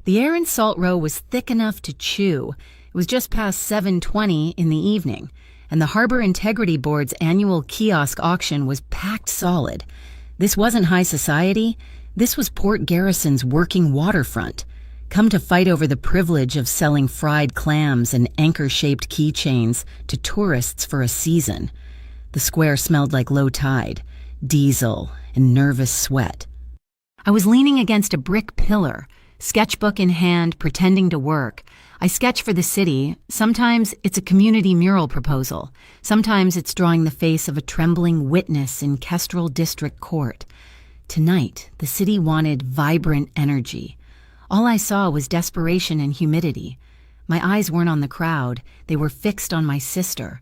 The air in Salt Row was thick enough to chew. It was just past 7:20 in the evening, and the Harbor Integrity Board's annual kiosk auction was packed solid. This wasn't high society. This was Port Garrison's working waterfront, come to fight over the privilege of selling fried clams and anchor-shaped keychains to tourists for a season. The square smelled like low tide, diesel, and nervous sweat. I was leaning against a brick pillar, sketchbook in hand, pretending to work. I sketch for the city. Sometimes it's a community mural proposal. Sometimes it's drawing the face of a trembling witness in Kestrel District Court. Tonight, the city wanted vibrant energy. All I saw was desperation and humidity. My eyes weren't on the crowd. They were fixed on my sister.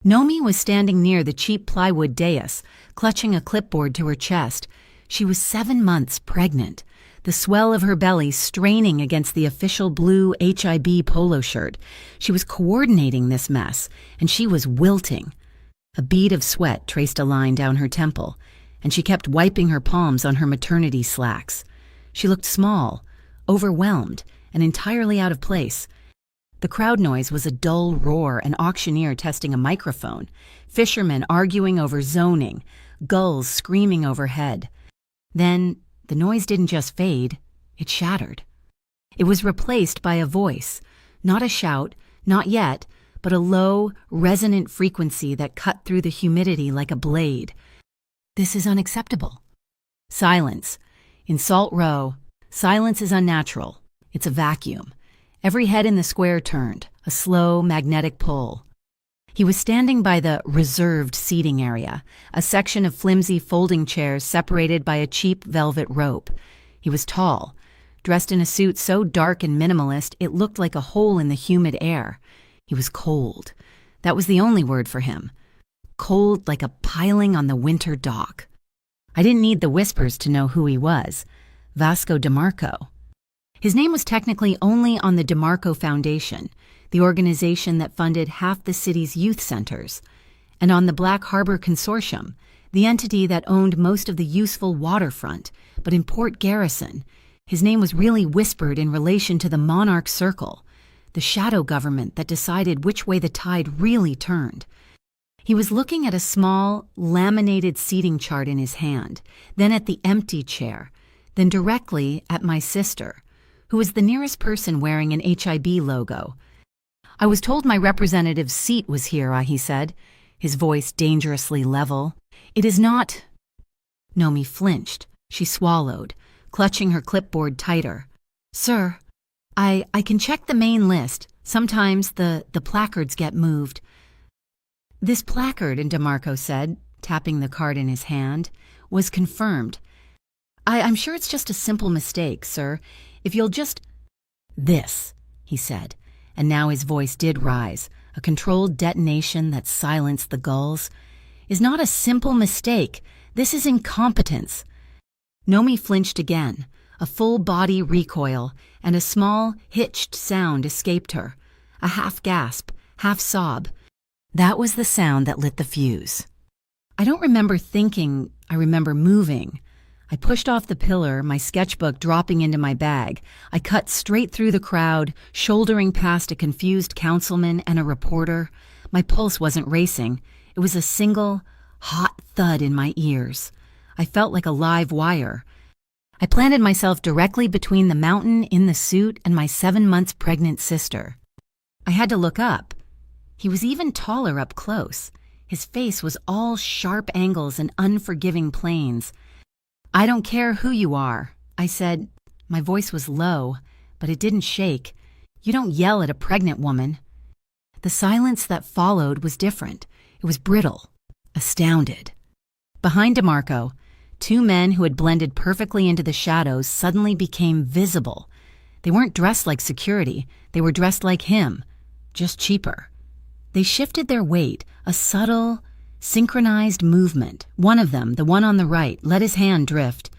Nomi was standing near the cheap plywood dais, clutching a clipboard to her chest. She was 7 months pregnant, the swell of her belly straining against the official blue HIB polo shirt. She was coordinating this mess, and she was wilting. A bead of sweat traced a line down her temple, and she kept wiping her palms on her maternity slacks. She looked small, overwhelmed, and entirely out of place. The crowd noise was a dull roar, an auctioneer testing a microphone, fishermen arguing over zoning, gulls screaming overhead. Then, the noise didn't just fade, it shattered. It was replaced by a voice, not a shout, not yet, but a low, resonant frequency that cut through the humidity like a blade. "This is unacceptable." Silence. In Salt Row, silence is unnatural. It's a vacuum. Every head in the square turned, a slow, magnetic pull. He was standing by the reserved seating area, a section of flimsy folding chairs separated by a cheap velvet rope. He was tall, dressed in a suit so dark and minimalist it looked like a hole in the humid air. He was cold. That was the only word for him. Cold like a piling on the winter dock. I didn't need the whispers to know who he was. Vasco DeMarco. His name was technically only on the DeMarco Foundation, the organization that funded half the city's youth centers, and on the Black Harbor Consortium, the entity that owned most of the useful waterfront. But in Port Garrison, his name was really whispered in relation to the Monarch Circle, the shadow government that decided which way the tide really turned. He was looking at a small, laminated seating chart in his hand, then at the empty chair, then directly at my sister, who was the nearest person wearing an HIB logo. "I was told my representative's seat was here," he said, his voice dangerously level. "It is not—" Nomi flinched. She swallowed, clutching her clipboard tighter. "Sir, I can check the main list. Sometimes the placards get moved." "This placard," DeMarco said, tapping the card in his hand, "was confirmed. I'm sure it's just a simple mistake, sir. If you'll just—" "This," he said, and now his voice did rise, a controlled detonation that silenced the gulls, "is not a simple mistake. This is incompetence." Nomi flinched again, a full body recoil, and a small, hitched sound escaped her. A half gasp, half sob. That was the sound that lit the fuse. I don't remember thinking, I remember moving. I pushed off the pillar, my sketchbook dropping into my bag. I cut straight through the crowd, shouldering past a confused councilman and a reporter. My pulse wasn't racing. It was a single, hot thud in my ears. I felt like a live wire. I planted myself directly between the mountain in the suit and my 7 months pregnant sister. I had to look up. He was even taller up close. His face was all sharp angles and unforgiving planes. "I don't care who you are," I said. My voice was low, but it didn't shake. "You don't yell at a pregnant woman." The silence that followed was different. It was brittle, astounded. Behind DeMarco, 2 men who had blended perfectly into the shadows suddenly became visible. They weren't dressed like security. They were dressed like him, just cheaper. They shifted their weight, a subtle, synchronized movement. One of them, the one on the right, let his hand drift,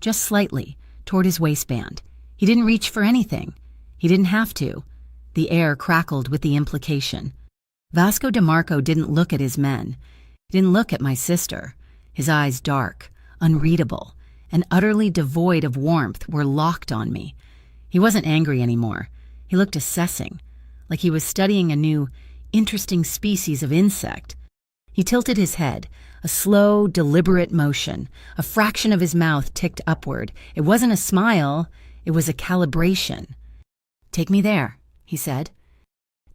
just slightly, toward his waistband. He didn't reach for anything. He didn't have to. The air crackled with the implication. Vasco DeMarco didn't look at his men. He didn't look at my sister. His eyes dark, unreadable, and utterly devoid of warmth were locked on me. He wasn't angry anymore. He looked assessing, like he was studying a new, interesting species of insect. He tilted his head, a slow, deliberate motion. A fraction of his mouth ticked upward. It wasn't a smile, it was a calibration. "Take me there," he said.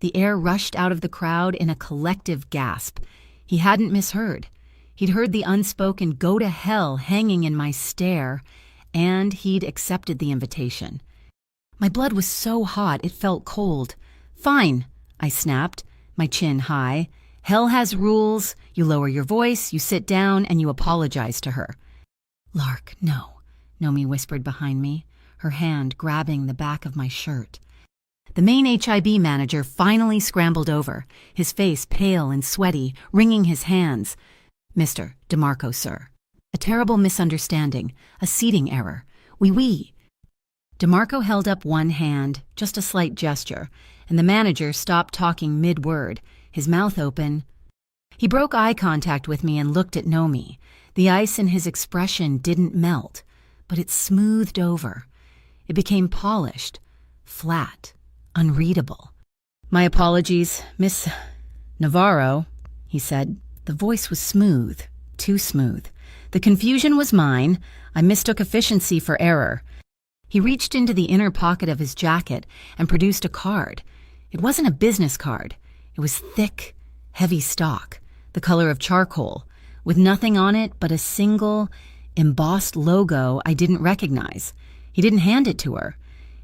The air rushed out of the crowd in a collective gasp. He hadn't misheard. He'd heard the unspoken "go to hell" hanging in my stare, and he'd accepted the invitation. My blood was so hot it felt cold. "Fine," I snapped, my chin high. "Hell has rules. You lower your voice, you sit down, and you apologize to her." "Lark, no," Nomi whispered behind me, her hand grabbing the back of my shirt. The main HIB manager finally scrambled over, his face pale and sweaty, wringing his hands. "Mr. DeMarco, sir. A terrible misunderstanding, a seating error. Oui. DeMarco held up one hand, just a slight gesture, and the manager stopped talking mid-word, his mouth open. He broke eye contact with me and looked at Nomi. The ice in his expression didn't melt, but it smoothed over. It became polished, flat, unreadable. "My apologies, Miss Navarro," he said. The voice was smooth, too smooth. The confusion was mine. I mistook efficiency for error. He reached into the inner pocket of his jacket and produced a card. It wasn't a business card. It was thick, heavy stock, the color of charcoal, with nothing on it but a single, embossed logo I didn't recognize. He didn't hand it to her.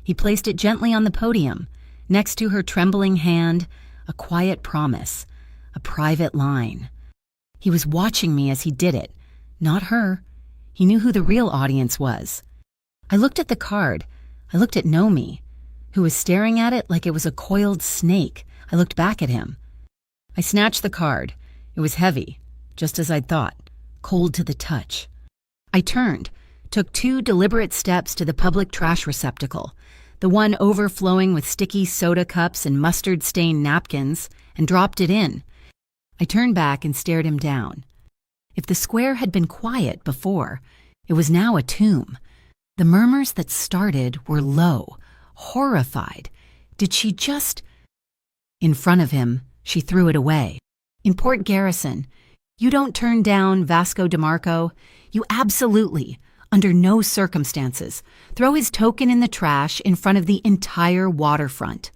He placed it gently on the podium, next to her trembling hand, a quiet promise, a private line. He was watching me as he did it, not her. He knew who the real audience was. I looked at the card. I looked at Nomi, who was staring at it like it was a coiled snake. I looked back at him. I snatched the card. It was heavy, just as I'd thought, cold to the touch. I turned, took 2 deliberate steps to the public trash receptacle, the one overflowing with sticky soda cups and mustard-stained napkins, and dropped it in. I turned back and stared him down. If the square had been quiet before, it was now a tomb. The murmurs that started were low, horrified. Did she just... In front of him, she threw it away. "In Port Garrison, you don't turn down Vasco DeMarco. You absolutely, under no circumstances, throw his token in the trash in front of the entire waterfront."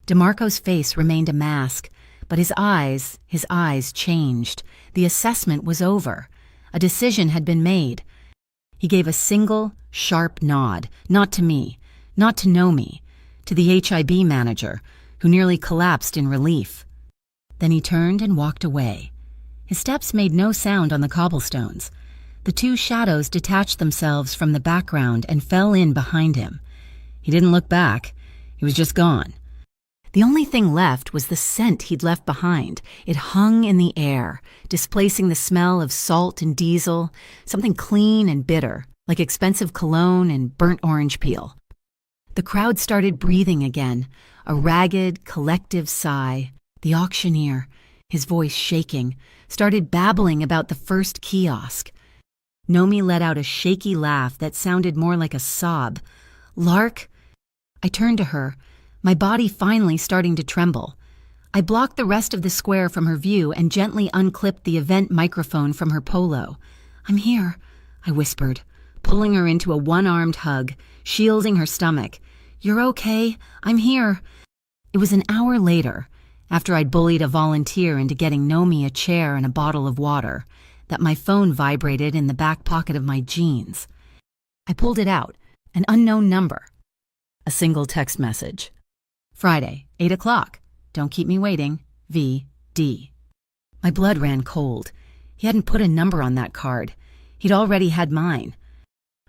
DeMarco's face remained a mask, but his eyes changed. The assessment was over. A decision had been made. He gave a single, sharp nod, not to me, not to Nomi, to the HIB manager, who nearly collapsed in relief. Then he turned and walked away. His steps made no sound on the cobblestones. The 2 shadows detached themselves from the background and fell in behind him. He didn't look back. He was just gone. The only thing left was the scent he'd left behind. It hung in the air, displacing the smell of salt and diesel, something clean and bitter, like expensive cologne and burnt orange peel. The crowd started breathing again, a ragged, collective sigh. The auctioneer, his voice shaking, started babbling about the first kiosk. Nomi let out a shaky laugh that sounded more like a sob. "Lark?" I turned to her, my body finally starting to tremble. I blocked the rest of the square from her view and gently unclipped the event microphone from her polo. "I'm here," I whispered, pulling her into a one-armed hug, shielding her stomach. "You're okay. I'm here." It was an hour later, after I'd bullied a volunteer into getting Nomi a chair and a bottle of water, that my phone vibrated in the back pocket of my jeans. I pulled it out, an unknown number. A single text message. "Friday, 8 o'clock. Don't keep me waiting. V.D." My blood ran cold. He hadn't put a number on that card. He'd already had mine.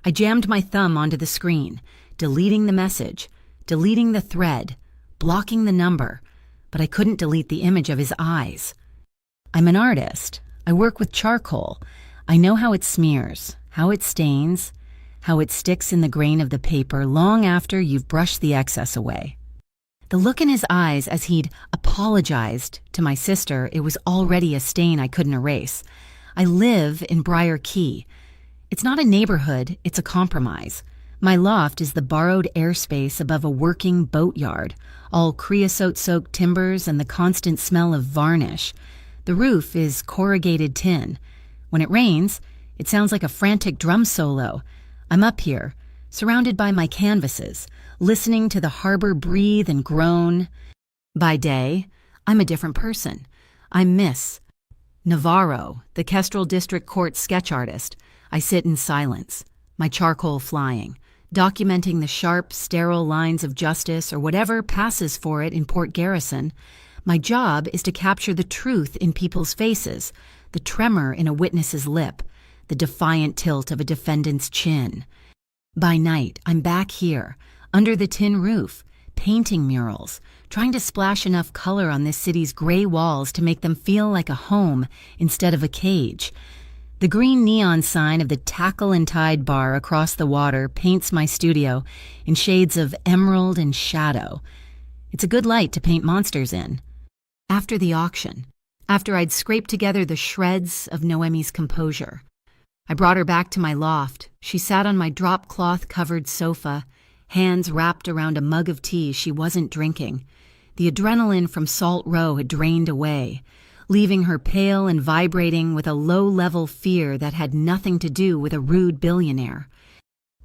I jammed my thumb onto the screen, deleting the message, deleting the thread, blocking the number, but I couldn't delete the image of his eyes. I'm an artist. I work with charcoal. I know how it smears, how it stains, how it sticks in the grain of the paper long after you've brushed the excess away. The look in his eyes as he'd apologized to my sister, it was already a stain I couldn't erase. I live in Briar Key. It's not a neighborhood, it's a compromise. My loft is the borrowed airspace above a working boatyard, all creosote-soaked timbers and the constant smell of varnish. The roof is corrugated tin. When it rains, it sounds like a frantic drum solo. I'm up here, surrounded by my canvases, listening to the harbor breathe and groan. By day, I'm a different person. I'm Miss Navarro, the Kestrel District Court sketch artist. I sit in silence, my charcoal flying, documenting the sharp, sterile lines of justice or whatever passes for it in Port Garrison. My job is to capture the truth in people's faces, the tremor in a witness's lip, the defiant tilt of a defendant's chin. By night, I'm back here, under the tin roof, painting murals, trying to splash enough color on this city's gray walls to make them feel like a home instead of a cage. The green neon sign of the Tackle and Tide bar across the water paints my studio in shades of emerald and shadow. It's a good light to paint monsters in. After the auction, after I'd scraped together the shreds of Noemi's composure, I brought her back to my loft. She sat on my drop cloth-covered sofa, hands wrapped around a mug of tea she wasn't drinking. The adrenaline from Salt Row had drained away, leaving her pale and vibrating with a low-level fear that had nothing to do with a rude billionaire.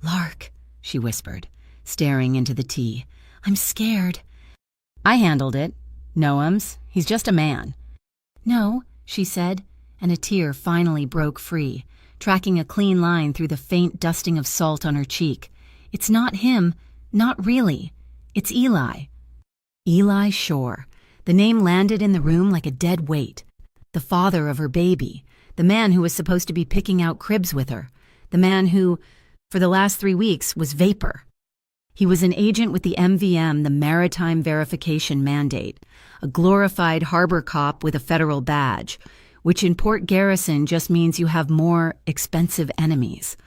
"Lark," she whispered, staring into the tea. "I'm scared." I handled it. "Noams, he's just a man." "No," she said, and a tear finally broke free, tracking a clean line through the faint dusting of salt on her cheek. "It's not him, not really. It's Eli." Eli Shore. The name landed in the room like a dead weight. The father of her baby, the man who was supposed to be picking out cribs with her, the man who, for the last 3 weeks, was Vapor. He was an agent with the MVM, the Maritime Verification Mandate, a glorified harbor cop with a federal badge, which in Port Garrison just means you have more expensive enemies.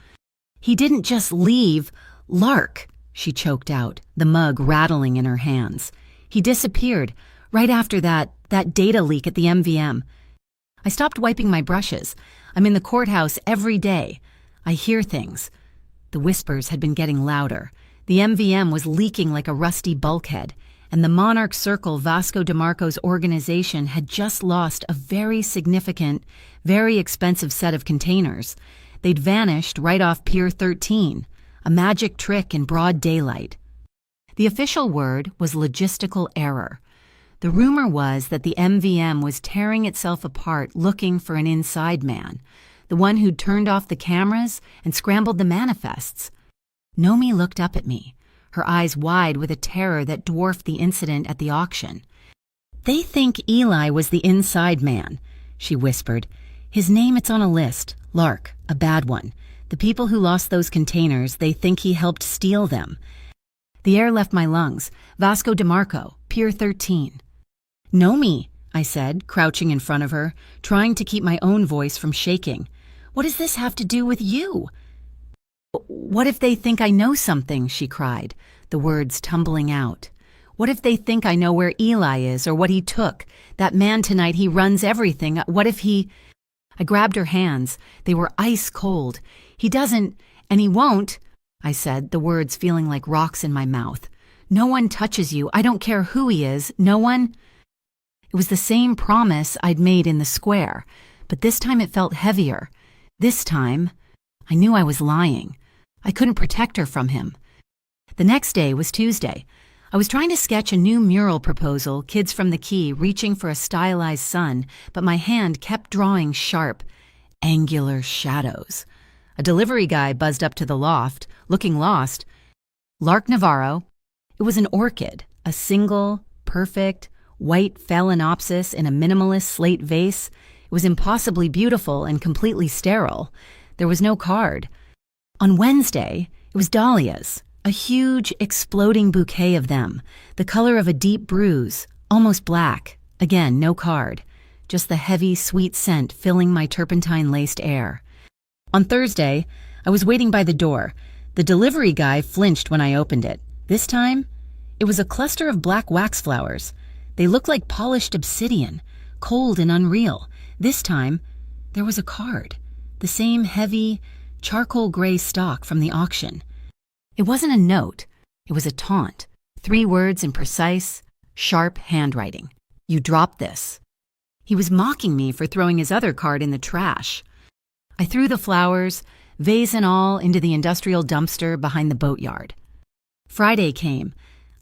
He didn't just leave. "Lark," she choked out, the mug rattling in her hands. "He disappeared right after that data leak at the MVM. I stopped wiping my brushes. I'm in the courthouse every day. I hear things." The whispers had been getting louder. The MVM was leaking like a rusty bulkhead, and the Monarch Circle Vasco DeMarco's organization had just lost a very significant, very expensive set of containers. They'd vanished right off Pier 13, a magic trick in broad daylight. The official word was logistical error. The rumor was that the MVM was tearing itself apart looking for an inside man, the one who'd turned off the cameras and scrambled the manifests. Nomi looked up at me, her eyes wide with a terror that dwarfed the incident at the auction. "They think Eli was the inside man," she whispered. "His name, it's on a list. Lark, a bad one. The people who lost those containers, they think he helped steal them." The air left my lungs. "Vasco DeMarco, Pier 13. "Nomi," I said, crouching in front of her, trying to keep my own voice from shaking. "What does this have to do with you?" "What if they think I know something?" she cried, the words tumbling out. "What if they think I know where Eli is or what he took? That man tonight, he runs everything. What if he—" I grabbed her hands. They were ice cold. "He doesn't, and he won't," I said, the words feeling like rocks in my mouth. "No one touches you. I don't care who he is. No one—" It was the same promise I'd made in the square, but this time it felt heavier. This time, I knew I was lying. I couldn't protect her from him. The next day was Tuesday. I was trying to sketch a new mural proposal, Kids from the Key reaching for a stylized sun, but my hand kept drawing sharp, angular shadows. A delivery guy buzzed up to the loft, looking lost. "Lark Navarro." It was an orchid, a single, perfect, white phalaenopsis in a minimalist slate vase. It was impossibly beautiful and completely sterile. There was no card. On Wednesday, it was dahlias, a huge, exploding bouquet of them, the color of a deep bruise, almost black. Again, no card. Just the heavy, sweet scent filling my turpentine-laced air. On Thursday, I was waiting by the door. The delivery guy flinched when I opened it. This time, it was a cluster of black wax flowers. They looked like polished obsidian, cold and unreal. This time, there was a card, the same heavy, charcoal gray stock from the auction. It wasn't a note. It was a taunt. 3 words in precise, sharp handwriting. You dropped this. He was mocking me for throwing his other card in the trash. I threw the flowers, vase and all, into the industrial dumpster behind the boatyard. Friday came.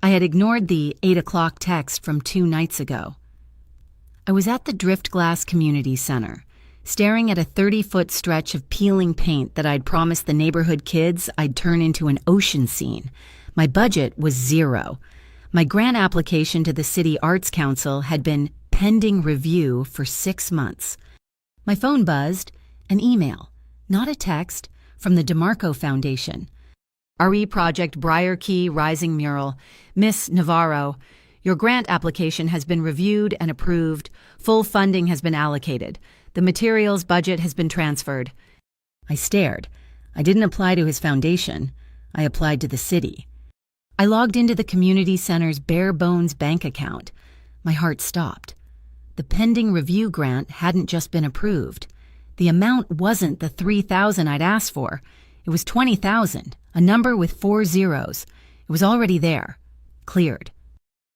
I had ignored the 8 o'clock text from 2 nights ago. I was at the Driftglass Community Center, staring at a 30-foot stretch of peeling paint that I'd promised the neighborhood kids I'd turn into an ocean scene. My budget was $0. My grant application to the City Arts Council had been pending review for 6 months. My phone buzzed, an email, not a text, from the DeMarco Foundation. RE Project Briar Key Rising Mural. Miss Navarro, your grant application has been reviewed and approved. Full funding has been allocated. The materials budget has been transferred. I stared. I didn't apply to his foundation. I applied to the city. I logged into the community center's bare-bones bank account. My heart stopped. The pending review grant hadn't just been approved. The amount wasn't the $3,000 I'd asked for. It was $20,000, a number with 4 zeros. It was already there. Cleared.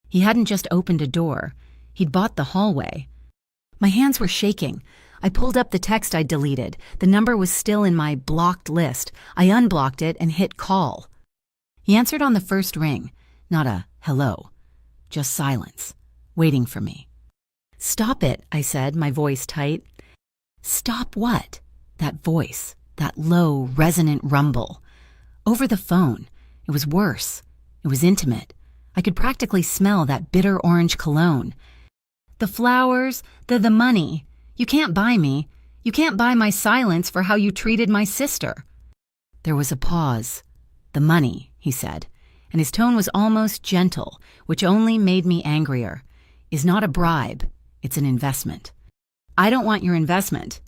He hadn't just opened a door. He'd bought the hallway. My hands were shaking. I pulled up the text I'd deleted. The number was still in my blocked list. I unblocked it and hit call. He answered on the first ring. Not a hello. Just silence. Waiting for me. Stop it, I said, my voice tight. Stop what? That voice. That low, resonant rumble. Over the phone. It was worse. It was intimate. I could practically smell that bitter orange cologne. The flowers, the money. You can't buy me. You can't buy my silence for how you treated my sister. There was a pause. The money, he said, and his tone was almost gentle, which only made me angrier, is not a bribe. It's an investment. I don't want your investment.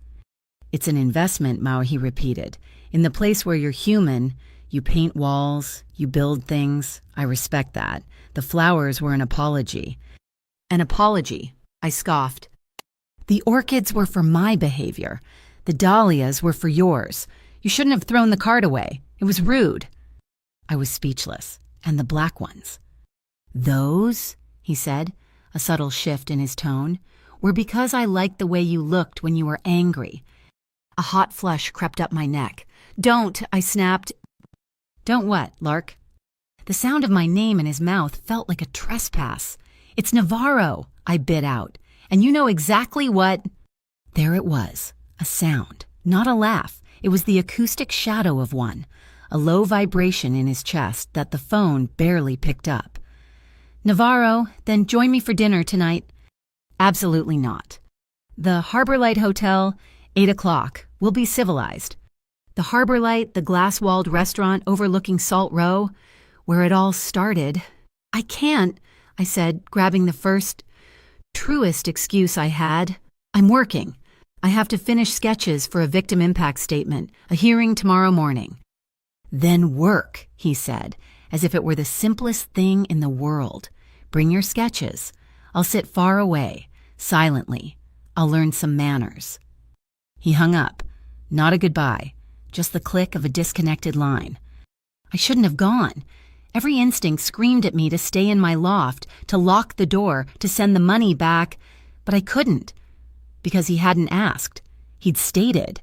It's an investment, Mao, he repeated. In the place where you're human, you paint walls, you build things. I respect that. The flowers were an apology. An apology, I scoffed. The orchids were for my behavior. The dahlias were for yours. You shouldn't have thrown the card away. It was rude. I was speechless. And the black ones. Those, he said, a subtle shift in his tone, were because I liked the way you looked when you were angry. A hot flush crept up my neck. Don't, I snapped. Don't what, Lark? The sound of my name in his mouth felt like a trespass. It's Navarro, I bit out. And you know exactly what... There it was, a sound, not a laugh. It was the acoustic shadow of one, a low vibration in his chest that the phone barely picked up. Navarro, then join me for dinner tonight. Absolutely not. The Harbor Light Hotel, 8 o'clock. We'll be civilized. The Harbor Light, the glass-walled restaurant overlooking Salt Row, where it all started. I can't, I said, grabbing the first, truest excuse I had. I'm working. I have to finish sketches for a victim impact statement, a hearing tomorrow morning. Then work, he said, as if it were the simplest thing in the world. Bring your sketches. I'll sit far away, silently. I'll learn some manners. He hung up. Not a goodbye, just the click of a disconnected line. I shouldn't have gone. Every instinct screamed at me to stay in my loft, to lock the door, to send the money back, but I couldn't. Because he hadn't asked. He'd stated.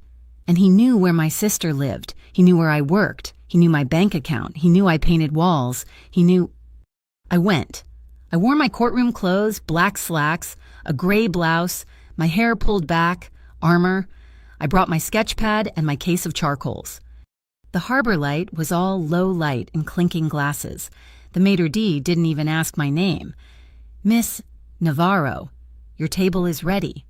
And he knew where my sister lived. He knew where I worked. He knew my bank account. He knew I painted walls. He knew... I went. I wore my courtroom clothes, black slacks, a gray blouse, my hair pulled back, armor. I brought my sketch pad and my case of charcoals. The Harbor Light was all low light and clinking glasses. The maitre d' didn't even ask my name. Miss Navarro, your table is ready.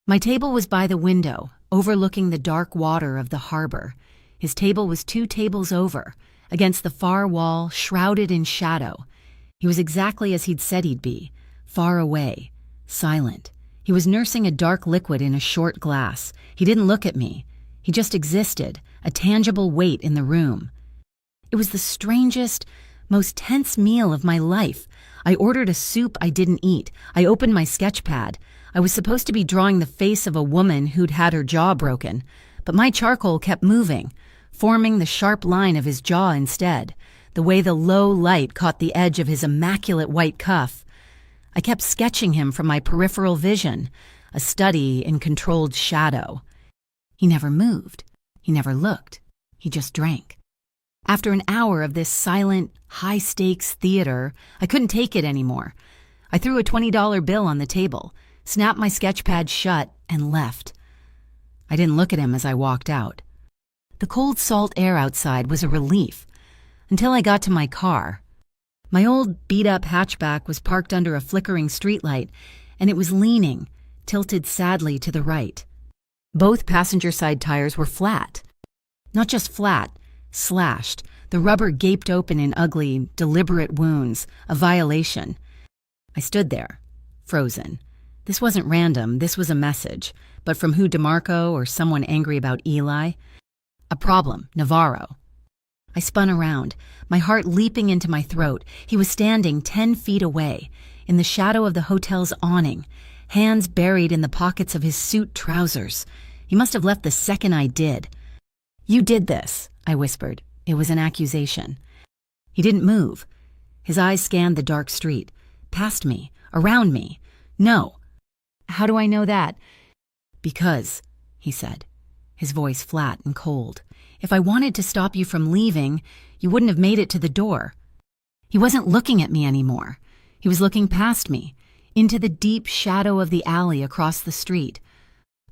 My table was by the window, overlooking the dark water of the harbor. His table was 2 tables over, against the far wall, shrouded in shadow. He was exactly as he'd said he'd be, far away, silent. He was nursing a dark liquid in a short glass. He didn't look at me. He just existed, a tangible weight in the room. It was the strangest, most tense meal of my life. I ordered a soup I didn't eat. I opened my sketch pad. I was supposed to be drawing the face of a woman who'd had her jaw broken, but my charcoal kept moving, forming the sharp line of his jaw instead. the way the low light caught the edge of his immaculate white cuff. I kept sketching him from my peripheral vision, a study in controlled shadow. He never moved. He never looked. He just drank. After an hour of this silent, high-stakes theater, I couldn't take it anymore. I threw a $20 bill on the table, snapped my sketch pad shut, and left. I didn't look at him as I walked out. The cold salt air outside was a relief, until I got to my car. My old beat-up hatchback was parked under a flickering streetlight, and it was leaning, tilted sadly to the right. Both passenger side tires were flat. Not just flat, slashed. The rubber gaped open in ugly, deliberate wounds, a violation. I stood there, frozen. This wasn't random, this was a message. But from who, DeMarco or someone angry about Eli? A problem, Navarro. I spun around, my heart leaping into my throat. He was standing 10 feet away, in the shadow of the hotel's awning, hands buried in the pockets of his suit trousers. He must have left the second I did. "You did this," I whispered. It was an accusation. He didn't move. His eyes scanned the dark street, past me, around me. "No." "How do I know that?" "Because," he said, his voice flat and cold, "if I wanted to stop you from leaving, you wouldn't have made it to the door." He wasn't looking at me anymore. He was looking past me, into the deep shadow of the alley across the street.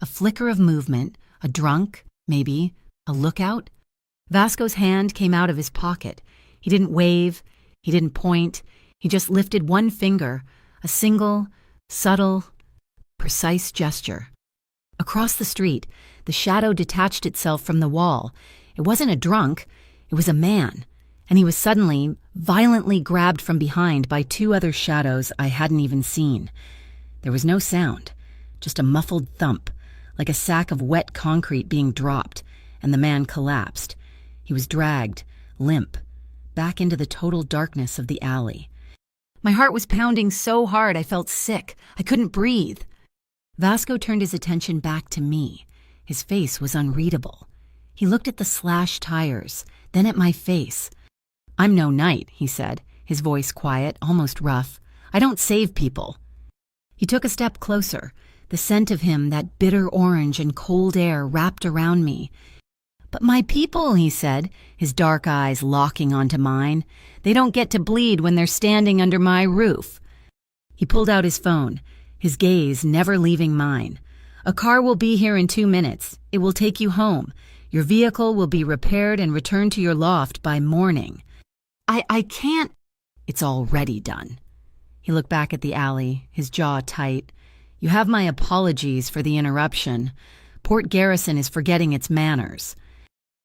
A flicker of movement, a drunk, maybe, a lookout. Vasco's hand came out of his pocket. He didn't wave, he didn't point, he just lifted one finger, a single, subtle, precise gesture. Across the street, the shadow detached itself from the wall. It wasn't a drunk, it was a man, and he was suddenly, violently grabbed from behind by two other shadows I hadn't even seen. There was no sound, just a muffled thump, like a sack of wet concrete being dropped, and the man collapsed. He was dragged, limp, back into the total darkness of the alley. My heart was pounding so hard I felt sick. I couldn't breathe. Vasco turned his attention back to me. His face was unreadable. He looked at the slashed tires, then at my face. "I'm no knight," he said, his voice quiet, almost rough. "I don't save people." He took a step closer, the scent of him, that bitter orange and cold air wrapped around me. "But my people," he said, his dark eyes locking onto mine. "They don't get to bleed when they're standing under my roof." He pulled out his phone, his gaze never leaving mine. "A car will be here in 2 minutes. It will take you home. Your vehicle will be repaired and returned to your loft by morning." I can't." "It's already done." He looked back at the alley, his jaw tight. "You have my apologies for the interruption. Port Garrison is forgetting its manners."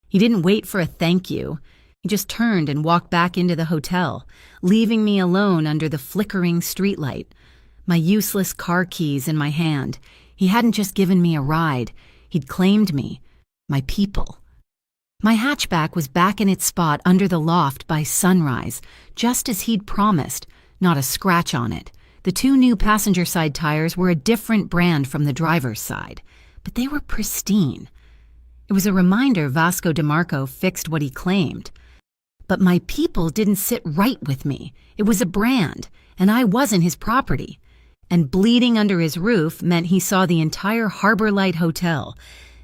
He didn't wait for a thank you. He just turned and walked back into the hotel, leaving me alone under the flickering streetlight, my useless car keys in my hand. He hadn't just given me a ride. He'd claimed me, my people. My hatchback was back in its spot under the loft by sunrise, just as he'd promised, not a scratch on it. The two new passenger side tires were a different brand from the driver's side, but they were pristine. It was a reminder Vasco DeMarco fixed what he claimed. But my people didn't sit right with me. It was a brand, and I wasn't his property. And bleeding under his roof meant he saw the entire Harbor Light Hotel,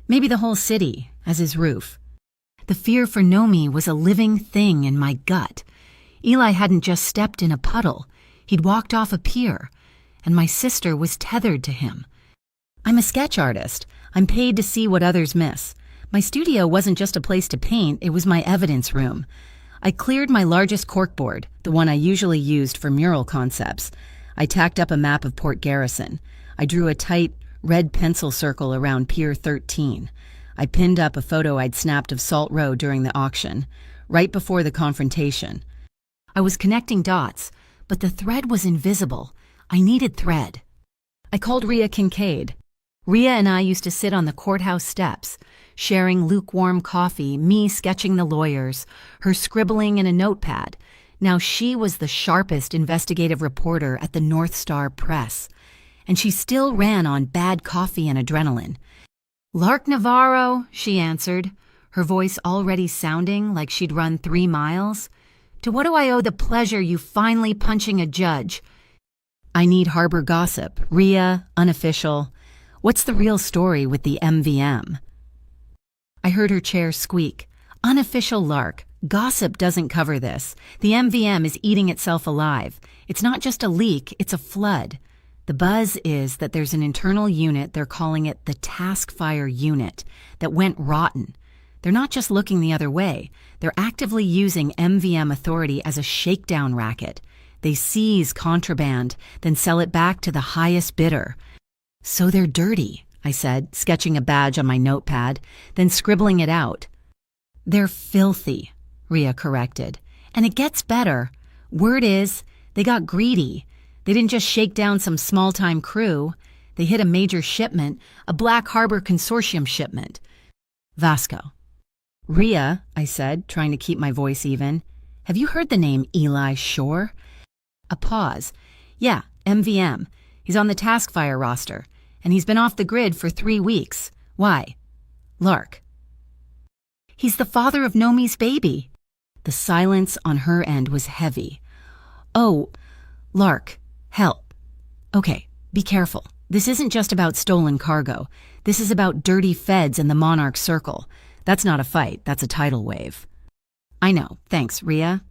maybe the whole city, as his roof. The fear for Nomi was a living thing in my gut. Eli hadn't just stepped in a puddle. He'd walked off a pier, and my sister was tethered to him. I'm a sketch artist. I'm paid to see what others miss. My studio wasn't just a place to paint, it was my evidence room. I cleared my largest corkboard, the one I usually used for mural concepts. I tacked up a map of Port Garrison. I drew a tight, red pencil circle around Pier 13. I pinned up a photo I'd snapped of Salt Row during the auction, right before the confrontation. I was connecting dots, but the thread was invisible. I needed thread. I called Rhea Kincaid. Rhea and I used to sit on the courthouse steps, sharing lukewarm coffee, me sketching the lawyers, her scribbling in a notepad. Now she was the sharpest investigative reporter at the North Star Press, and she still ran on bad coffee and adrenaline. "Lark Navarro," she answered, her voice already sounding like she'd run 3 miles. To what do I owe the pleasure you finally punching a judge? I need harbor gossip, Rhea, unofficial. What's the real story with the MVM? I heard her chair squeak. Unofficial lark. Gossip doesn't cover this. The MVM is eating itself alive. It's not just a leak, it's a flood. The buzz is that there's an internal unit, they're calling it the Task Fire Unit, that went rotten. They're not just looking the other way. They're actively using MVM authority as a shakedown racket. They seize contraband, then sell it back to the highest bidder. So they're dirty, I said, sketching a badge on my notepad, then scribbling it out. They're filthy, Rhea corrected. And it gets better. Word is, they got greedy. They didn't just shake down some small-time crew. They hit a major shipment, a Black Harbor Consortium shipment. Vasco. Rhea, I said, trying to keep my voice even, have you heard the name Eli Shore? A pause. Yeah, MVM. He's on the Task Fire roster, and he's been off the grid for 3 weeks. Why? Lark. He's the father of Nomi's baby. The silence on her end was heavy. Oh, Lark, help. Okay, be careful. This isn't just about stolen cargo. This is about dirty feds and the Monarch Circle. That's not a fight, that's a tidal wave. I know, thanks, Rhea.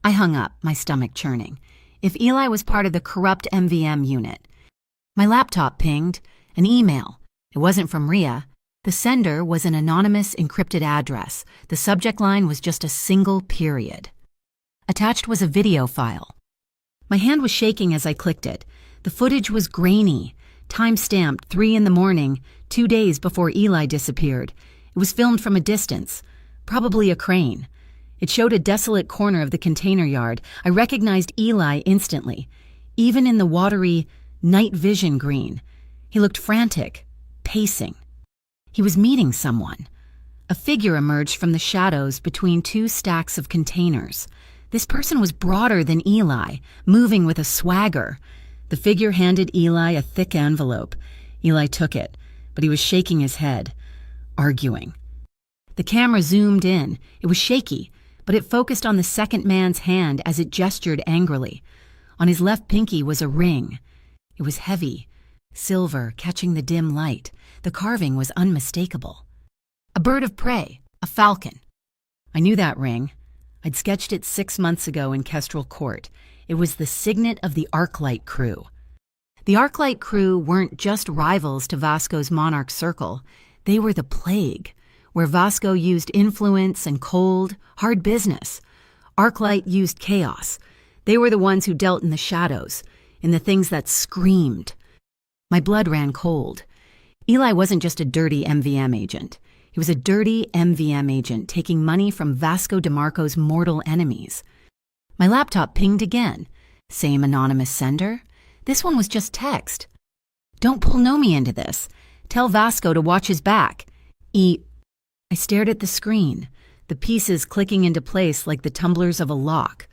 I hung up, my stomach churning. If Eli was part of the corrupt MVM unit. My laptop pinged, an email. It wasn't from Rhea. The sender was an anonymous encrypted address. The subject line was just a single period. Attached was a video file. My hand was shaking as I clicked it. The footage was grainy, time-stamped 3 a.m, 2 days before Eli disappeared. It was filmed from a distance, probably a crane. It showed a desolate corner of the container yard. I recognized Eli instantly, even in the watery night vision green. He looked frantic, pacing. He was meeting someone. A figure emerged from the shadows between 2 stacks of containers. This person was broader than Eli, moving with a swagger. The figure handed Eli a thick envelope. Eli took it, but he was shaking his head, arguing. The camera zoomed in. It was shaky, but it focused on the second man's hand as it gestured angrily. On his left pinky was a ring. It was heavy, silver, catching the dim light. The carving was unmistakable. A bird of prey, a falcon. I knew that ring. I'd sketched it 6 months ago in Kestrel Court. It was the signet of the Arclight crew. The Arclight crew weren't just rivals to Vasco's Monarch Circle. They were the plague, where Vasco used influence and cold, hard business. Arclight used chaos. They were the ones who dealt in the shadows, in the things that screamed. My blood ran cold. Eli wasn't just a dirty MVM agent. He was a dirty MVM agent taking money from Vasco DeMarco's mortal enemies. My laptop pinged again. Same anonymous sender. This one was just text. Don't pull Nomi into this. Tell Vasco to watch his back. I stared at the screen, the pieces clicking into place like the tumblers of a lock.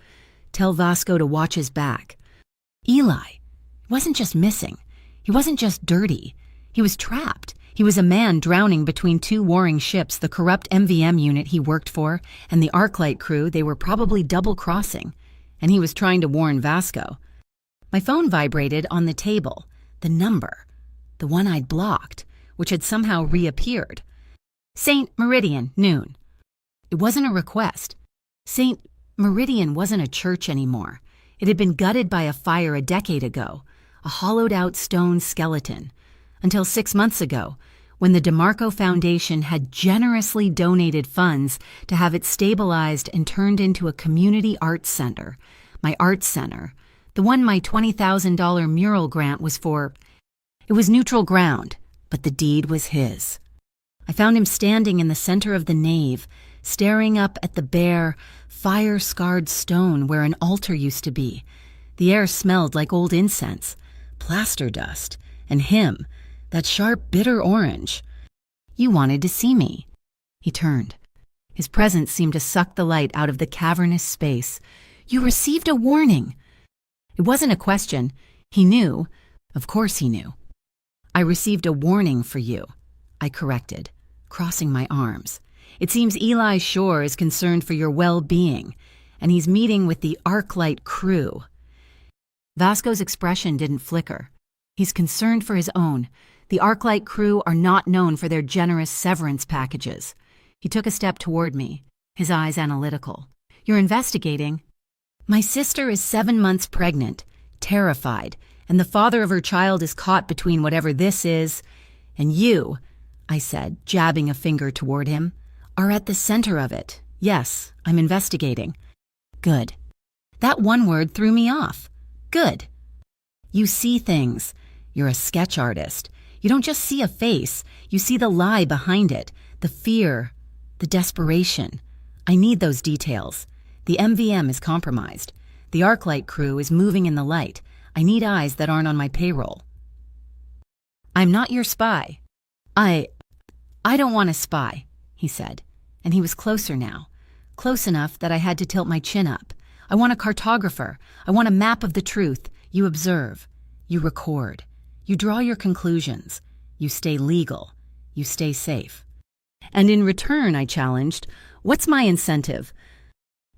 Tell Vasco to watch his back. Eli wasn't just missing. He wasn't just dirty. He was trapped. He was a man drowning between 2 warring ships, the corrupt MVM unit he worked for and the Arclight crew they were probably double-crossing. And he was trying to warn Vasco. My phone vibrated on the table. The number. The one I'd blocked, which had somehow reappeared. St. Meridian, noon. It wasn't a request. St. Meridian wasn't a church anymore. It had been gutted by a fire a decade ago, a hollowed-out stone skeleton. Until 6 months ago, when the DeMarco Foundation had generously donated funds to have it stabilized and turned into a community arts center. My arts center, the one my $20,000 mural grant was for. It was neutral ground, but the deed was his. I found him standing in the center of the nave, staring up at the bare, fire-scarred stone where an altar used to be. The air smelled like old incense, plaster dust, and him, that sharp, bitter orange. You wanted to see me. He turned. His presence seemed to suck the light out of the cavernous space. You received a warning. It wasn't a question. He knew. Of course he knew. I received a warning for you, I corrected, crossing my arms. It seems Eli Shore is concerned for your well-being, and he's meeting with the Arclight crew. Vasco's expression didn't flicker. He's concerned for his own. The Arclight crew are not known for their generous severance packages. He took a step toward me, his eyes analytical. You're investigating? My sister is 7 months pregnant, terrified, and the father of her child is caught between whatever this is and you, I said, jabbing a finger toward him, are at the center of it. Yes, I'm investigating. Good. That one word threw me off. Good. You see things. You're a sketch artist. You don't just see a face. You see the lie behind it, the fear, the desperation. I need those details. The MVM is compromised. The Arclight crew is moving in the light. I need eyes that aren't on my payroll. I'm not your spy. I don't want a spy, he said, and he was closer now. Close enough that I had to tilt my chin up. I want a cartographer. I want a map of the truth. You observe. You record. You draw your conclusions. You stay legal. You stay safe. And in return, I challenged, what's my incentive?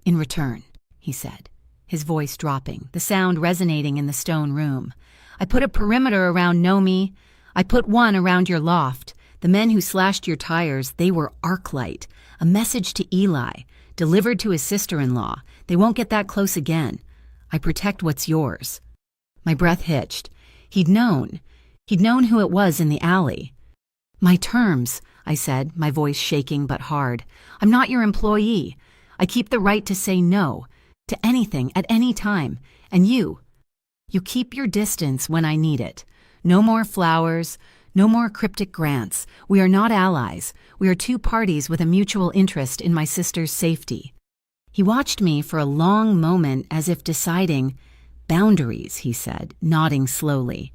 In return, he said, his voice dropping, the sound resonating in the stone room. I put a perimeter around Nomi. I put one around your loft. The men who slashed your tires, they were Arclight. A message to Eli, delivered to his sister-in-law. They won't get that close again. I protect what's yours. My breath hitched. He'd known. He'd known who it was in the alley. My terms, I said, my voice shaking but hard. I'm not your employee. I keep the right to say no, to anything at any time. And you keep your distance when I need it. No more flowers, no more cryptic grants. We are not allies. We are two parties with a mutual interest in my sister's safety. He watched me for a long moment as if deciding, boundaries, he said, nodding slowly.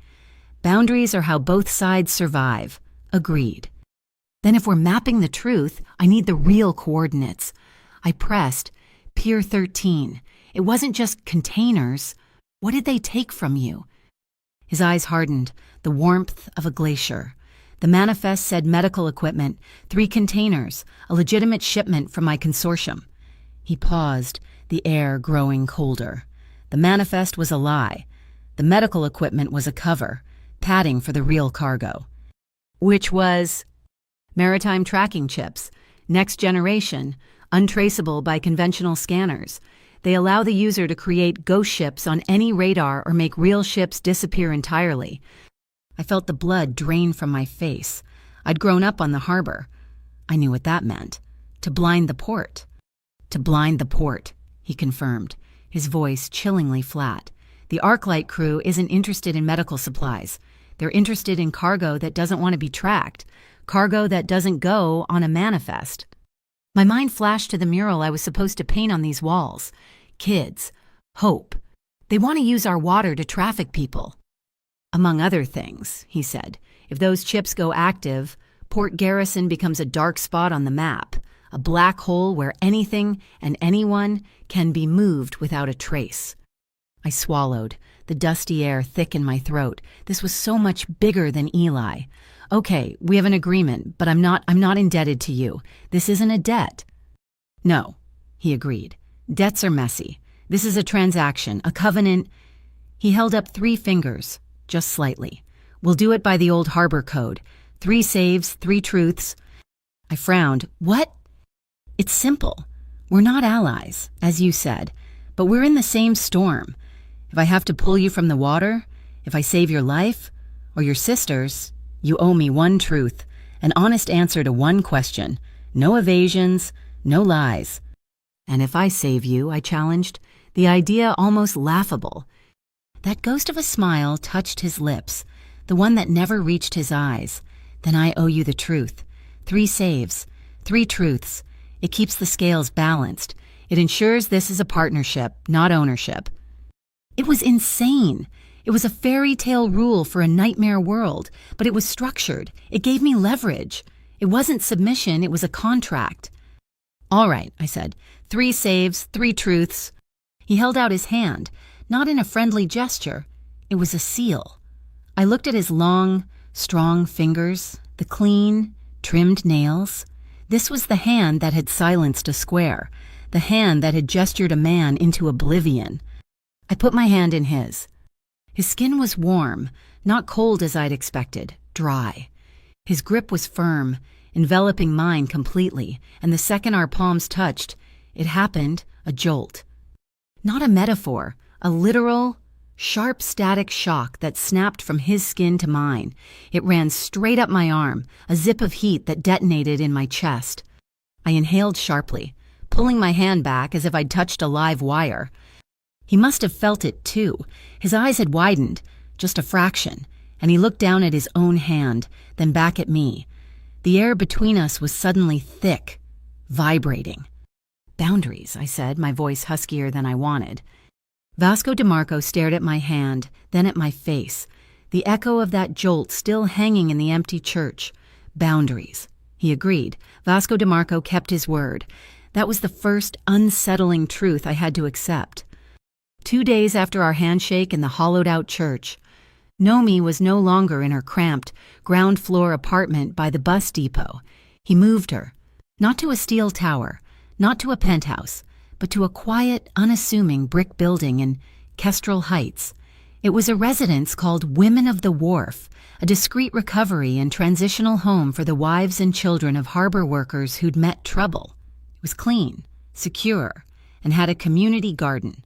Boundaries are how both sides survive. Agreed. Then if we're mapping the truth, I need the real coordinates. I pressed, Pier 13. It wasn't just containers. What did they take from you? His eyes hardened, the warmth of a glacier. The manifest said medical equipment, 3 containers, a legitimate shipment from my consortium. He paused, the air growing colder. The manifest was a lie. The medical equipment was a cover, padding for the real cargo. Which was maritime tracking chips, next generation, untraceable by conventional scanners. They allow the user to create ghost ships on any radar or make real ships disappear entirely. I felt the blood drain from my face. I'd grown up on the harbor. I knew what that meant. To blind the port. To blind the port, he confirmed, his voice chillingly flat. The Arclight crew isn't interested in medical supplies. They're interested in cargo that doesn't want to be tracked, cargo that doesn't go on a manifest. My mind flashed to the mural I was supposed to paint on these walls. Kids. Hope. They want to use our water to traffic people. Among other things, he said, if those chips go active, Port Garrison becomes a dark spot on the map, a black hole where anything and anyone can be moved without a trace. I swallowed, the dusty air thick in my throat. This was so much bigger than Eli. Okay, we have an agreement, but I'm not indebted to you. This isn't a debt. No, he agreed. Debts are messy. This is a transaction, a covenant. He held up 3 fingers, just slightly. We'll do it by the old harbor code. 3 saves, 3 truths. I frowned. What? It's simple. We're not allies, as you said, but we're in the same storm. If I have to pull you from the water, if I save your life, or your sister's, you owe me one truth, an honest answer to one question. No evasions, no lies. And if I save you, I challenged, the idea almost laughable. That ghost of a smile touched his lips, the one that never reached his eyes. Then I owe you the truth. 3 saves, 3 truths. It keeps the scales balanced. It ensures this is a partnership, not ownership. It was insane. It was a fairy tale rule for a nightmare world, but it was structured. It gave me leverage. It wasn't submission, it was a contract. All right, I said. 3 saves, 3 truths. He held out his hand, not in a friendly gesture. It was a seal. I looked at his long, strong fingers, the clean, trimmed nails. This was the hand that had silenced a square, the hand that had gestured a man into oblivion. I put my hand in his. His skin was warm, not cold as I'd expected, dry. His grip was firm, enveloping mine completely, and the second our palms touched, it happened, a jolt. Not a metaphor, a literal, sharp static shock that snapped from his skin to mine. It ran straight up my arm, a zip of heat that detonated in my chest. I inhaled sharply, pulling my hand back as if I'd touched a live wire. He must have felt it too. His eyes had widened, just a fraction, and he looked down at his own hand, then back at me. The air between us was suddenly thick, vibrating. "Boundaries," I said, my voice huskier than I wanted. Vasco DeMarco stared at my hand, then at my face, the echo of that jolt still hanging in the empty church. Boundaries. He agreed. Vasco DeMarco kept his word. That was the first unsettling truth I had to accept. 2 days after our handshake in the hollowed-out church, Nomi was no longer in her cramped, ground-floor apartment by the bus depot. He moved her, not to a steel tower, not to a penthouse, but to a quiet, unassuming brick building in Kestrel Heights. It was a residence called Women of the Wharf, a discreet recovery and transitional home for the wives and children of harbor workers who'd met trouble. It was clean, secure, and had a community garden.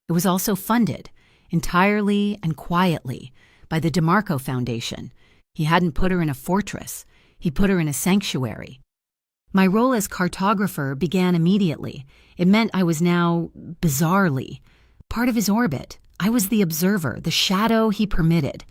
It was also funded, entirely and quietly, by the DeMarco Foundation. He hadn't put her in a fortress. He put her in a sanctuary. My role as cartographer began immediately. It meant I was now, bizarrely, part of his orbit. I was the observer, the shadow he permitted.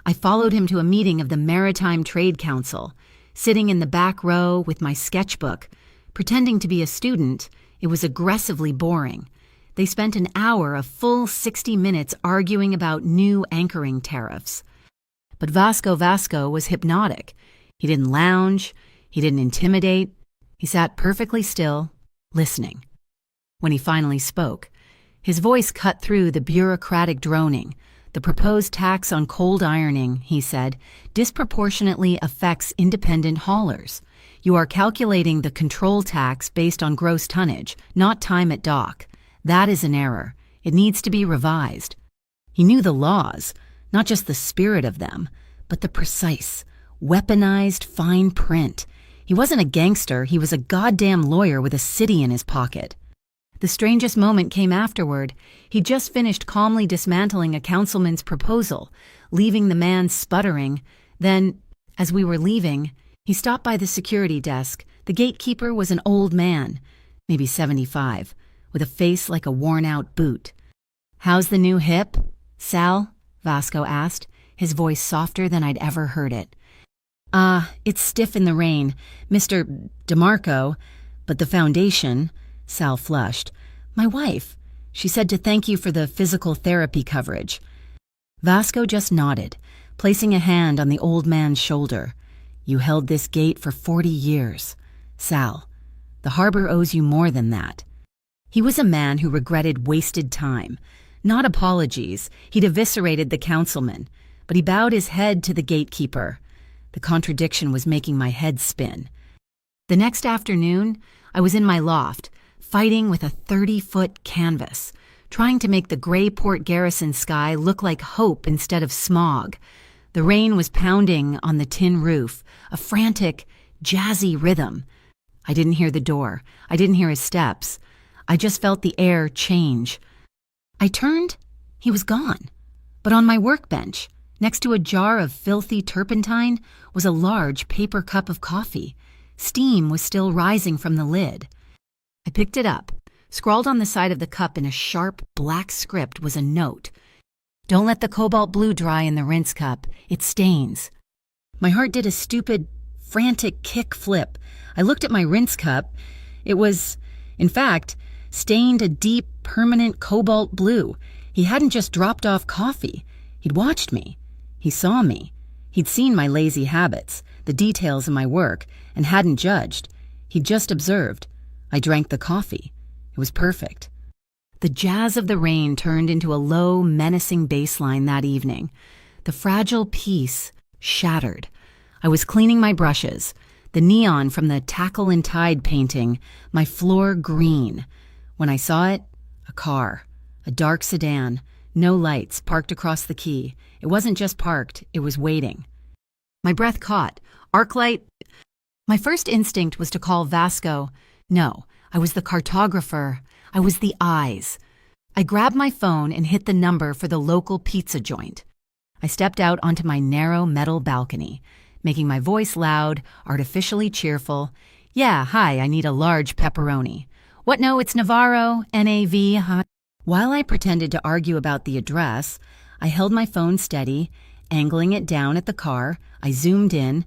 I followed him to a meeting of the Maritime Trade Council, sitting in the back row with my sketchbook. Pretending to be a student, it was aggressively boring. They spent an hour, a full 60 minutes, arguing about new anchoring tariffs. But Vasco was hypnotic. He didn't lounge. He didn't intimidate. He sat perfectly still, listening. When he finally spoke, his voice cut through the bureaucratic droning. "The proposed tax on cold ironing," he said, "disproportionately affects independent haulers. You are calculating the control tax based on gross tonnage, not time at dock. That is an error. It needs to be revised." He knew the laws, not just the spirit of them, but the precise, weaponized fine print. He wasn't a gangster, he was a goddamn lawyer with a city in his pocket. The strangest moment came afterward. He'd just finished calmly dismantling a councilman's proposal, leaving the man sputtering. Then, as we were leaving, he stopped by the security desk. The gatekeeper was an old man, maybe 75, with a face like a worn-out boot. "How's the new hip, Sal?" Vasco asked, his voice softer than I'd ever heard it. It's stiff in the rain, Mr. DeMarco, but the foundation," Sal flushed. "My wife. She said to thank you for the physical therapy coverage." Vasco just nodded, placing a hand on the old man's shoulder. "You held this gate for 40 years. Sal, the harbor owes you more than that." He was a man who regretted wasted time. Not apologies. He'd eviscerated the councilman, but he bowed his head to the gatekeeper. The contradiction was making my head spin. The next afternoon, I was in my loft, fighting with a 30-foot canvas, trying to make the gray Port Garrison sky look like hope instead of smog. The rain was pounding on the tin roof, a frantic, jazzy rhythm. I didn't hear the door. I didn't hear his steps. I just felt the air change. I turned. He was gone. But on my workbench, next to a jar of filthy turpentine, was a large paper cup of coffee. Steam was still rising from the lid. I picked it up. Scrawled on the side of the cup in a sharp, black script was a note. "Don't let the cobalt blue dry in the rinse cup. It stains." My heart did a stupid, frantic kick flip. I looked at my rinse cup. It was, in fact, stained a deep, permanent cobalt blue. He hadn't just dropped off coffee. He'd watched me. He saw me. He'd seen my lazy habits, the details of my work, and hadn't judged. He'd just observed. I drank the coffee. It was perfect. The jazz of the rain turned into a low, menacing bass line that evening. The fragile peace shattered. I was cleaning my brushes, the neon from the Tackle and Tide painting, my floor green. When I saw it, a car, a dark sedan, no lights, parked across the quay. It wasn't just parked, it was waiting. My breath caught. Arc light. My first instinct was to call Vasco. No, I was the cartographer. I was the eyes. I grabbed my phone and hit the number for the local pizza joint. I stepped out onto my narrow metal balcony, making my voice loud, artificially cheerful. Yeah, hi, I need a large pepperoni. What, no, it's Navarro, N-A-V, huh? While I pretended to argue about the address, I held my phone steady, angling it down at the car. I zoomed in.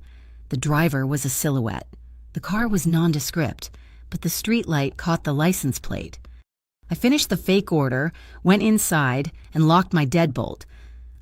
The driver was a silhouette. The car was nondescript, but the streetlight caught the license plate. I finished the fake order, went inside, and locked my deadbolt.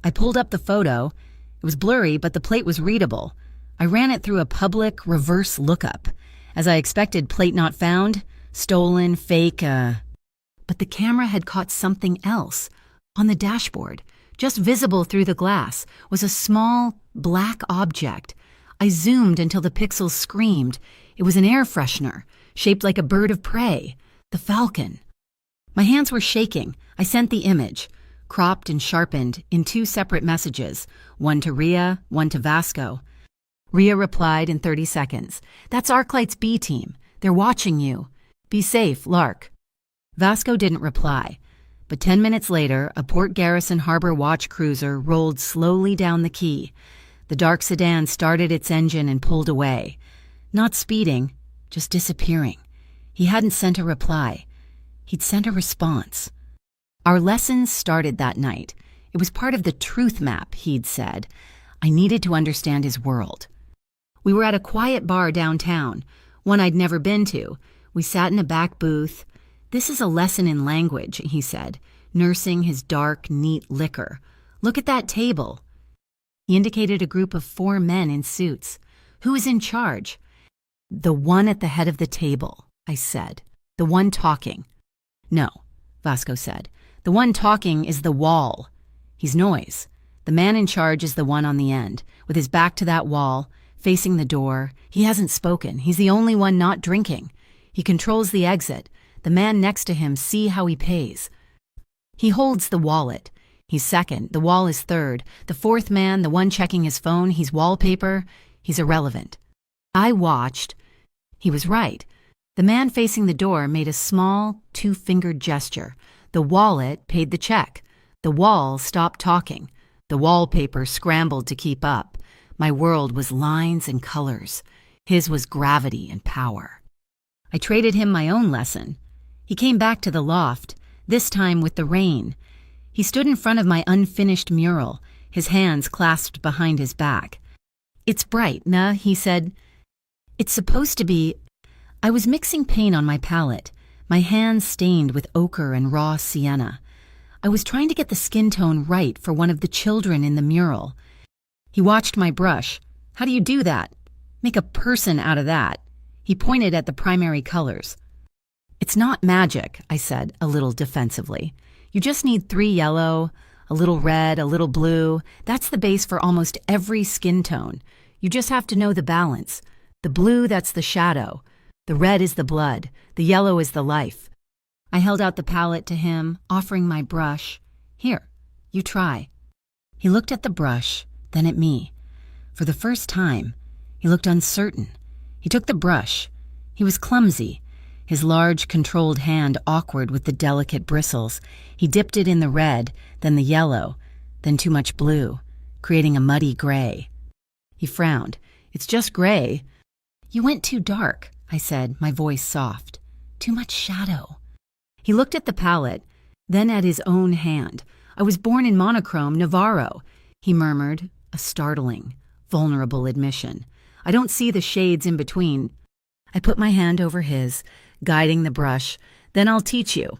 I pulled up the photo. It was blurry, but the plate was readable. I ran it through a public reverse lookup. As I expected, plate not found, stolen, fake, But the camera had caught something else. On the dashboard, just visible through the glass, was a small, black object. I zoomed until the pixels screamed. It was an air freshener, shaped like a bird of prey, the falcon. My hands were shaking. I sent the image, cropped and sharpened, in 2 separate messages, one to Ria, one to Vasco. Ria replied in 30 seconds. That's Arclight's B team. They're watching you. Be safe, Lark. Vasco didn't reply, but 10 minutes later, a Port Garrison Harbor Watch cruiser rolled slowly down the quay. The dark sedan started its engine and pulled away. Not speeding, just disappearing. He hadn't sent a reply. He'd sent a response. Our lessons started that night. It was part of the truth map, he'd said. I needed to understand his world. We were at a quiet bar downtown, one I'd never been to. We sat in a back booth. This is a lesson in language, he said, nursing his dark, neat liquor. Look at that table. He indicated a group of 4 men in suits. Who is in charge? The one at the head of the table, I said. The one talking. No, Vasco said. The one talking is the wall. He's noise. The man in charge is the one on the end, with his back to that wall, facing the door. He hasn't spoken. He's the only one not drinking. He controls the exit. The man next to him, see how he pays. He holds the wallet. He's second. The wall is third. The 4th man, the one checking his phone, he's wallpaper. He's irrelevant. I watched. He was right. The man facing the door made a small, 2-fingered gesture. The wallet paid the check. The wall stopped talking. The wallpaper scrambled to keep up. My world was lines and colors. His was gravity and power. I traded him my own lesson. He came back to the loft, this time with the rain. He stood in front of my unfinished mural, his hands clasped behind his back. It's bright, nah, he said. It's supposed to be. I was mixing paint on my palette, my hands stained with ochre and raw sienna. I was trying to get the skin tone right for one of the children in the mural. He watched my brush. How do you do that? Make a person out of that. He pointed at the primary colors. It's not magic, I said, a little defensively. You just need 3 yellow, a little red, a little blue. That's the base for almost every skin tone. You just have to know the balance. The blue, that's the shadow. The red is the blood. The yellow is the life. I held out the palette to him, offering my brush. Here, you try. He looked at the brush, then at me. For the first time, he looked uncertain. He took the brush. He was clumsy, his large, controlled hand awkward with the delicate bristles. He dipped it in the red, then the yellow, then too much blue, creating a muddy gray. He frowned. It's just gray. You went too dark, I said, my voice soft. Too much shadow. He looked at the palette, then at his own hand. I was born in monochrome, Navarro, he murmured, a startling, vulnerable admission. I don't see the shades in between. I put my hand over his, guiding the brush. Then I'll teach you.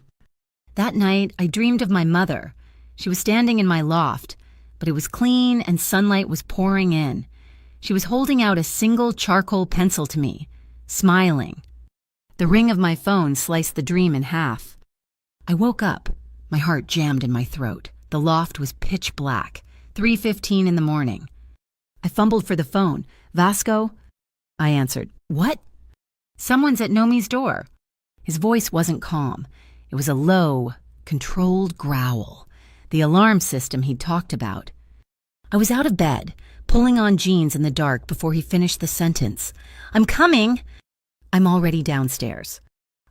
That night, I dreamed of my mother. She was standing in my loft, but it was clean and sunlight was pouring in. She was holding out a single charcoal pencil to me, smiling. The ring of my phone sliced the dream in half. I woke up, my heart jammed in my throat. The loft was pitch black, 3:15 in the morning. I fumbled for the phone. Vasco? I answered. What? Someone's at Nomi's door. His voice wasn't calm. It was a low, controlled growl, the alarm system he'd talked about. I was out of bed, pulling on jeans in the dark before he finished the sentence. "I'm coming!" I'm already downstairs.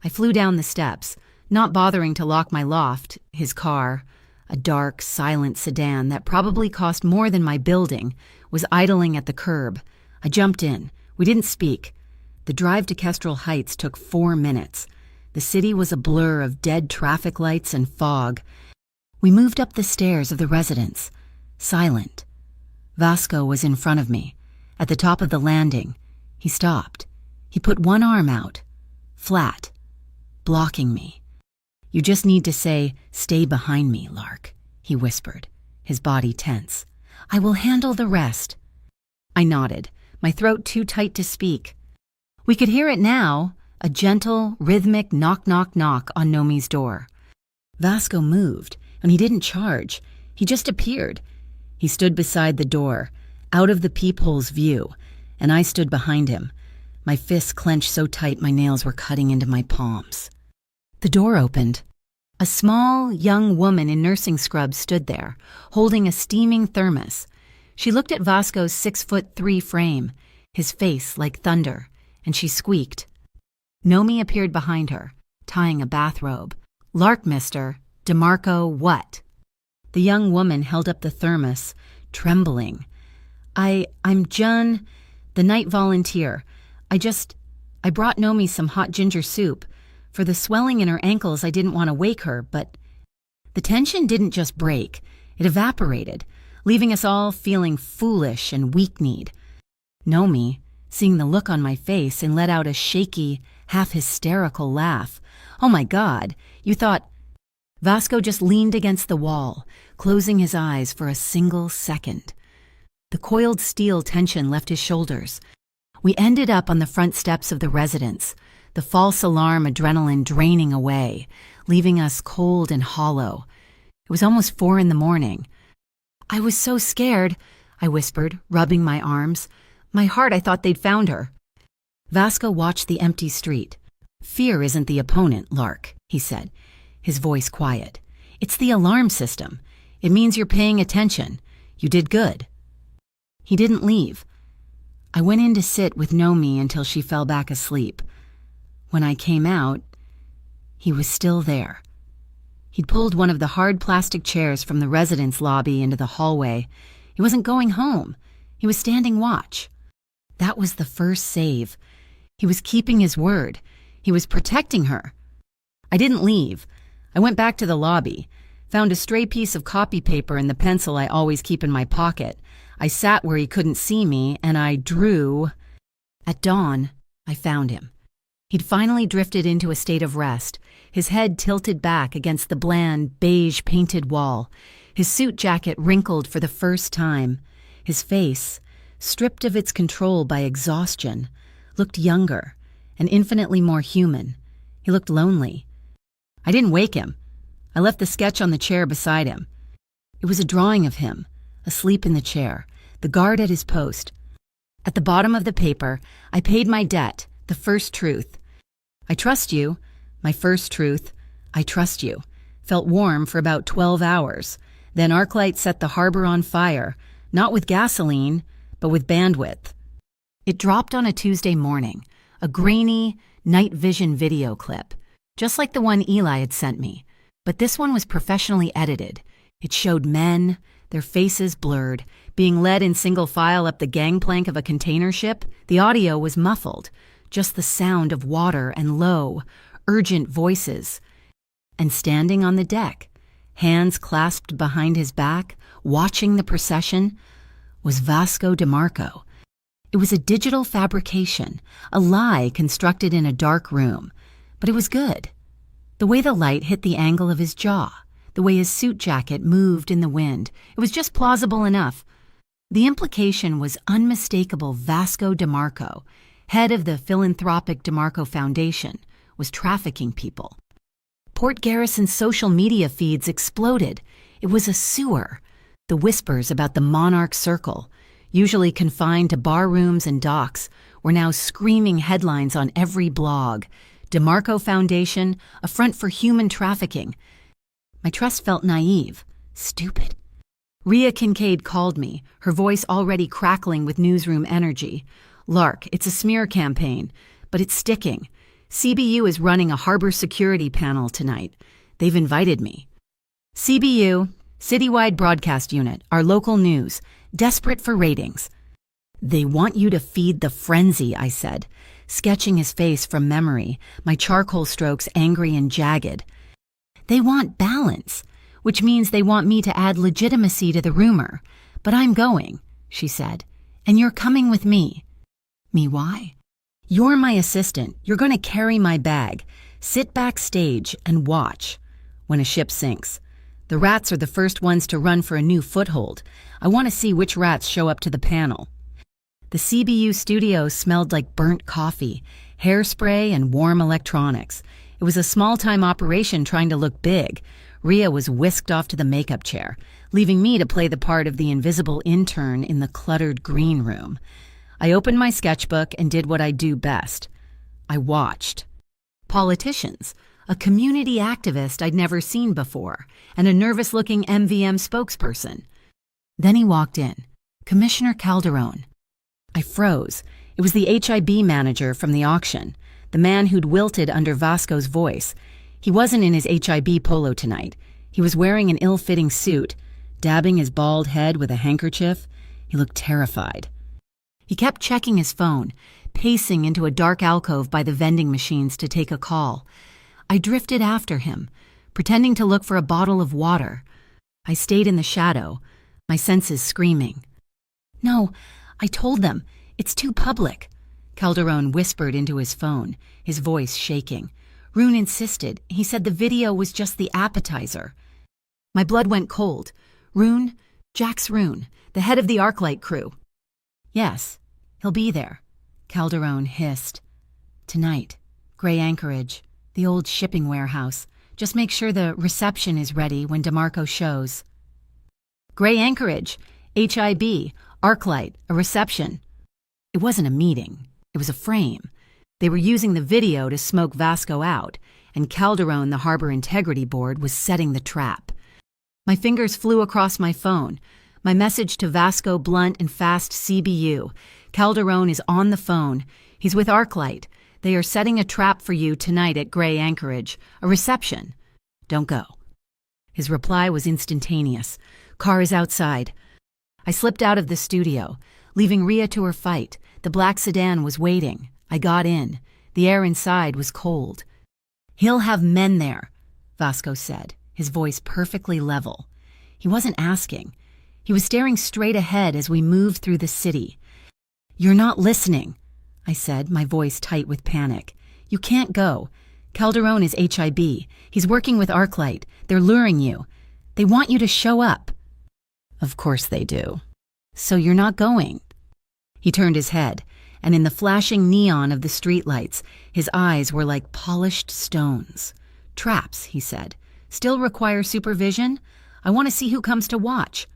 I flew down the steps, not bothering to lock my loft, his car, a dark, silent sedan that probably cost more than my building, was idling at the curb. I jumped in. We didn't speak. The drive to Kestrel Heights took 4 minutes. The city was a blur of dead traffic lights and fog. We moved up the stairs of the residence, silent. Vasco was in front of me. At the top of the landing, he stopped. He put one arm out, flat, blocking me. "You just need to say, 'Stay behind me, Lark,'" he whispered, his body tense. "I will handle the rest." I nodded, my throat too tight to speak. We could hear it now, a gentle, rhythmic knock-knock-knock on Nomi's door. Vasco moved, and he didn't charge. He just appeared. He stood beside the door, out of the peephole's view, and I stood behind him, my fists clenched so tight my nails were cutting into my palms. The door opened. A small, young woman in nursing scrubs stood there, holding a steaming thermos. She looked at Vasco's 6'3" frame, his face like thunder, and she squeaked. Nomi appeared behind her, tying a bathrobe. "Lark, mister. DeMarco, what?" The young woman held up the thermos, trembling. I'm Jun, the night volunteer. I brought Nomi some hot ginger soup. For the swelling in her ankles, I didn't want to wake her, but..." The tension didn't just break, it evaporated, leaving us all feeling foolish and weak-kneed. Nomi, seeing the look on my face, and let out a shaky, half-hysterical laugh. "Oh my God, you thought..." Vasco just leaned against the wall, closing his eyes for a single second. The coiled steel tension left his shoulders. We ended up on the front steps of the residence, the false alarm adrenaline draining away, leaving us cold and hollow. It was almost 4 a.m. "I was so scared," I whispered, rubbing my arms. "My heart, I thought they'd found her." Vasco watched the empty street. "Fear isn't the opponent, Lark," he said, his voice quiet. "It's the alarm system. It means you're paying attention. You did good." He didn't leave. I went in to sit with Nomi until she fell back asleep. When I came out, he was still there. He'd pulled one of the hard plastic chairs from the residence lobby into the hallway. He wasn't going home. He was standing watch. That was the first save. He was keeping his word. He was protecting her. I didn't leave. I went back to the lobby, found a stray piece of copy paper and the pencil I always keep in my pocket. I sat where he couldn't see me, and I drew. At dawn, I found him. He'd finally drifted into a state of rest, his head tilted back against the bland, beige-painted wall, his suit jacket wrinkled for the first time. His face, stripped of its control by exhaustion, looked younger and infinitely more human. He looked lonely. I didn't wake him. I left the sketch on the chair beside him. It was a drawing of him, asleep in the chair, the guard at his post. At the bottom of the paper, I paid my debt, the first truth. "I trust you. My first truth. I trust you." Felt warm for about 12 hours. Then Arclight set the harbor on fire, not with gasoline, but with bandwidth. It dropped on a Tuesday morning, a grainy, night vision video clip, just like the one Eli had sent me. But this one was professionally edited. It showed men, their faces blurred, being led in single file up the gangplank of a container ship. The audio was muffled, just the sound of water and low, urgent voices. And standing on the deck, hands clasped behind his back, watching the procession, was Vasco DeMarco. It was a digital fabrication, a lie constructed in a dark room, but it was good. The way the light hit the angle of his jaw, the way his suit jacket moved in the wind, it was just plausible enough. The implication was unmistakable. Vasco DeMarco, head of the philanthropic DeMarco Foundation, was trafficking people. Port Garrison's social media feeds exploded. It was a sewer. The whispers about the Monarch Circle, usually confined to bar rooms and docks, were now screaming headlines on every blog. DeMarco Foundation, a front for human trafficking. My trust felt naive, stupid. Rhea Kincaid called me, her voice already crackling with newsroom energy. "Lark, it's a smear campaign, but it's sticking. CBU is running a harbor security panel tonight. They've invited me." CBU, Citywide Broadcast Unit, our local news, desperate for ratings. "They want you to feed the frenzy," I said, sketching his face from memory, my charcoal strokes angry and jagged. "They want balance, which means they want me to add legitimacy to the rumor. But I'm going," she said, "and you're coming with me." "Me why?" "You're my assistant. You're going to carry my bag. Sit backstage and watch. When a ship sinks. The rats are the first ones to run for a new foothold. I want to see which rats show up to the panel." The CBU studio smelled like burnt coffee, hairspray, and warm electronics. It was a small-time operation trying to look big. Rhea was whisked off to the makeup chair, leaving me to play the part of the invisible intern in the cluttered green room. I opened my sketchbook and did what I do best. I watched. Politicians, a community activist I'd never seen before, and a nervous-looking MVM spokesperson. Then he walked in, Commissioner Calderon. I froze. It was the HIB manager from the auction, the man who'd wilted under Vasco's voice. He wasn't in his HIB polo tonight. He was wearing an ill-fitting suit, dabbing his bald head with a handkerchief. He looked terrified. He kept checking his phone, pacing into a dark alcove by the vending machines to take a call. I drifted after him, pretending to look for a bottle of water. I stayed in the shadow, my senses screaming. "No, I told them. It's too public," Calderon whispered into his phone, his voice shaking. Rune insisted. He said the video was just the appetizer. My blood went cold. "Rune? Jax Rune, the head of the Arclight crew." "Yes, he'll be there," Calderon hissed. "Tonight, Gray Anchorage, the old shipping warehouse. Just make sure the reception is ready when DeMarco shows." Gray Anchorage, HIB, Arclight, a reception. It wasn't a meeting. It was a frame. They were using the video to smoke Vasco out, and Calderon, the Harbor Integrity Board, was setting the trap. My fingers flew across my phone. My message to Vasco, Blunt, and Fast CBU. "Calderon is on the phone. He's with Arclight. They are setting a trap for you tonight at Gray Anchorage. A reception. Don't go." His reply was instantaneous. "Car is outside." I slipped out of the studio, leaving Rhea to her fight. The black sedan was waiting. I got in. The air inside was cold. "He'll have men there," Vasco said, his voice perfectly level. He wasn't asking. He was staring straight ahead as we moved through the city. "You're not listening," I said, my voice tight with panic. "You can't go. Calderon is HIB. He's working with Arclight. They're luring you. They want you to show up." "Of course they do. So you're not going?" He turned his head, and in the flashing neon of the streetlights, his eyes were like polished stones. "Traps," he said. "Still require supervision? I want to see who comes to watch."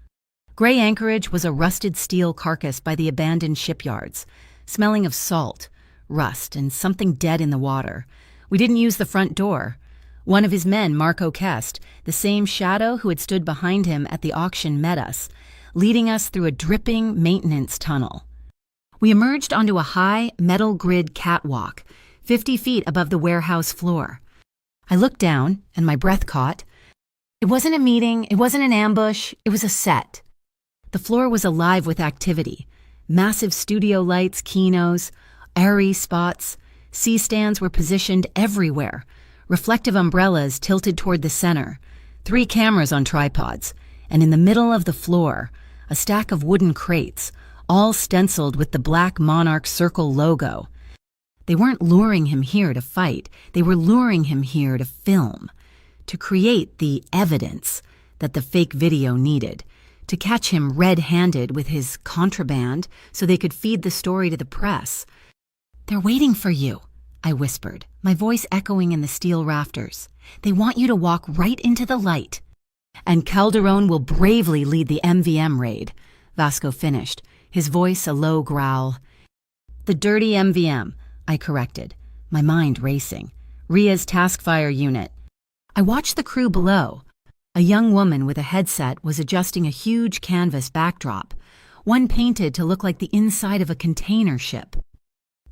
Gray Anchorage was a rusted steel carcass by the abandoned shipyards, smelling of salt, rust, and something dead in the water. We didn't use the front door. One of his men, Marco Kest, the same shadow who had stood behind him at the auction, met us, leading us through a dripping maintenance tunnel. We emerged onto a high, metal grid catwalk, 50 feet above the warehouse floor. I looked down, and my breath caught. It wasn't a meeting, it wasn't an ambush, it was a set. The floor was alive with activity. Massive studio lights, kinos, airy spots. C-stands were positioned everywhere. Reflective umbrellas tilted toward the center. 3 cameras on tripods. And in the middle of the floor, a stack of wooden crates, all stenciled with the Black Monarch Circle logo. They weren't luring him here to fight. They were luring him here to film, to create the evidence that the fake video needed, to catch him red-handed with his contraband so they could feed the story to the press. "They're waiting for you," I whispered, my voice echoing in the steel rafters. "They want you to walk right into the light." "And Calderon will bravely lead the MVM raid," Vasco finished, his voice a low growl. "The dirty MVM," I corrected, my mind racing. Ria's task fire unit. I watched the crew below. A young woman with a headset was adjusting a huge canvas backdrop, one painted to look like the inside of a container ship.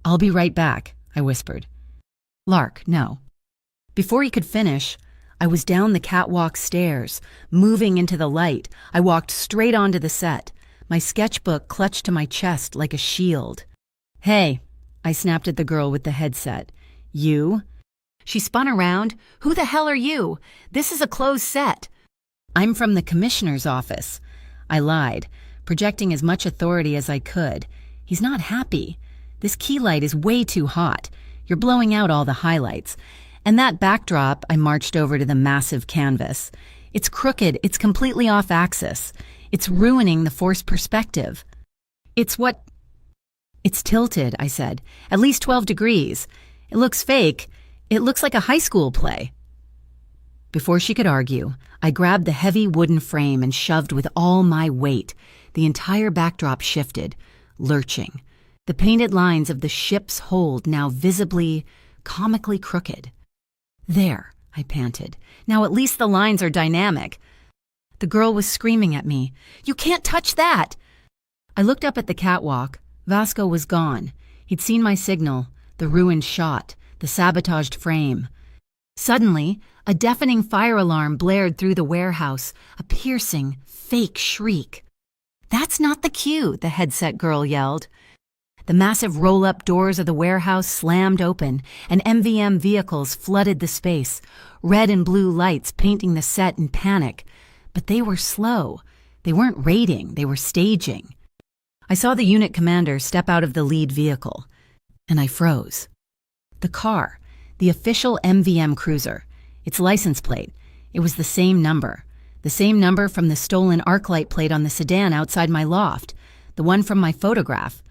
"I'll be right back," I whispered. "Lark, no." Before he could finish, I was down the catwalk stairs, moving into the light. I walked straight onto the set, my sketchbook clutched to my chest like a shield. "Hey," I snapped at the girl with the headset. "You?" She spun around. "Who the hell are you? This is a closed set." "I'm from the commissioner's office." I lied, projecting as much authority as I could. "He's not happy. This key light is way too hot. You're blowing out all the highlights." And that backdrop, I marched over to the massive canvas. "It's crooked. It's completely off axis. It's ruining the forced perspective." "It's tilted," I said. "At least 12 degrees. It looks fake. It looks like a high school play." Before she could argue, I grabbed the heavy wooden frame and shoved with all my weight. The entire backdrop shifted, lurching. The painted lines of the ship's hold now visibly, comically crooked. "There," I panted. "Now at least the lines are dynamic." The girl was screaming at me. "You can't touch that!" I looked up at the catwalk. Vasco was gone. He'd seen my signal, the ruined shot, the sabotaged frame. Suddenly, a deafening fire alarm blared through the warehouse, a piercing, fake shriek. "That's not the cue," the headset girl yelled. The massive roll-up doors of the warehouse slammed open, and MVM vehicles flooded the space, red and blue lights painting the set in panic. But they were slow. They weren't raiding, they were staging. I saw the unit commander step out of the lead vehicle, and I froze. The car, the official MVM cruiser, its license plate, it was the same number from the stolen ArcLight plate on the sedan outside my loft, the one from my photograph.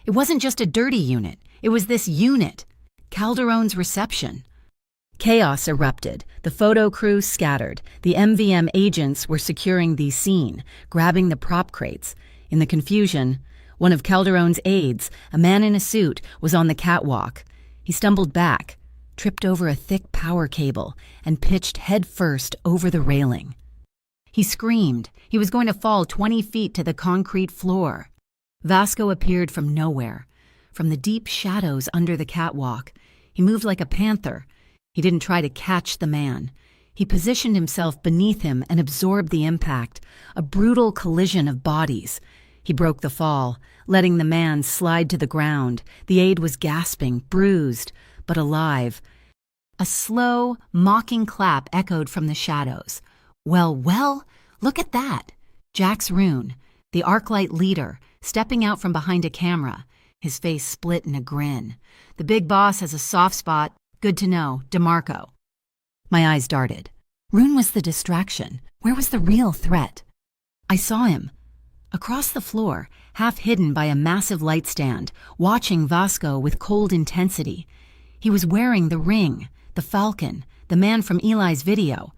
It wasn't just a dirty unit, it was this unit, Calderon's reception. Chaos erupted, the photo crew scattered, the MVM agents were securing the scene, grabbing the prop crates. In the confusion, one of Calderon's aides, a man in a suit, was on the catwalk. He stumbled back, tripped over a thick power cable, and pitched headfirst over the railing. He screamed. He was going to fall 20 feet to the concrete floor. Vasco appeared from nowhere, from the deep shadows under the catwalk. He moved like a panther. He didn't try to catch the man. He positioned himself beneath him and absorbed the impact, a brutal collision of bodies. He broke the fall, letting the man slide to the ground. The aide was gasping, bruised, but alive. A slow, mocking clap echoed from the shadows. Well, look at that. Jax Rune, the ArcLight leader, stepping out from behind a camera, his face split in a grin. "The big boss has a soft spot. Good to know. DeMarco." My eyes darted. Rune was the distraction. Where was the real threat? I saw him. Across the floor, half hidden by a massive light stand, watching Vasco with cold intensity. He was wearing the ring, the falcon, the man from Eli's video.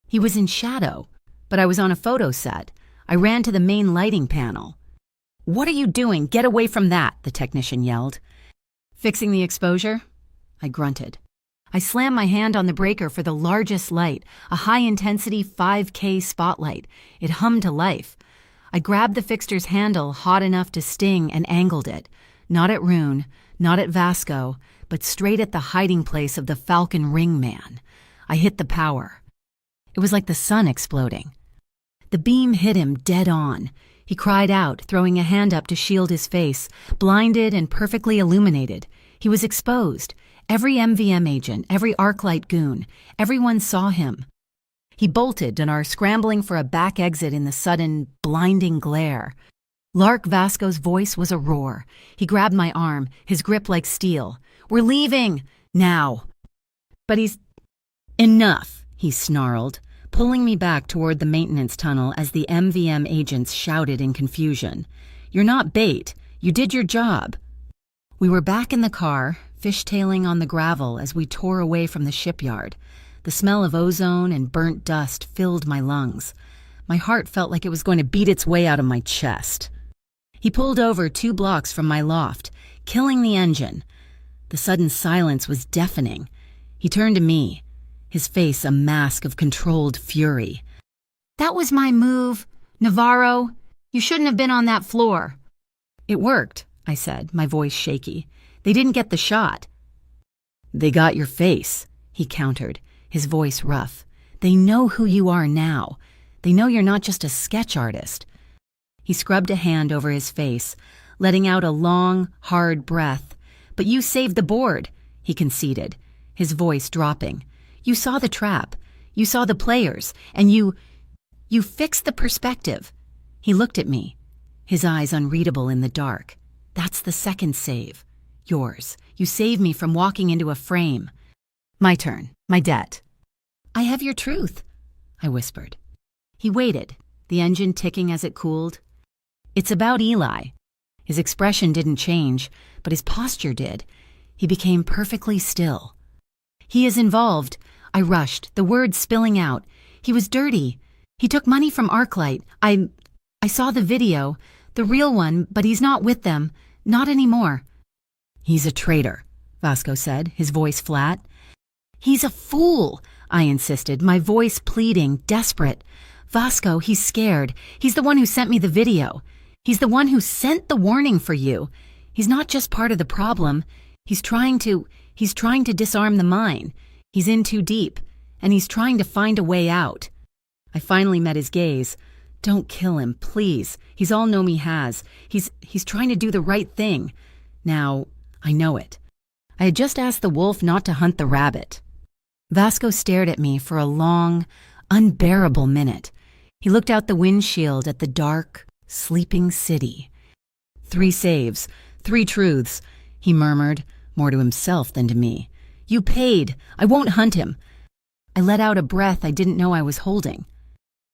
He was in shadow, but I was on a photo set. I ran to the main lighting panel. "What are you doing? Get away from that," the technician yelled. "Fixing the exposure?" I grunted. I slammed my hand on the breaker for the largest light, a high-intensity 5K spotlight. It hummed to life. I grabbed the fixture's handle hot enough to sting and angled it. Not at Rune, not at Vasco, but straight at the hiding place of the Falcon Ring Man. I hit the power. It was like the sun exploding. The beam hit him dead on. He cried out, throwing a hand up to shield his face, blinded and perfectly illuminated. He was exposed. Every MVM agent, every ArcLight goon, everyone saw him. He bolted and are scrambling for a back exit in the sudden, blinding glare. Lark Vasco's voice was a roar. He grabbed my arm, his grip like steel. "We're leaving! Now!" "But he's—" "Enough!" he snarled, pulling me back toward the maintenance tunnel as the MVM agents shouted in confusion. "You're not bait. You did your job." We were back in the car, fishtailing on the gravel as we tore away from the shipyard. The smell of ozone and burnt dust filled my lungs. My heart felt like it was going to beat its way out of my chest. He pulled over 2 blocks from my loft, killing the engine. The sudden silence was deafening. He turned to me, his face a mask of controlled fury. "That was my move. Navarro, you shouldn't have been on that floor." "It worked," I said, my voice shaky. "They didn't get the shot." "They got your face," he countered, his voice rough. "They know who you are now. They know you're not just a sketch artist." He scrubbed a hand over his face, letting out a long, hard breath. "But you saved the board," he conceded, his voice dropping. "You saw the trap. You saw the players. And you fixed the perspective." He looked at me, his eyes unreadable in the dark. "That's the second save. Yours. You saved me from walking into a frame." "My turn. My debt." "I have your truth," I whispered. He waited, the engine ticking as it cooled. "It's about Eli." His expression didn't change, but his posture did. He became perfectly still. "He is involved." I rushed, the words spilling out. "He was dirty. He took money from Arclight. I saw the video, the real one, but he's not with them. Not anymore." "He's a traitor," Vasco said, his voice flat. "He's a fool," I insisted, my voice pleading, desperate. "Vasco, he's scared. He's the one who sent me the video. He's the one who sent the warning for you. He's not just part of the problem. He's trying to disarm the mine. He's in too deep, and he's trying to find a way out." I finally met his gaze. "Don't kill him, please. He's all Nomi has. He's trying to do the right thing. Now, I know it. I had just asked the wolf not to hunt the rabbit." Vasco stared at me for a long, unbearable minute. He looked out the windshield at the dark, sleeping city. "3 saves, 3 truths," he murmured, more to himself than to me. "You paid. I won't hunt him." I let out a breath I didn't know I was holding.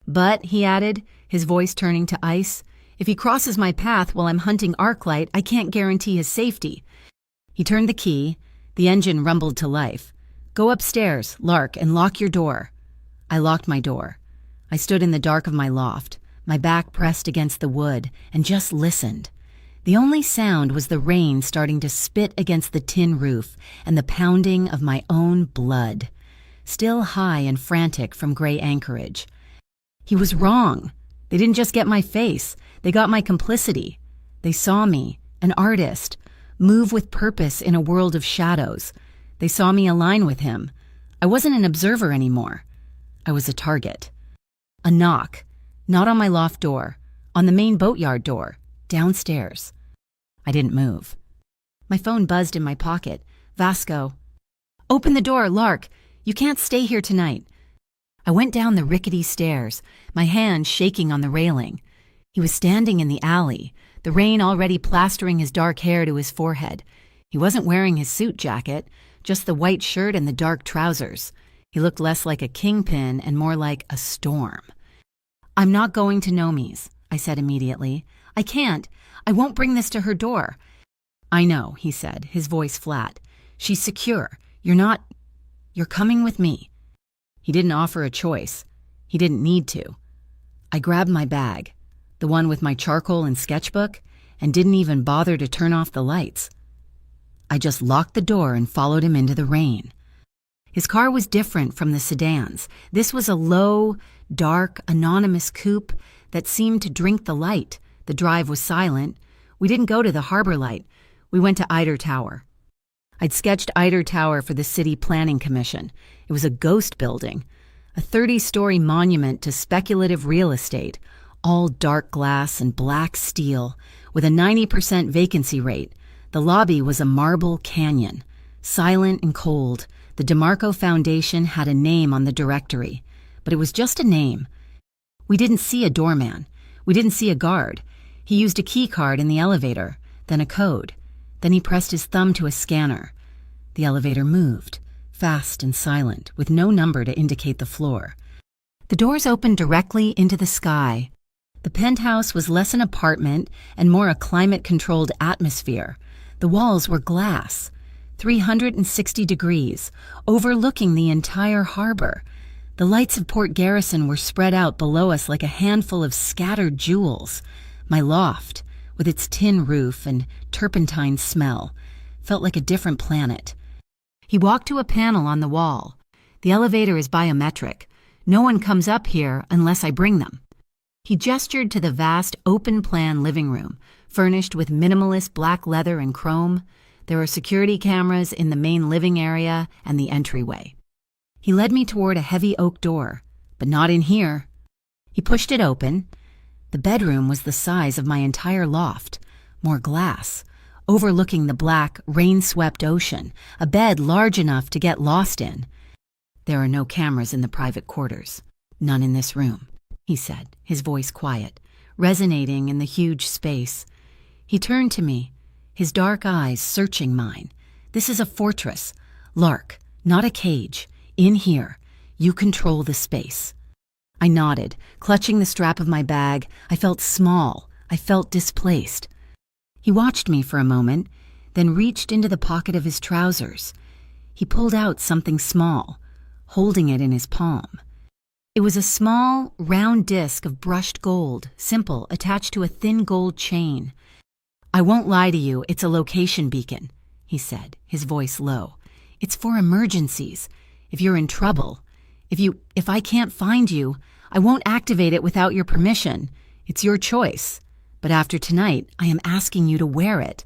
"But," he added, his voice turning to ice, "if he crosses my path while I'm hunting Arclight, I can't guarantee his safety." He turned the key. The engine rumbled to life. "Go upstairs, Lark, and lock your door." I locked my door. I stood in the dark of my loft, my back pressed against the wood, and just listened. The only sound was the rain starting to spit against the tin roof and the pounding of my own blood, still high and frantic from gray anchorage. He was wrong. They didn't just get my face. They got my complicity. They saw me, an artist, move with purpose in a world of shadows. They saw me align with him. I wasn't an observer anymore. I was a target. A knock, not on my loft door, on the main boatyard door, downstairs. I didn't move. My phone buzzed in my pocket. "Vasco." "Open the door, Lark. You can't stay here tonight." I went down the rickety stairs, my hand shaking on the railing. He was standing in the alley, the rain already plastering his dark hair to his forehead. He wasn't wearing his suit jacket, just the white shirt and the dark trousers. He looked less like a kingpin and more like a storm. "I'm not going to Nomi's," I said immediately. "I can't. I won't bring this to her door." "I know," he said, his voice flat. "She's secure. You're coming with me." He didn't offer a choice. He didn't need to. I grabbed my bag, the one with my charcoal and sketchbook, and didn't even bother to turn off the lights. I just locked the door and followed him into the rain. His car was different from the sedans. This was a low, dark, anonymous coupe that seemed to drink the light. The drive was silent. We didn't go to the harbor light. We went to Eider Tower. I'd sketched Eider Tower for the City Planning Commission. It was a ghost building, a 30-story monument to speculative real estate, all dark glass and black steel, with a 90% vacancy rate. The lobby was a marble canyon, silent and cold. The DeMarco Foundation had a name on the directory, but it was just a name. We didn't see a doorman. We didn't see a guard. He used a key card in the elevator, then a code. Then he pressed his thumb to a scanner. The elevator moved, fast and silent, with no number to indicate the floor. The doors opened directly into the sky. The penthouse was less an apartment and more a climate-controlled atmosphere. The walls were glass, 360 degrees, overlooking the entire harbor. The lights of Port Garrison were spread out below us like a handful of scattered jewels. My loft, with its tin roof and turpentine smell, felt like a different planet. He walked to a panel on the wall. The elevator is biometric. No one comes up here unless I bring them. He gestured to the vast open-plan living room, furnished with minimalist black leather and chrome. There are security cameras in the main living area and the entryway. He led me toward a heavy oak door, but not in here. He pushed it open. The bedroom was the size of my entire loft, more glass, overlooking the black, rain-swept ocean, a bed large enough to get lost in. There are no cameras in the private quarters. None in this room, he said, his voice quiet, resonating in the huge space. He turned to me, his dark eyes searching mine. This is a fortress. Lark, not a cage. In here, you control the space. I nodded, clutching the strap of my bag. I felt small. I felt displaced. He watched me for a moment, then reached into the pocket of his trousers. He pulled out something small, holding it in his palm. It was a small, round disc of brushed gold, simple, attached to a thin gold chain. I won't lie to you, it's a location beacon, he said, his voice low. It's for emergencies. If you're in trouble, if I can't find you, I won't activate it without your permission. It's your choice. But after tonight, I am asking you to wear it.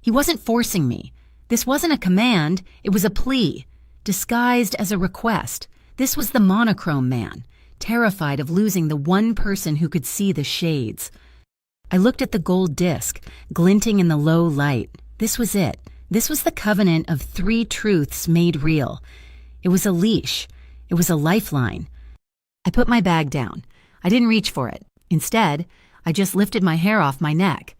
He wasn't forcing me. This wasn't a command, it was a plea, disguised as a request. This was the monochrome man, terrified of losing the one person who could see the shades. I looked at the gold disc, glinting in the low light. This was it. This was the covenant of 3 truths made real. It was a leash. It was a lifeline. I put my bag down. I didn't reach for it. Instead, I just lifted my hair off my neck.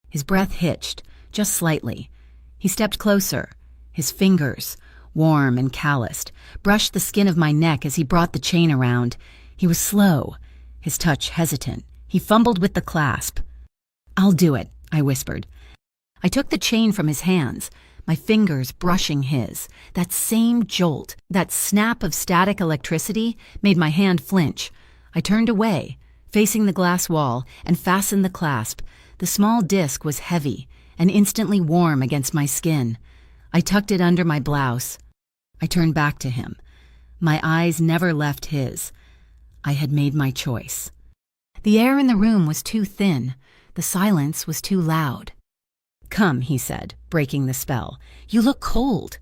His breath hitched, just slightly. He stepped closer. His fingers, warm and calloused, brushed the skin of my neck as he brought the chain around. He was slow, his touch hesitant. He fumbled with the clasp. "I'll do it," I whispered. I took the chain from his hands, my fingers brushing his. That same jolt, that snap of static electricity, made my hand flinch. I turned away, facing the glass wall, and fastened the clasp. The small disc was heavy and instantly warm against my skin. I tucked it under my blouse. I turned back to him. My eyes never left his. I had made my choice. The air in the room was too thin. The silence was too loud. "Come," he said, breaking the spell. "You look cold."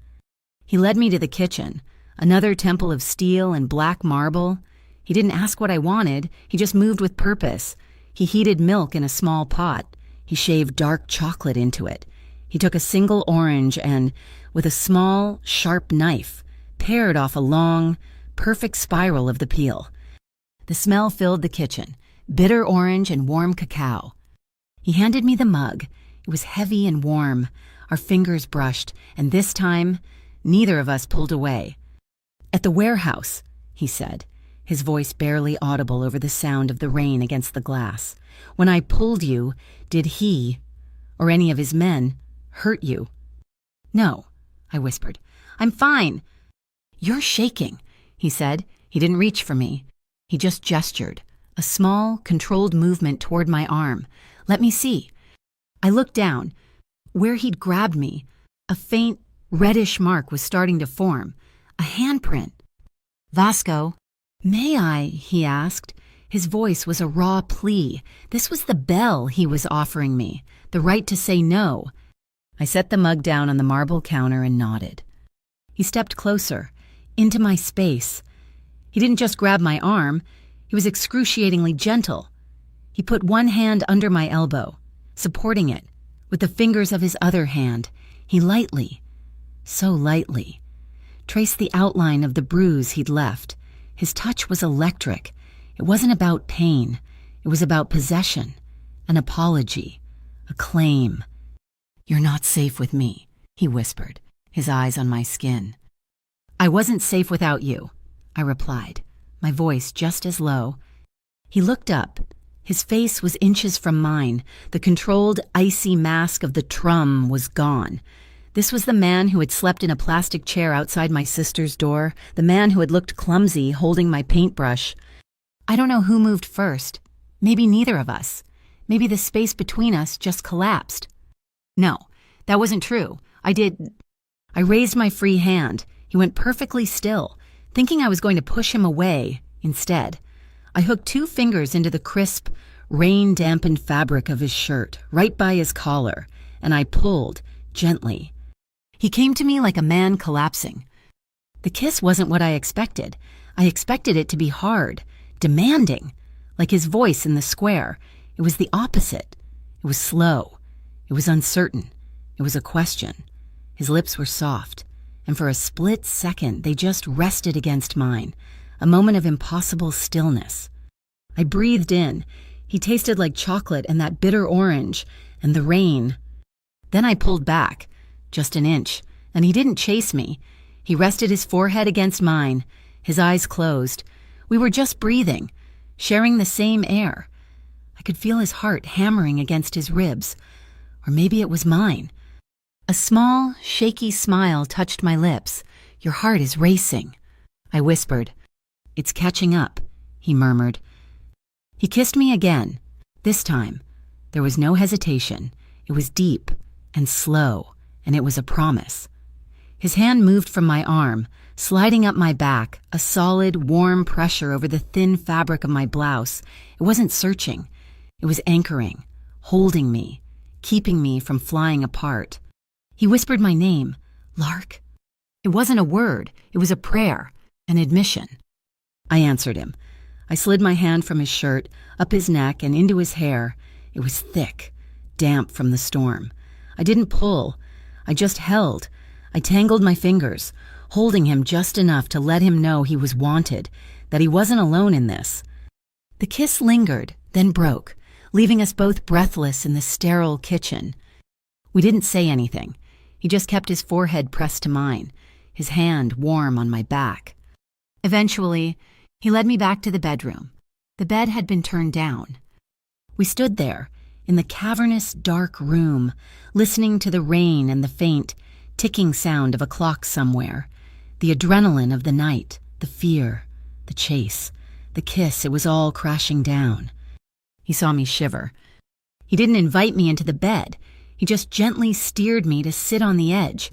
He led me to the kitchen, another temple of steel and black marble. He didn't ask what I wanted. He just moved with purpose. He heated milk in a small pot. He shaved dark chocolate into it. He took a single orange and, with a small, sharp knife, pared off a long, perfect spiral of the peel. The smell filled the kitchen, bitter orange and warm cacao. He handed me the mug. It was heavy and warm. Our fingers brushed, and this time, neither of us pulled away. "At the warehouse," he said, his voice barely audible over the sound of the rain against the glass. "When I pulled you, did he, or any of his men, hurt you?" "No," I whispered. "I'm fine." "You're shaking," he said. He didn't reach for me. He just gestured, a small, controlled movement toward my arm. "Let me see." I looked down. Where he'd grabbed me, a faint, reddish mark was starting to form, a handprint. "Vasco." "May I?" he asked. His voice was a raw plea. This was the bell he was offering me, the right to say no. I set the mug down on the marble counter and nodded. He stepped closer, into my space. He didn't just grab my arm. He was excruciatingly gentle. He put one hand under my elbow, supporting it. With the fingers of his other hand, he lightly, so lightly, traced the outline of the bruise he'd left. His touch was electric. It wasn't about pain. It was about possession, an apology, a claim. "You're not safe with me," he whispered, his eyes on my skin. "I wasn't safe without you," I replied, my voice just as low. He looked up. His face was inches from mine. The controlled, icy mask of the Trum was gone. This was the man who had slept in a plastic chair outside my sister's door, the man who had looked clumsy holding my paintbrush. I don't know who moved first. Maybe neither of us. Maybe the space between us just collapsed. No, that wasn't true. I I raised my free hand. He went perfectly still, thinking I was going to push him away. Instead, I hooked 2 fingers into the crisp, rain-dampened fabric of his shirt, right by his collar, and I pulled, gently. He came to me like a man collapsing. The kiss wasn't what I expected. I expected it to be hard, demanding, like his voice in the square. It was the opposite. It was slow. It was uncertain. It was a question. His lips were soft, and for a split second they just rested against mine, a moment of impossible stillness. I breathed in. He tasted like chocolate and that bitter orange, and the rain. Then I pulled back, just an inch, and he didn't chase me. He rested his forehead against mine, his eyes closed. We were just breathing, sharing the same air. I could feel his heart hammering against his ribs, or maybe it was mine. A small, shaky smile touched my lips. "Your heart is racing," I whispered. "It's catching up," he murmured. He kissed me again. This time, there was no hesitation. It was deep and slow, and it was a promise. His hand moved from my arm, sliding up my back, a solid, warm pressure over the thin fabric of my blouse. It wasn't searching. It was anchoring, holding me, keeping me from flying apart. He whispered my name, "Lark." It wasn't a word. It was a prayer, an admission. I answered him. I slid my hand from his shirt, up his neck, and into his hair. It was thick, damp from the storm. I didn't pull. I just held. I tangled my fingers, holding him just enough to let him know he was wanted, that he wasn't alone in this. The kiss lingered, then broke, leaving us both breathless in the sterile kitchen. We didn't say anything. He just kept his forehead pressed to mine, his hand warm on my back. Eventually, he led me back to the bedroom. The bed had been turned down. We stood there, in the cavernous, dark room, listening to the rain and the faint, ticking sound of a clock somewhere. The adrenaline of the night, the fear, the chase, the kiss, it was all crashing down. He saw me shiver. He didn't invite me into the bed. He just gently steered me to sit on the edge.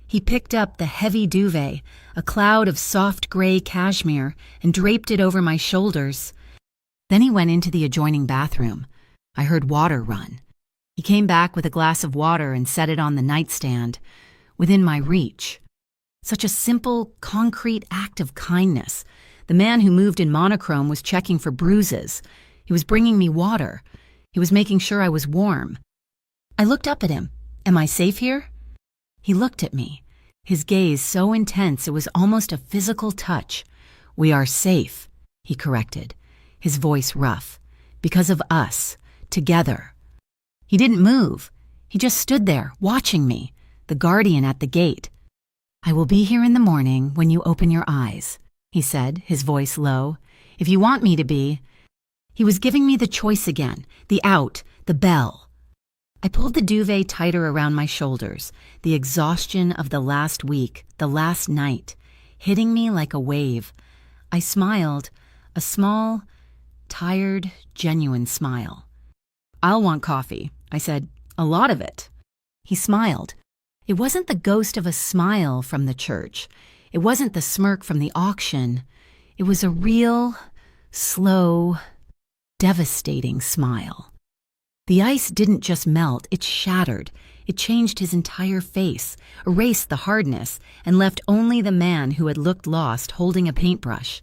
He picked up the heavy duvet, a cloud of soft gray cashmere, and draped it over my shoulders. Then he went into the adjoining bathroom. I heard water run. He came back with a glass of water and set it on the nightstand, within my reach. Such a simple, concrete act of kindness. The man who moved in monochrome was checking for bruises. He was bringing me water. He was making sure I was warm. I looked up at him. "Am I safe here?" He looked at me, his gaze so intense it was almost a physical touch. "We are safe," he corrected, his voice rough. "Because of us, together." He didn't move. He just stood there, watching me, the guardian at the gate. "I will be here in the morning when you open your eyes," he said, his voice low. "If you want me to be." He was giving me the choice again, the out, the bell. I pulled the duvet tighter around my shoulders, the exhaustion of the last week, the last night, hitting me like a wave. I smiled, a small, tired, genuine smile. "I'll want coffee," I said. "A lot of it." He smiled. It wasn't the ghost of a smile from the church. It wasn't the smirk from the auction. It was a real, slow, devastating smile. The ice didn't just melt, it shattered. It changed his entire face, erased the hardness, and left only the man who had looked lost holding a paintbrush.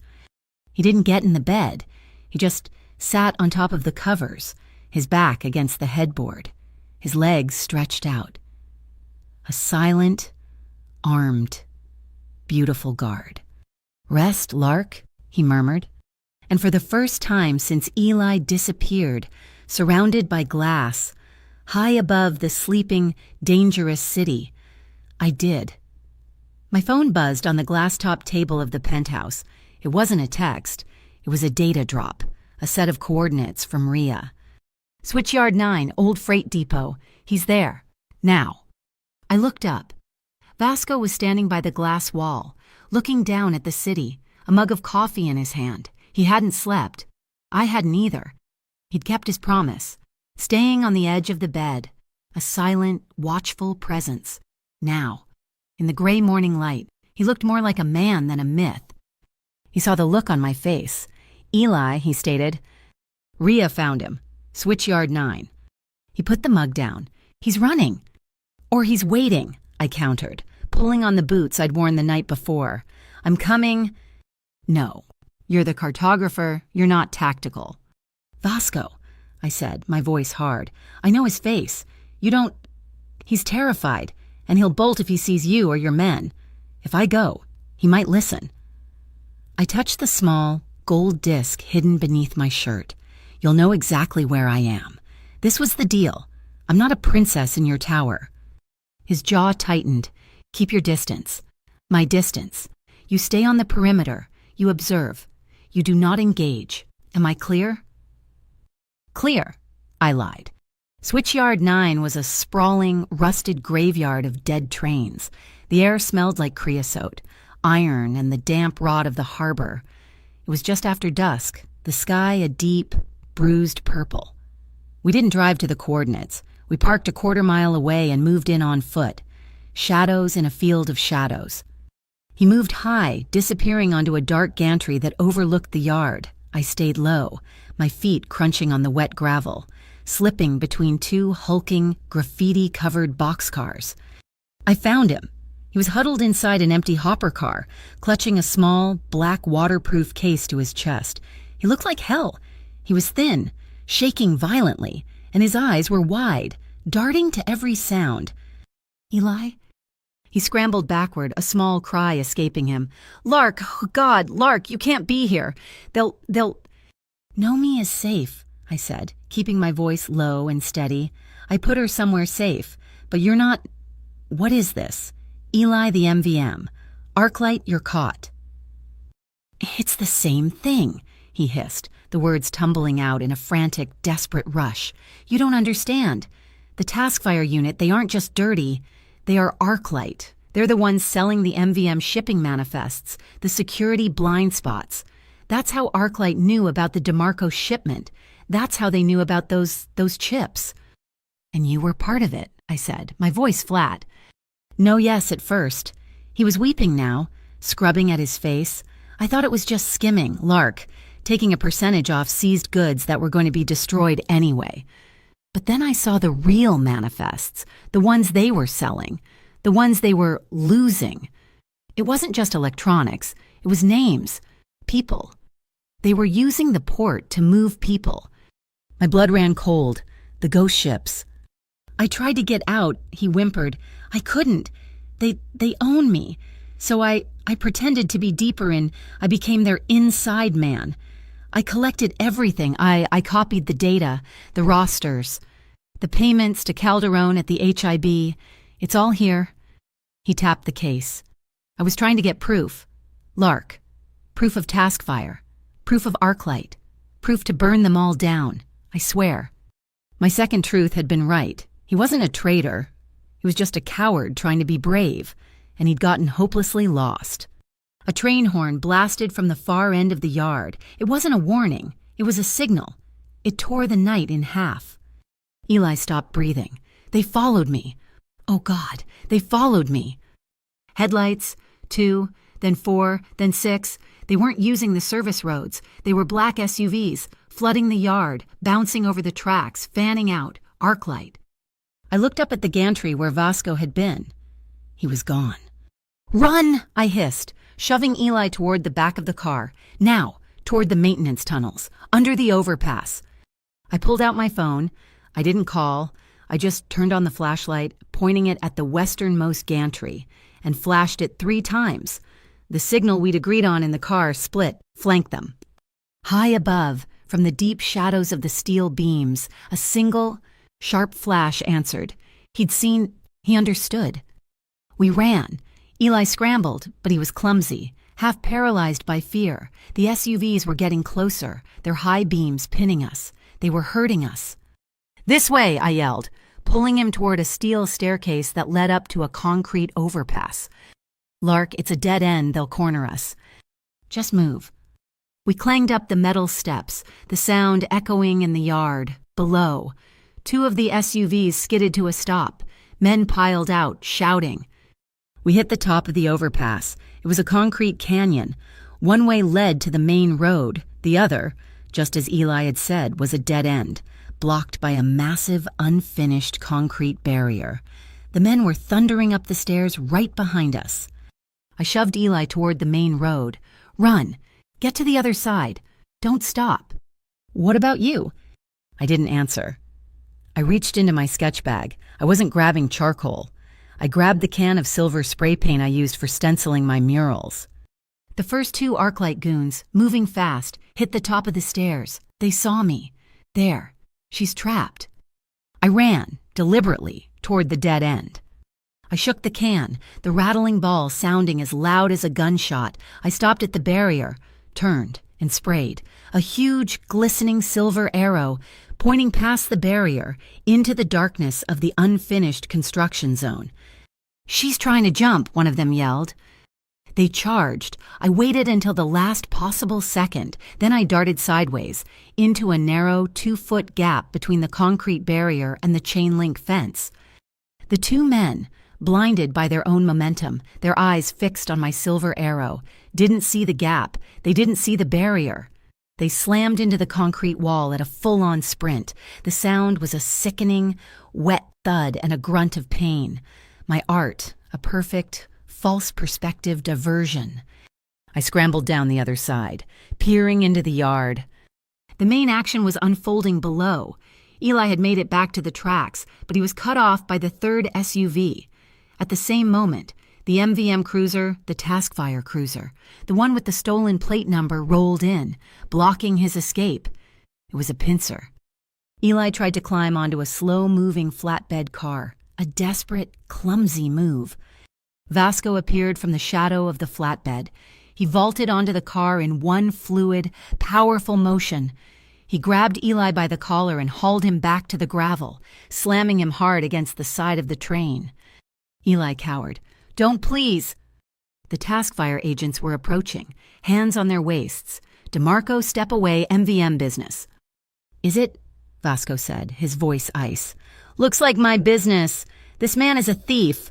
He didn't get in the bed. He just sat on top of the covers, his back against the headboard, his legs stretched out. A silent, armed, beautiful guard. "Rest, Lark," he murmured. And for the first time since Eli disappeared, surrounded by glass, high above the sleeping, dangerous city, I did. My phone buzzed on the glass-top table of the penthouse. It wasn't a text. It was a data drop, a set of coordinates from Rhea. "Switchyard 9, Old Freight Depot. He's there. Now." I looked up. Vasco was standing by the glass wall, looking down at the city, a mug of coffee in his hand. He hadn't slept. I hadn't either. He'd kept his promise, staying on the edge of the bed, a silent, watchful presence. Now, In the gray morning light, he looked more like a man than a myth. He saw the look on my face. Eli, he stated. Rhea found him. Switchyard 9. He put the mug down. He's running. Or he's waiting, I countered, pulling on the boots I'd worn the night before. I'm coming. No, you're the cartographer. You're not tactical. Vasco, I said, my voice hard. I know his face. You don't. He's terrified, and he'll bolt if he sees you or your men. If I go, he might listen. I touched the small, gold disc hidden beneath my shirt. You'll know exactly where I am. This was the deal. I'm not a princess in your tower. His jaw tightened. Keep your distance. My distance. You stay on the perimeter. You observe. You do not engage. Am I clear? Clear, I lied. Switchyard 9 was a sprawling, rusted graveyard of dead trains. The air smelled like creosote, iron, and the damp rot of the harbor. It was just after dusk, the sky a deep, bruised purple. We didn't drive to the coordinates. We parked a quarter-mile away and moved in on foot. Shadows in a field of shadows. He moved high, disappearing onto a dark gantry that overlooked the yard. I stayed low, my feet crunching on the wet gravel, slipping between two hulking, graffiti-covered boxcars. I found him. He was huddled inside an empty hopper car, clutching a small, black waterproof case to his chest. He looked like hell. He was thin, shaking violently, and his eyes were wide, darting to every sound. Eli? He scrambled backward, a small cry escaping him. Lark, oh God, Lark, you can't be here. They'll... Nomi is safe, I said, keeping my voice low and steady. I put her somewhere safe, but you're not... What is this? Eli the MVM. Arclight, you're caught. It's the same thing, he hissed, the words tumbling out in a frantic, desperate rush. You don't understand. The Taskfire unit, they aren't just dirty. They are Arclight. They're the ones selling the MVM shipping manifests, the security blind spots. That's how Arclight knew about the DeMarco shipment. That's how they knew about those chips. And you were part of it, I said, my voice flat. No, yes, at first. He was weeping now, scrubbing at his face. I thought it was just skimming, Lark, taking a percentage off seized goods that were going to be destroyed anyway. But then I saw the real manifests, the ones they were selling, the ones they were losing. It wasn't just electronics, it was names, people. They were using the port to move people. My blood ran cold, the ghost ships. I tried to get out, he whimpered. I couldn't. They own me. So I pretended to be deeper in. I became their inside man. I collected everything. I copied the data, the rosters, the payments to Calderon at the HIB. It's all here. He tapped the case. I was trying to get proof. Lark. Proof of Taskfire. Proof of Arclight. Proof to burn them all down. I swear. My second truth had been right. He wasn't a traitor. He was just a coward trying to be brave, and he'd gotten hopelessly lost. A train horn blasted from the far end of the yard. It wasn't a warning. It was a signal. It tore the night in half. Eli stopped breathing. They followed me. Oh, God, they followed me. Headlights, 2, then 4, then 6. They weren't using the service roads. They were black SUVs, flooding the yard, bouncing over the tracks, fanning out, Arclight. I looked up at the gantry where Vasco had been. He was gone. Run, I hissed, shoving Eli toward the back of the car. Now, toward the maintenance tunnels, under the overpass. I pulled out my phone. I didn't call. I just turned on the flashlight, pointing it at the westernmost gantry, and flashed it 3 times. The signal we'd agreed on in the car split, flanked them. High above, from the deep shadows of the steel beams, a single, sharp flash answered. He understood. We ran. Eli scrambled, but he was clumsy, half paralyzed by fear. The SUVs were getting closer, their high beams pinning us. They were hurting us. This way, I yelled, pulling him toward a steel staircase that led up to a concrete overpass. Lark, it's a dead end, they'll corner us. Just move. We clanged up the metal steps, the sound echoing in the yard, below. 2 of the SUVs skidded to a stop. Men piled out, shouting. We hit the top of the overpass. It was a concrete canyon. One way led to the main road. The other, just as Eli had said, was a dead end, blocked by a massive, unfinished concrete barrier. The men were thundering up the stairs right behind us. I shoved Eli toward the main road. "Run! Get to the other side! Don't stop!" "What about you?" I didn't answer. I reached into my sketch bag. I wasn't grabbing charcoal. I grabbed the can of silver spray paint I used for stenciling my murals. The first two Arclight goons, moving fast, hit the top of the stairs. They saw me. There. She's trapped. I ran, deliberately, toward the dead end. I shook the can, the rattling ball sounding as loud as a gunshot. I stopped at the barrier, turned, and sprayed. A huge, glistening silver arrow pointing past the barrier into the darkness of the unfinished construction zone. "She's trying to jump," one of them yelled. They charged. I waited until the last possible second. Then I darted sideways into a narrow 2-foot gap between the concrete barrier and the chain-link fence. The two men, blinded by their own momentum, their eyes fixed on my silver arrow, didn't see the gap. They didn't see the barrier. They slammed into the concrete wall at a full-on sprint. The sound was a sickening, wet thud and a grunt of pain. My art, a perfect, false perspective diversion. I scrambled down the other side, peering into the yard. The main action was unfolding below. Eli had made it back to the tracks, but he was cut off by the third SUV. At the same moment, the MVM cruiser, the Taskfire cruiser, the one with the stolen plate number, rolled in, blocking his escape. It was a pincer. Eli tried to climb onto a slow-moving flatbed car, a desperate, clumsy move. Vasco appeared from the shadow of the flatbed. He vaulted onto the car in one fluid, powerful motion. He grabbed Eli by the collar and hauled him back to the gravel, slamming him hard against the side of the train. Eli cowered. "Don't, please!" The Taskfire agents were approaching, hands on their waists. "DeMarco, step away, MVM business." "Is it?" Vasco said, his voice ice. "Looks like my business. This man is a thief."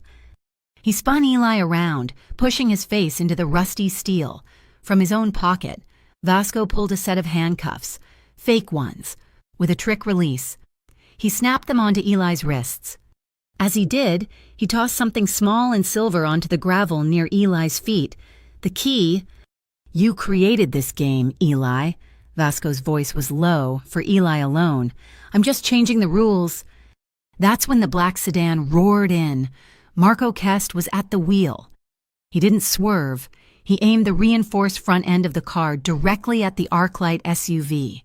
He spun Eli around, pushing his face into the rusty steel. From his own pocket, Vasco pulled a set of handcuffs, fake ones, with a trick release. He snapped them onto Eli's wrists. As he did, he tossed something small and silver onto the gravel near Eli's feet. The key. "You created this game, Eli." Vasco's voice was low, for Eli alone. "I'm just changing the rules." That's when the black sedan roared in. Marco Kest was at the wheel. He didn't swerve. He aimed the reinforced front end of the car directly at the Arclight SUV,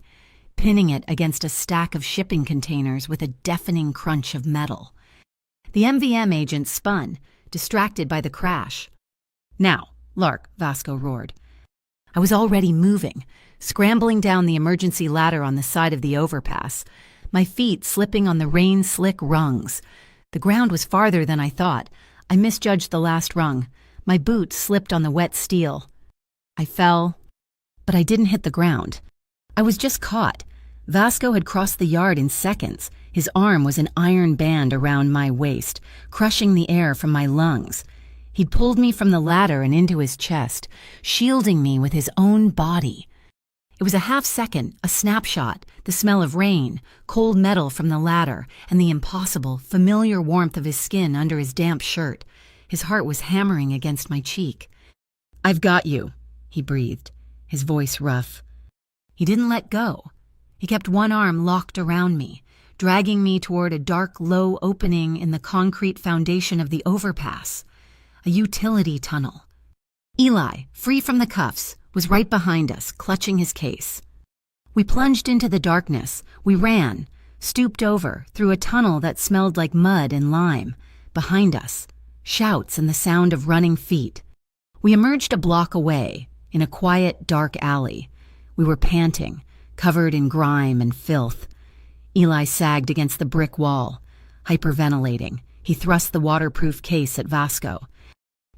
pinning it against a stack of shipping containers with a deafening crunch of metal. The MVM agent spun, distracted by the crash. "Now, Lark," Vasco roared. I was already moving, scrambling down the emergency ladder on the side of the overpass, my feet slipping on the rain-slick rungs. The ground was farther than I thought. I misjudged the last rung. My boot slipped on the wet steel. I fell, but I didn't hit the ground. I was just caught. Vasco had crossed the yard in seconds. His arm was an iron band around my waist, crushing the air from my lungs. He'd pulled me from the ladder and into his chest, shielding me with his own body. It was a half second, a snapshot, the smell of rain, cold metal from the ladder, and the impossible, familiar warmth of his skin under his damp shirt. His heart was hammering against my cheek. "I've got you," he breathed, his voice rough. He didn't let go. He kept one arm locked around me, dragging me toward a dark, low opening in the concrete foundation of the overpass. A utility tunnel. Eli, free from the cuffs, was right behind us, clutching his case. We plunged into the darkness. We ran, stooped over, through a tunnel that smelled like mud and lime. Behind us, shouts and the sound of running feet. We emerged a block away, in a quiet, dark alley. We were panting, covered in grime and filth. Eli sagged against the brick wall, hyperventilating. He thrust the waterproof case at Vasco.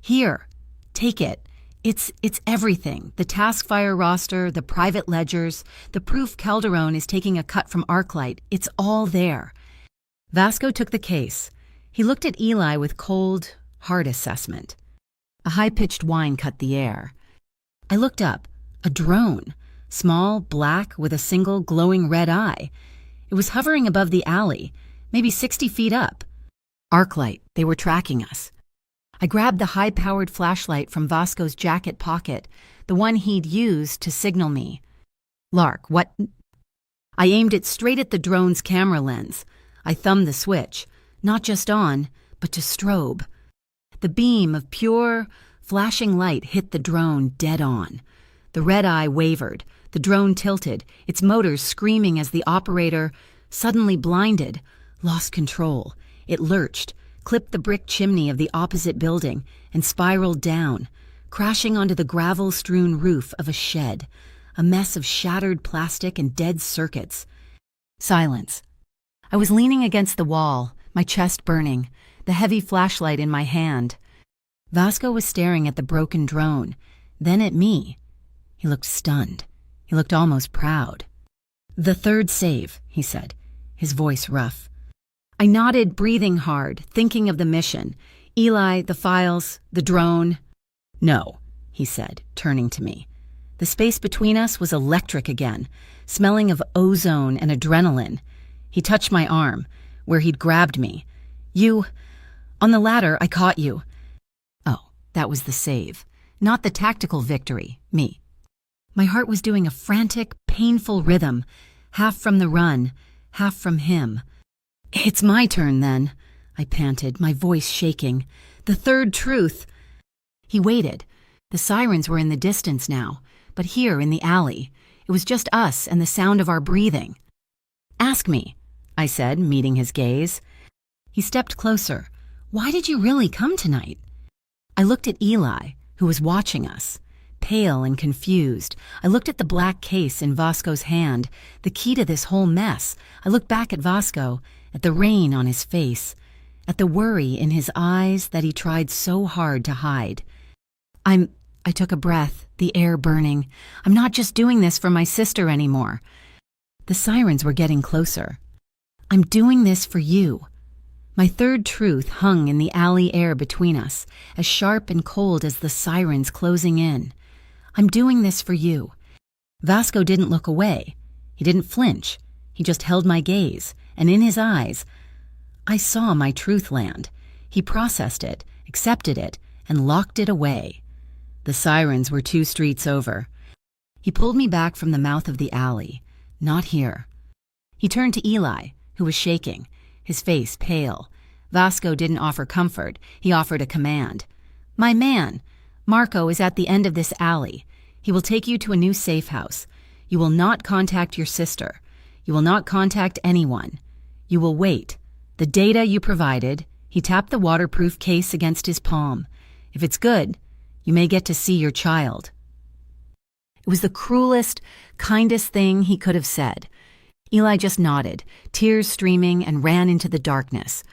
"Here, take it. It's everything. The Taskfire roster, the private ledgers, the proof Calderon is taking a cut from Arclight. It's all there." Vasco took the case. He looked at Eli with cold, hard assessment. A high-pitched whine cut the air. I looked up. A drone. Small, black, with a single glowing red eye. It was hovering above the alley, maybe 60 feet up. Arclight, they were tracking us. I grabbed the high-powered flashlight from Vasco's jacket pocket, the one he'd used to signal me. Lark, what? I aimed it straight at the drone's camera lens. I thumbed the switch, not just on, but to strobe. The beam of pure, flashing light hit the drone dead on. The red eye wavered, the drone tilted, its motors screaming as the operator, suddenly blinded, lost control. It lurched, clipped the brick chimney of the opposite building, and spiraled down, crashing onto the gravel-strewn roof of a shed, a mess of shattered plastic and dead circuits. Silence. I was leaning against the wall, my chest burning, the heavy flashlight in my hand. Vasco was staring at the broken drone, then at me. He looked stunned. He looked almost proud. "The third save," he said, his voice rough. I nodded, breathing hard, thinking of the mission. Eli, the files, the drone. "No," he said, turning to me. The space between us was electric again, smelling of ozone and adrenaline. He touched my arm, where he'd grabbed me. On the ladder, I caught you." Oh, that was the save, not the tactical victory, me. My heart was doing a frantic, painful rhythm, half from the run, half from him. "It's my turn, then," I panted, my voice shaking. "The third truth." He waited. The sirens were in the distance now, but here in the alley, it was just us and the sound of our breathing. "Ask me," I said, meeting his gaze. He stepped closer. "Why did you really come tonight?" I looked at Eli, who was watching us. Pale and confused, I looked at the black case in Vasco's hand, the key to this whole mess. I looked back at Vasco, at the rain on his face, at the worry in his eyes that he tried so hard to hide. I took a breath, the air burning. "I'm not just doing this for my sister anymore." The sirens were getting closer. "I'm doing this for you." My third truth hung in the alley air between us, as sharp and cold as the sirens closing in. "I'm doing this for you." Vasco didn't look away. He didn't flinch. He just held my gaze, and in his eyes, I saw my truth land. He processed it, accepted it, and locked it away. The sirens were 2 streets over. He pulled me back from the mouth of the alley. "Not here." He turned to Eli, who was shaking, his face pale. Vasco didn't offer comfort. He offered a command. "My man, Marco is at the end of this alley. He will take you to a new safe house. You will not contact your sister. You will not contact anyone. You will wait. The data you provided," he tapped the waterproof case against his palm. "If it's good, you may get to see your child." It was the cruelest, kindest thing he could have said. Eli just nodded, tears streaming, and ran into the darkness.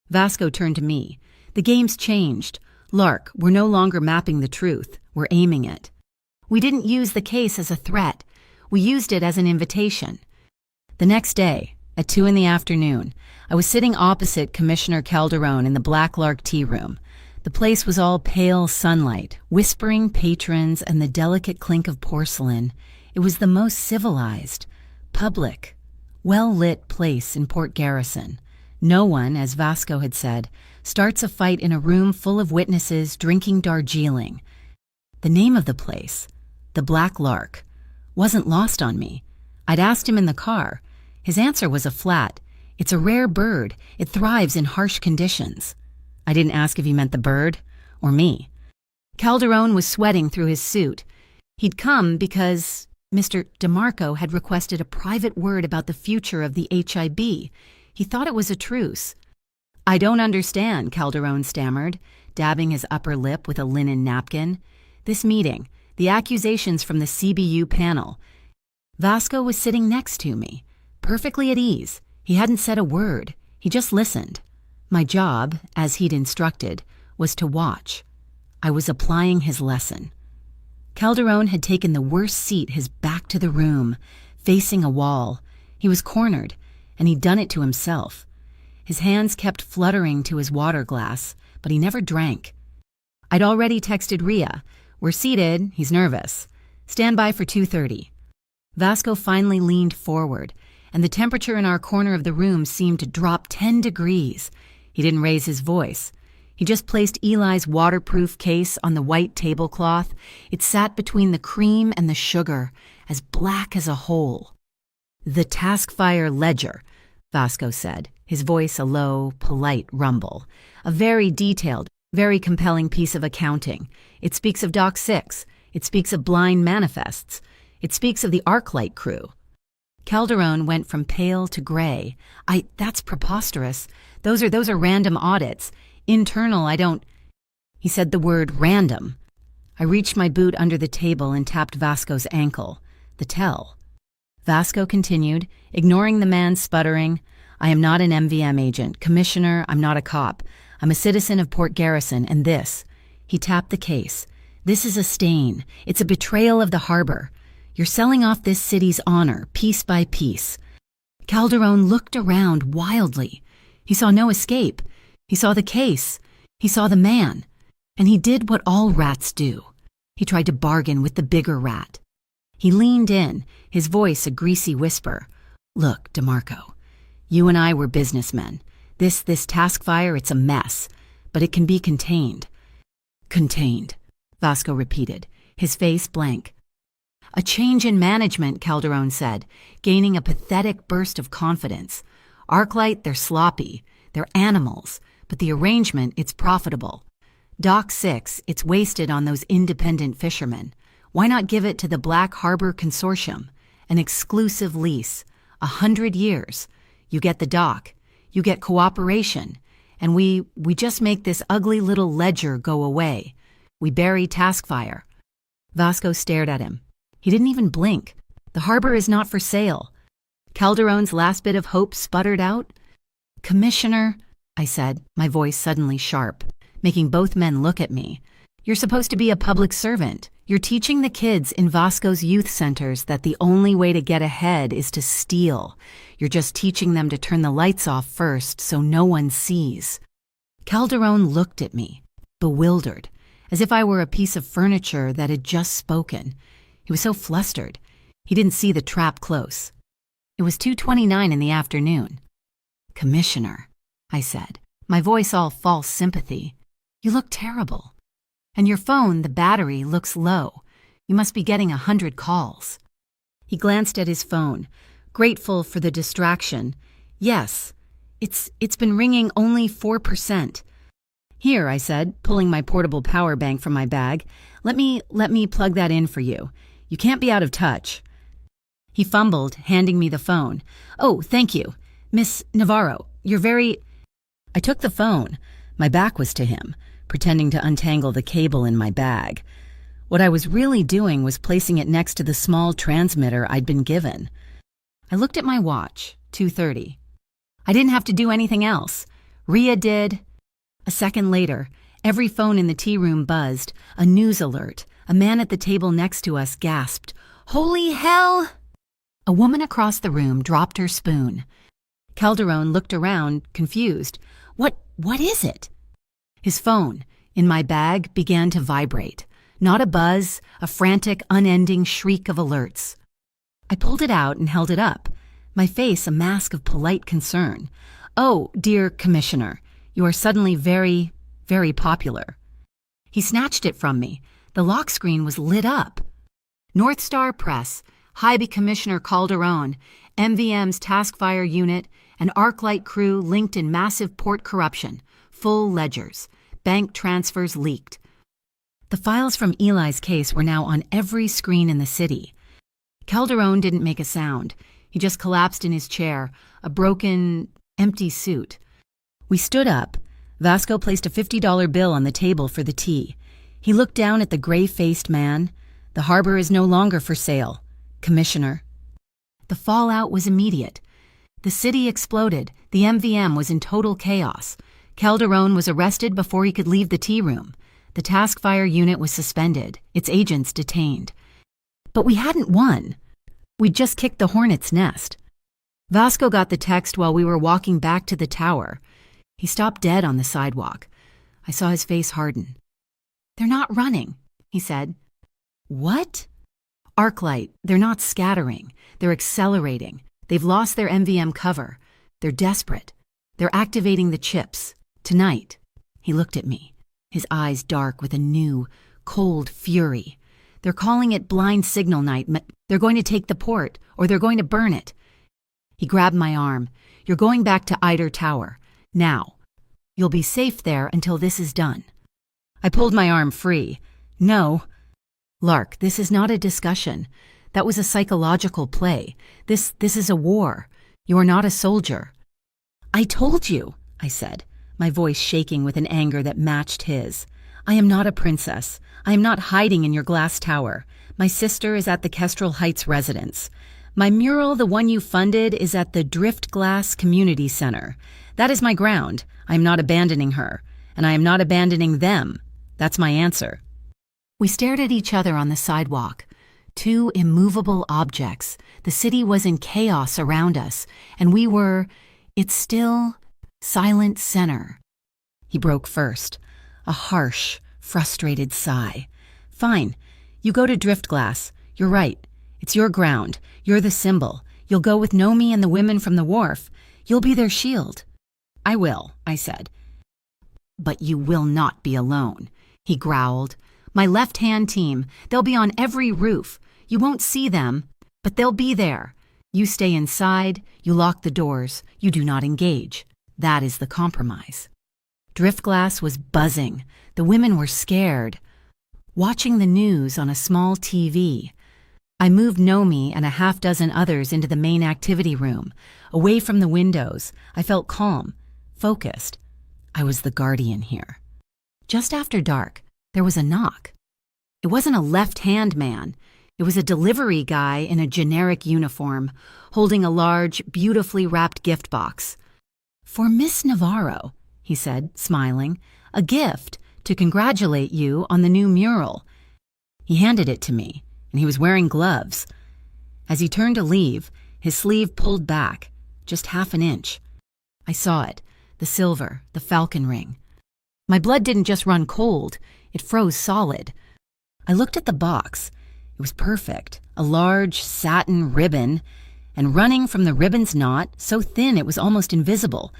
Vasco turned to me. "The game's changed. Lark, we're no longer mapping the truth. We're aiming it. We didn't use the case as a threat. We used it as an invitation." The next day, at 2 p.m, I was sitting opposite Commissioner Calderon in the Black Lark tea room. The place was all pale sunlight, whispering patrons, and the delicate clink of porcelain. It was the most civilized, public, well-lit place in Port Garrison. No one, as Vasco had said, starts a fight in a room full of witnesses drinking Darjeeling. The name of the place, the Black Lark, wasn't lost on me. I'd asked him in the car. His answer was a flat, "It's a rare bird. It thrives in harsh conditions." I didn't ask if he meant the bird or me. Calderon was sweating through his suit. He'd come because Mr. DeMarco had requested a private word about the future of the HIB. He thought it was a truce. "I don't understand," Calderon stammered, dabbing his upper lip with a linen napkin. "This meeting, the accusations from the CBU panel." Vasco was sitting next to me, perfectly at ease. He hadn't said a word. He just listened. My job, as he'd instructed, was to watch. I was applying his lesson. Calderon had taken the worst seat, his back to the room, facing a wall. He was cornered, and he'd done it to himself. His hands kept fluttering to his water glass, but he never drank. I'd already texted Rhea. We're seated, he's nervous. Stand by for 2:30. Vasco finally leaned forward, and the temperature in our corner of the room seemed to drop 10 degrees. He didn't raise his voice. He just placed Eli's waterproof case on the white tablecloth. It sat between the cream and the sugar, as black as a hole. "The Taskfire ledger," Vasco said, his voice a low, polite rumble. "A very detailed, very compelling piece of accounting. It speaks of Doc 6. It speaks of blind manifests. It speaks of the Arclight crew." Calderon went from pale to gray. That's preposterous. Those are random audits. Internal, I don't..." He said the word random. I reached my boot under the table and tapped Vasco's ankle. The tell. Vasco continued, ignoring the man's sputtering. "I am not an MVM agent. Commissioner, I'm not a cop. I'm a citizen of Port Garrison, and this..." He tapped the case. "This is a stain. It's a betrayal of the harbor. You're selling off this city's honor, piece by piece." Calderon looked around wildly. He saw no escape. He saw the case. He saw the man. And he did what all rats do. He tried to bargain with the bigger rat. He leaned in, his voice a greasy whisper. "Look, DeMarco, you and I were businessmen. This Taskfire, it's a mess, but it can be contained." "Contained," Vasco repeated, his face blank. "A change in management," Calderon said, gaining a pathetic burst of confidence. "Arclight, they're sloppy. They're animals. But the arrangement, it's profitable. Dock 6, it's wasted on those independent fishermen. Why not give it to the Black Harbor Consortium? An exclusive lease. 100 years. You get the dock. You get cooperation. And we just make this ugly little ledger go away. We bury Taskfire." Vasco stared at him. He didn't even blink. "The harbor is not for sale." Calderon's last bit of hope sputtered out. "Commissioner," I said, my voice suddenly sharp, making both men look at me. "You're supposed to be a public servant. You're teaching the kids in Vasco's youth centers that the only way to get ahead is to steal. You're just teaching them to turn the lights off first so no one sees." Calderon looked at me, bewildered, as if I were a piece of furniture that had just spoken. He was so flustered. He didn't see the trap close. It was 2:29 in the afternoon. "Commissioner," I said, my voice all false sympathy, "you look terrible. And your phone, the battery, looks low. You must be getting 100 calls." He glanced at his phone, grateful for the distraction. "Yes, it's been ringing only 4%. "Here," I said, pulling my portable power bank from my bag. Let me plug that in for you. You can't be out of touch." He fumbled, handing me the phone. "Oh, thank you. Miss Navarro, you're very..." I took the phone. My back was to him, pretending to untangle the cable in my bag. What I was really doing was placing it next to the small transmitter I'd been given. I looked at my watch, 2:30. I didn't have to do anything else. Rhea did. A second later, every phone in the tea room buzzed. A news alert. A man at the table next to us gasped, "Holy hell!" A woman across the room dropped her spoon. Calderon looked around, confused. What is it?" His phone, in my bag, began to vibrate. Not a buzz, a frantic, unending shriek of alerts. I pulled it out and held it up, my face a mask of polite concern. "Oh, dear Commissioner, you are suddenly very, very popular." He snatched it from me. The lock screen was lit up. "North Star Press, High Commissioner Calderon, MVM's Taskfire unit, and Arclight crew linked in massive port corruption. Full ledgers. Bank transfers leaked." The files from Eli's case were now on every screen in the city. Calderon didn't make a sound. He just collapsed in his chair, a broken, empty suit. We stood up. Vasco placed a $50 bill on the table for the tea. He looked down at the gray-faced man. "The harbor is no longer for sale, Commissioner." The fallout was immediate. The city exploded. The MVM was in total chaos. Calderon was arrested before he could leave the tea room. The Taskfire unit was suspended, its agents detained. But we hadn't won. We'd just kicked the hornet's nest. Vasco got the text while we were walking back to the tower. He stopped dead on the sidewalk. I saw his face harden. "They're not running," he said. "What?" "Arclight, they're not scattering. They're accelerating. They've lost their MVM cover. They're desperate. They're activating the chips. Tonight." He looked at me, his eyes dark with a new, cold fury. "They're calling it blind signal night. They're going to take the port, or they're going to burn it." He grabbed my arm. "You're going back to Eider Tower. Now. You'll be safe there until this is done." I pulled my arm free. "No. Lark, this is not a discussion. That was a psychological play. This is a war. You are not a soldier." "I told you," I said, my voice shaking with an anger that matched his. "I am not a princess. I am not hiding in your glass tower. My sister is at the Kestrel Heights residence. My mural, the one you funded, is at the Drift Glass Community Center. That is my ground. I am not abandoning her, and I am not abandoning them. That's my answer." We stared at each other on the sidewalk. Two immovable objects. The city was in chaos around us, and we were its still, silent center. He broke first, a harsh, frustrated sigh. "Fine. You go to Driftglass. You're right. It's your ground. You're the symbol. You'll go with Nomi and the women from the wharf. You'll be their shield." "I will," I said. "But you will not be alone," he growled. "My left-hand team, they'll be on every roof. You won't see them, but they'll be there. You stay inside, you lock the doors, you do not engage. That is the compromise." Driftglass was buzzing. The women were scared, watching the news on a small TV. I moved Nomi and a half-dozen others into the main activity room, away from the windows. I felt calm, focused. I was the guardian here. Just after dark, there was a knock. It wasn't a left-hand man. It was a delivery guy in a generic uniform, holding a large, beautifully wrapped gift box. "For Miss Navarro," he said, smiling, "a gift to congratulate you on the new mural." He handed it to me, and he was wearing gloves. As he turned to leave, his sleeve pulled back, just half an inch. I saw it, the silver, the falcon ring. My blood didn't just run cold, it froze solid. I looked at the box. It was perfect, a large satin ribbon, and running from the ribbon's knot, so thin it was almost invisible,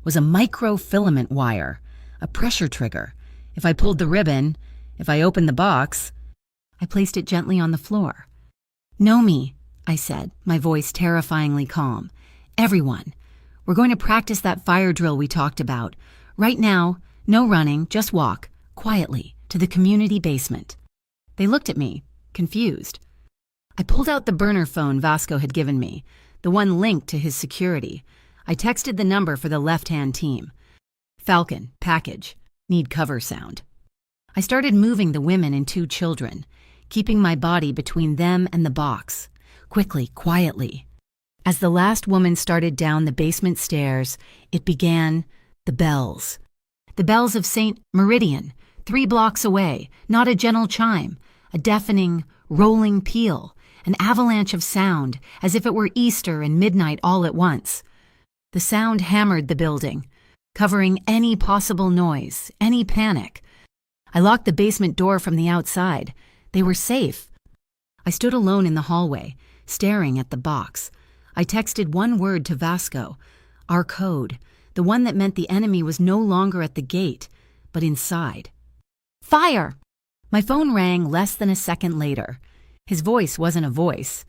was a microfilament wire, a pressure trigger. If I pulled the ribbon, if I opened the box, I placed it gently on the floor. "Nomi," I said, my voice terrifyingly calm. "Everyone, we're going to practice that fire drill we talked about. Right now, no running, just walk, quietly, to the community basement." They looked at me, confused. I pulled out the burner phone Vasco had given me, the one linked to his security. I texted the number for the left-hand team. "Falcon, package, need cover sound." I started moving the women and two children, keeping my body between them and the box, quickly, quietly. As the last woman started down the basement stairs, it began the bells. The bells of St. Meridian, 3 blocks away, not a gentle chime, a deafening, rolling peal, an avalanche of sound, as if it were Easter and midnight all at once. The sound hammered the building, covering any possible noise, any panic. I locked the basement door from the outside. They were safe. I stood alone in the hallway, staring at the box. I texted one word to Vasco, our code, the one that meant the enemy was no longer at the gate, but inside. "Fire!" My phone rang less than a second later. His voice wasn't a voice.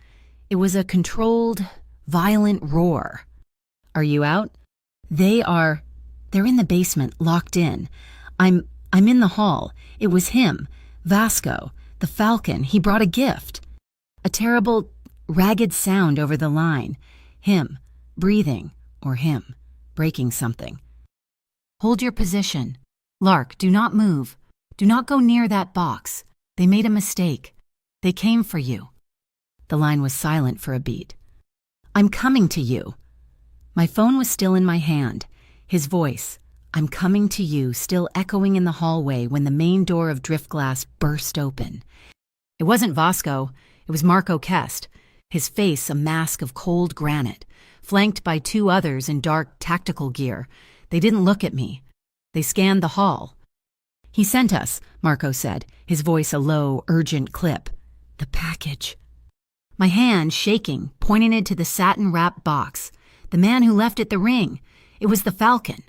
It was a controlled, violent roar. "Are you out?" They're in the basement, locked in. I'm in the hall. It was him, Vasco, the Falcon. He brought a gift." A terrible, ragged sound over the line. Him, breathing, or him, breaking something. "Hold your position. Lark, do not move. Do not go near that box. They made a mistake. They came for you." The line was silent for a beat. "I'm coming to you." My phone was still in my hand. His voice, "I'm coming to you," still echoing in the hallway when the main door of Driftglass burst open. It wasn't Vasco. It was Marco Kest, his face a mask of cold granite, flanked by 2 others in dark tactical gear. They didn't look at me. They scanned the hall. "He sent us," Marco said, his voice a low, urgent clip. "The package." My hand, shaking, pointed to the satin-wrapped box. The man who left it the ring. It was the Falcon.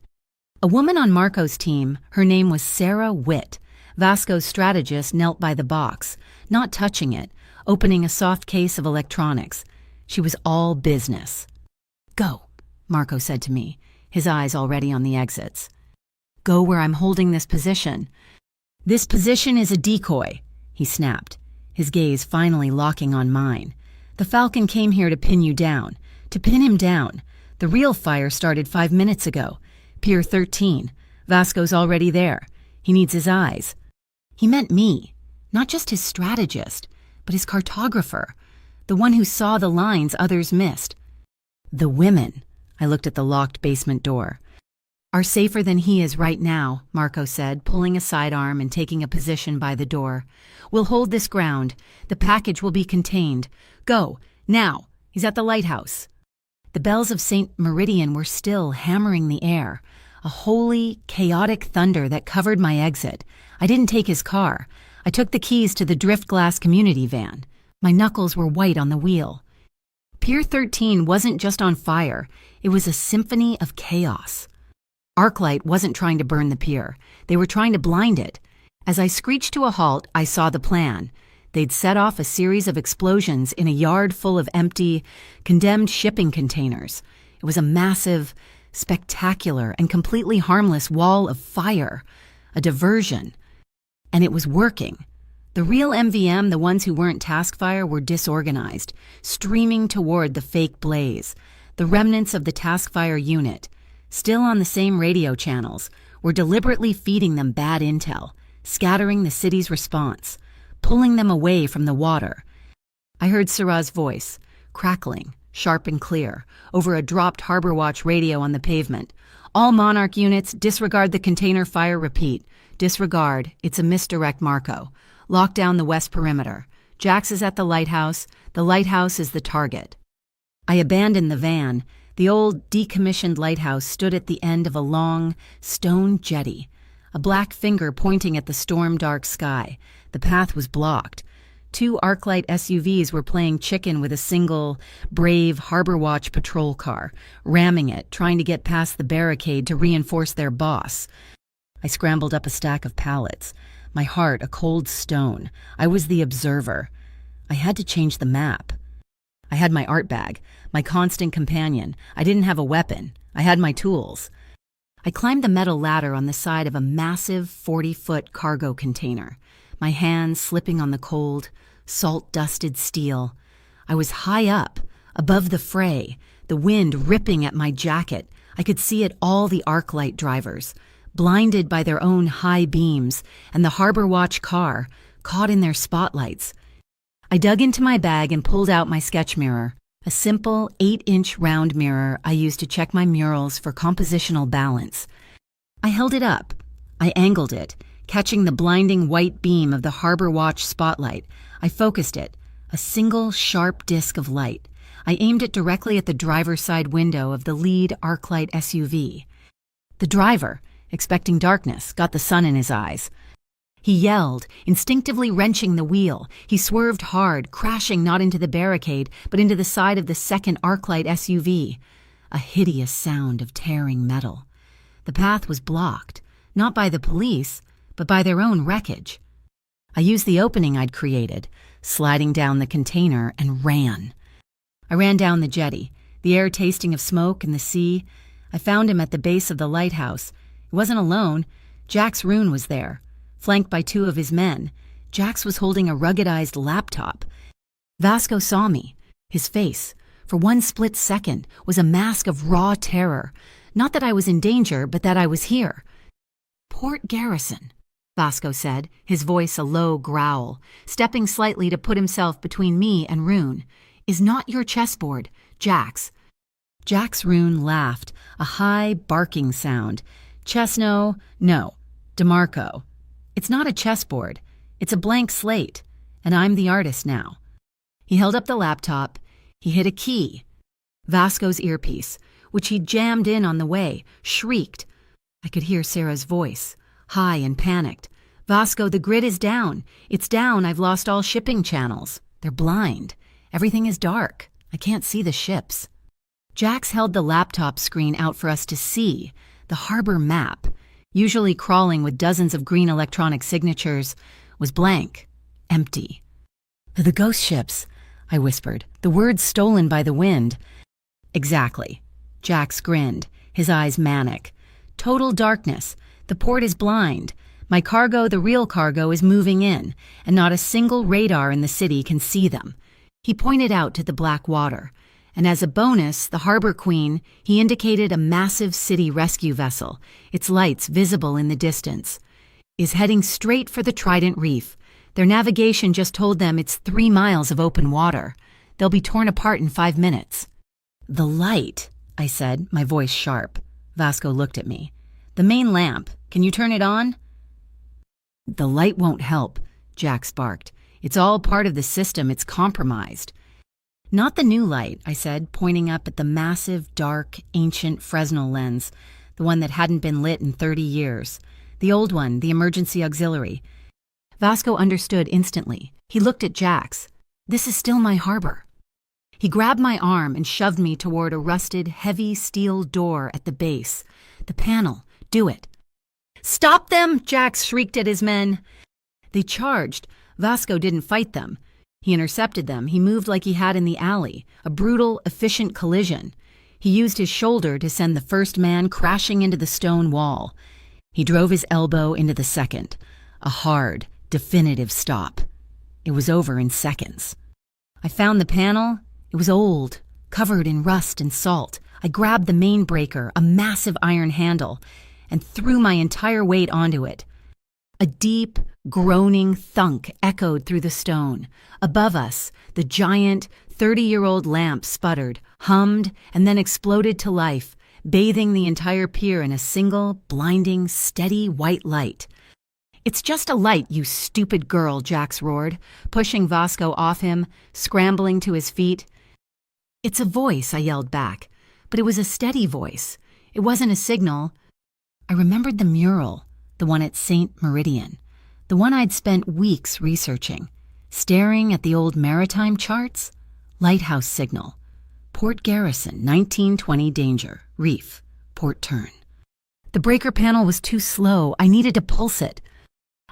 A woman on Marco's team, her name was Sarah Witt. Vasco's strategist, knelt by the box, not touching it, opening a soft case of electronics. She was all business. "Go," Marco said to me, his eyes already on the exits. "Go where I'm holding this position." "This position is a decoy," he snapped, his gaze finally locking on mine. "The Falcon came here to pin you down, to pin him down. The real fire started 5 minutes ago. Pier 13. Vasco's already there. He needs his eyes." He meant me, not just his strategist, but his cartographer, the one who saw the lines others missed. "The women," I looked at the locked basement door, "are safer than he is right now," Marco said, pulling a sidearm and taking a position by the door. "We'll hold this ground. The package will be contained. Go, now. He's at the lighthouse." The bells of St. Meridian were still hammering the air, a holy, chaotic thunder that covered my exit. I didn't take his car. I took the keys to the Driftglass community van. My knuckles were white on the wheel. Pier 13 wasn't just on fire. It was a symphony of chaos. Arclight wasn't trying to burn the pier. They were trying to blind it. As I screeched to a halt, I saw the plan. They'd set off a series of explosions in a yard full of empty, condemned shipping containers. It was a massive, spectacular, and completely harmless wall of fire, a diversion. And it was working. The real MVM, the ones who weren't task fire, were disorganized, streaming toward the fake blaze. The remnants of the task fire unit, still on the same radio channels, were deliberately feeding them bad intel, scattering the city's response, pulling them away from the water. I heard Sarah's voice, crackling, sharp and clear, over a dropped Harbor Watch radio on the pavement. "All Monarch units, disregard the container fire. Repeat. Disregard. It's a misdirect, Marco. Lock down the west perimeter. Jax is at the lighthouse. The lighthouse is the target." I abandoned the van. The old, decommissioned lighthouse stood at the end of a long, stone jetty, a black finger pointing at the storm-dark sky. The path was blocked. 2 Arclight SUVs were playing chicken with a single, brave Harbor Watch patrol car, ramming it, trying to get past the barricade to reinforce their boss. I scrambled up a stack of pallets, my heart a cold stone. I was the observer. I had to change the map. I had my art bag, my constant companion. I didn't have a weapon. I had my tools. I climbed the metal ladder on the side of a massive 40-foot cargo container, my hands slipping on the cold, salt-dusted steel. I was high up, above the fray, the wind ripping at my jacket. I could see it all the Arclight drivers, blinded by their own high beams, and the Harbor Watch car, caught in their spotlights. I dug into my bag and pulled out my sketch mirror, a simple 8-inch round mirror I used to check my murals for compositional balance. I held it up. I angled it, catching the blinding white beam of the Harbor Watch spotlight. I focused it, a single sharp disk of light. I aimed it directly at the driver's side window of the lead Arclight SUV. The driver, expecting darkness, got the sun in his eyes. He yelled, instinctively wrenching the wheel. He swerved hard, crashing not into the barricade, but into the side of the second Arclight SUV. A hideous sound of tearing metal. The path was blocked, not by the police, but by their own wreckage. I used the opening I'd created, sliding down the container, and ran. I ran down the jetty, the air tasting of smoke and the sea. I found him at the base of the lighthouse. He wasn't alone. Jax Roon was there, flanked by 2 of his men. Jax was holding a ruggedized laptop. Vasco saw me. His face, for one split second, was a mask of raw terror. Not that I was in danger, but that I was here. "Port Garrison," Vasco said, his voice a low growl, stepping slightly to put himself between me and Roon, "is not your chessboard, Jax." Jax Roon laughed, a high, barking sound. "Chesno, no. DeMarco. It's not a chessboard. It's a blank slate, and I'm the artist now." He held up the laptop. He hit a key. Vasco's earpiece, which he'd jammed in on the way, shrieked. I could hear Sarah's voice, high and panicked. "Vasco, the grid is down. It's down. I've lost all shipping channels. They're blind. Everything is dark. I can't see the ships." Jax held the laptop screen out for us to see. The harbor map, usually crawling with dozens of green electronic signatures, was blank, empty. "The ghost ships," I whispered, "the words stolen by the wind." "Exactly." Jax grinned, his eyes manic. "Total darkness. The port is blind. My cargo, the real cargo, is moving in, and not a single radar in the city can see them." He pointed out to the black water, and as a bonus, the harbor queen, he indicated a massive city rescue vessel, its lights visible in the distance, is heading straight for the Trident Reef. Their navigation just told them it's 3 miles of open water. They'll be torn apart in 5 minutes. "The light," I said, my voice sharp. Vasco looked at me. "The main lamp. Can you turn it on?" "The light won't help," Jax barked. "It's all part of the system. It's compromised." "Not the new light," I said, pointing up at the massive, dark, ancient Fresnel lens, the one that hadn't been lit in 30 years. The old one, the emergency auxiliary. Vasco understood instantly. He looked at Jax. "This is still my harbor." He grabbed my arm and shoved me toward a rusted, heavy steel door at the base. "The panel. Do it." "Stop them!" Jax shrieked at his men. They charged. Vasco didn't fight them. He intercepted them. He moved like he had in the alley, a brutal, efficient collision. He used his shoulder to send the first man crashing into the stone wall. He drove his elbow into the second. A hard, definitive stop. It was over in seconds. I found the panel. It was old, covered in rust and salt. I grabbed the main breaker, a massive iron handle, and threw my entire weight onto it. A deep, groaning thunk echoed through the stone. Above us, the giant, 30-year-old lamp sputtered, hummed, and then exploded to life, bathing the entire pier in a single, blinding, steady white light. "It's just a light, you stupid girl," Jax roared, pushing Vasco off him, scrambling to his feet. "It's a voice," I yelled back, but it was a steady voice. It wasn't a signal. I remembered the mural, the one at St. Meridian, the one I'd spent weeks researching, staring at the old maritime charts. Lighthouse signal. Port Garrison, 1920 danger, reef, port turn. The breaker panel was too slow. I needed to pulse it.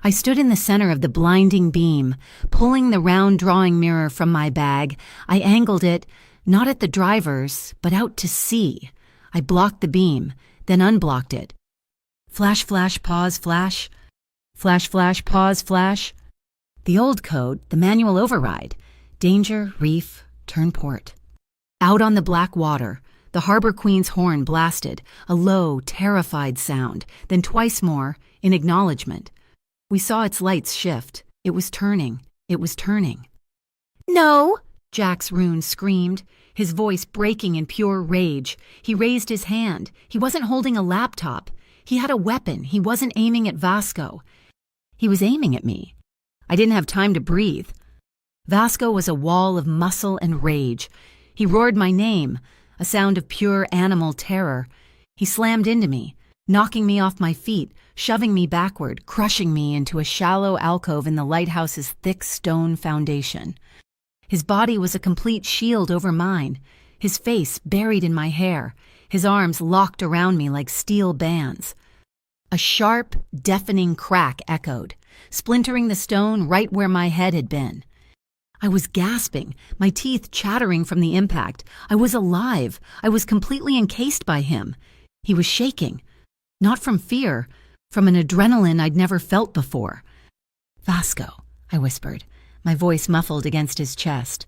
I stood in the center of the blinding beam, pulling the round drawing mirror from my bag. I angled it, not at the drivers, but out to sea. I blocked the beam, then unblocked it. Flash, flash, pause, flash. Flash, flash, pause, flash. The old code, the manual override. Danger, reef, turn port. Out on the black water, the harbor queen's horn blasted, a low, terrified sound, then twice more, in acknowledgement. We saw its lights shift. It was turning. It was turning. "No!" Jax Roon screamed, his voice breaking in pure rage. He raised his hand. He wasn't holding a laptop. He had a weapon. He wasn't aiming at Vasco. He was aiming at me. I didn't have time to breathe. Vasco was a wall of muscle and rage. He roared my name, a sound of pure animal terror. He slammed into me, knocking me off my feet, shoving me backward, crushing me into a shallow alcove in the lighthouse's thick stone foundation. His body was a complete shield over mine, his face buried in my hair, his arms locked around me like steel bands. A sharp, deafening crack echoed, splintering the stone right where my head had been. I was gasping, my teeth chattering from the impact. I was alive. I was completely encased by him. He was shaking, not from fear, from an adrenaline I'd never felt before. "Vasco," I whispered, my voice muffled against his chest.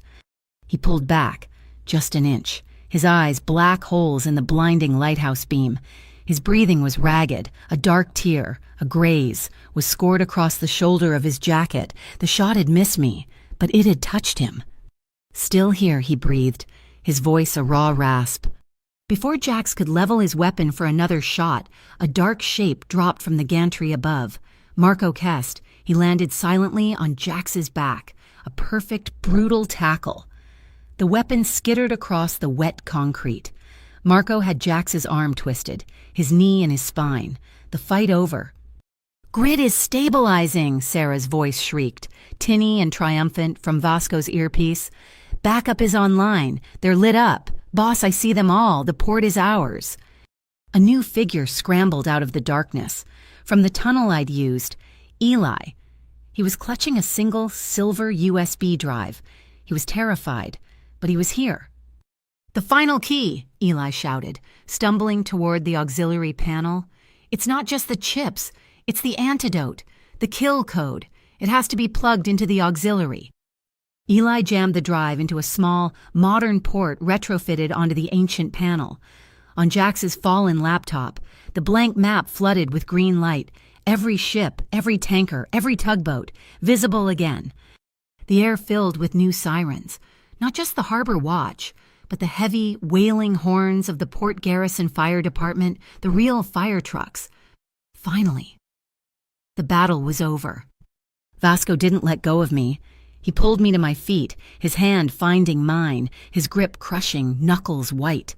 He pulled back, just an inch, his eyes black holes in the blinding lighthouse beam. His breathing was ragged. A dark tear, a graze, was scored across the shoulder of his jacket. The shot had missed me, but it had touched him. "Still here," he breathed, his voice a raw rasp. Before Jax could level his weapon for another shot, a dark shape dropped from the gantry above. Marco Kest. He landed silently on Jax's back, a perfect, brutal tackle. The weapon skittered across the wet concrete. Marco had Jax's arm twisted, his knee in his spine. The fight over. "Grid is stabilizing," Sarah's voice shrieked, tinny and triumphant from Vasco's earpiece. "Backup is online. They're lit up. Boss, I see them all. The port is ours." A new figure scrambled out of the darkness. From the tunnel I'd used, Eli. He was clutching a single silver USB drive. He was terrified, but he was here. "The final key," Eli shouted, stumbling toward the auxiliary panel. "It's not just the chips. It's the antidote, the kill code. It has to be plugged into the auxiliary." Eli jammed the drive into a small, modern port retrofitted onto the ancient panel. On Jax's fallen laptop, the blank map flooded with green light, every ship, every tanker, every tugboat, visible again. The air filled with new sirens, not just the harbor watch, but the heavy, wailing horns of the Port Garrison Fire Department, the real fire trucks. Finally. The battle was over. Vasco didn't let go of me. He pulled me to my feet, his hand finding mine, his grip crushing, knuckles white.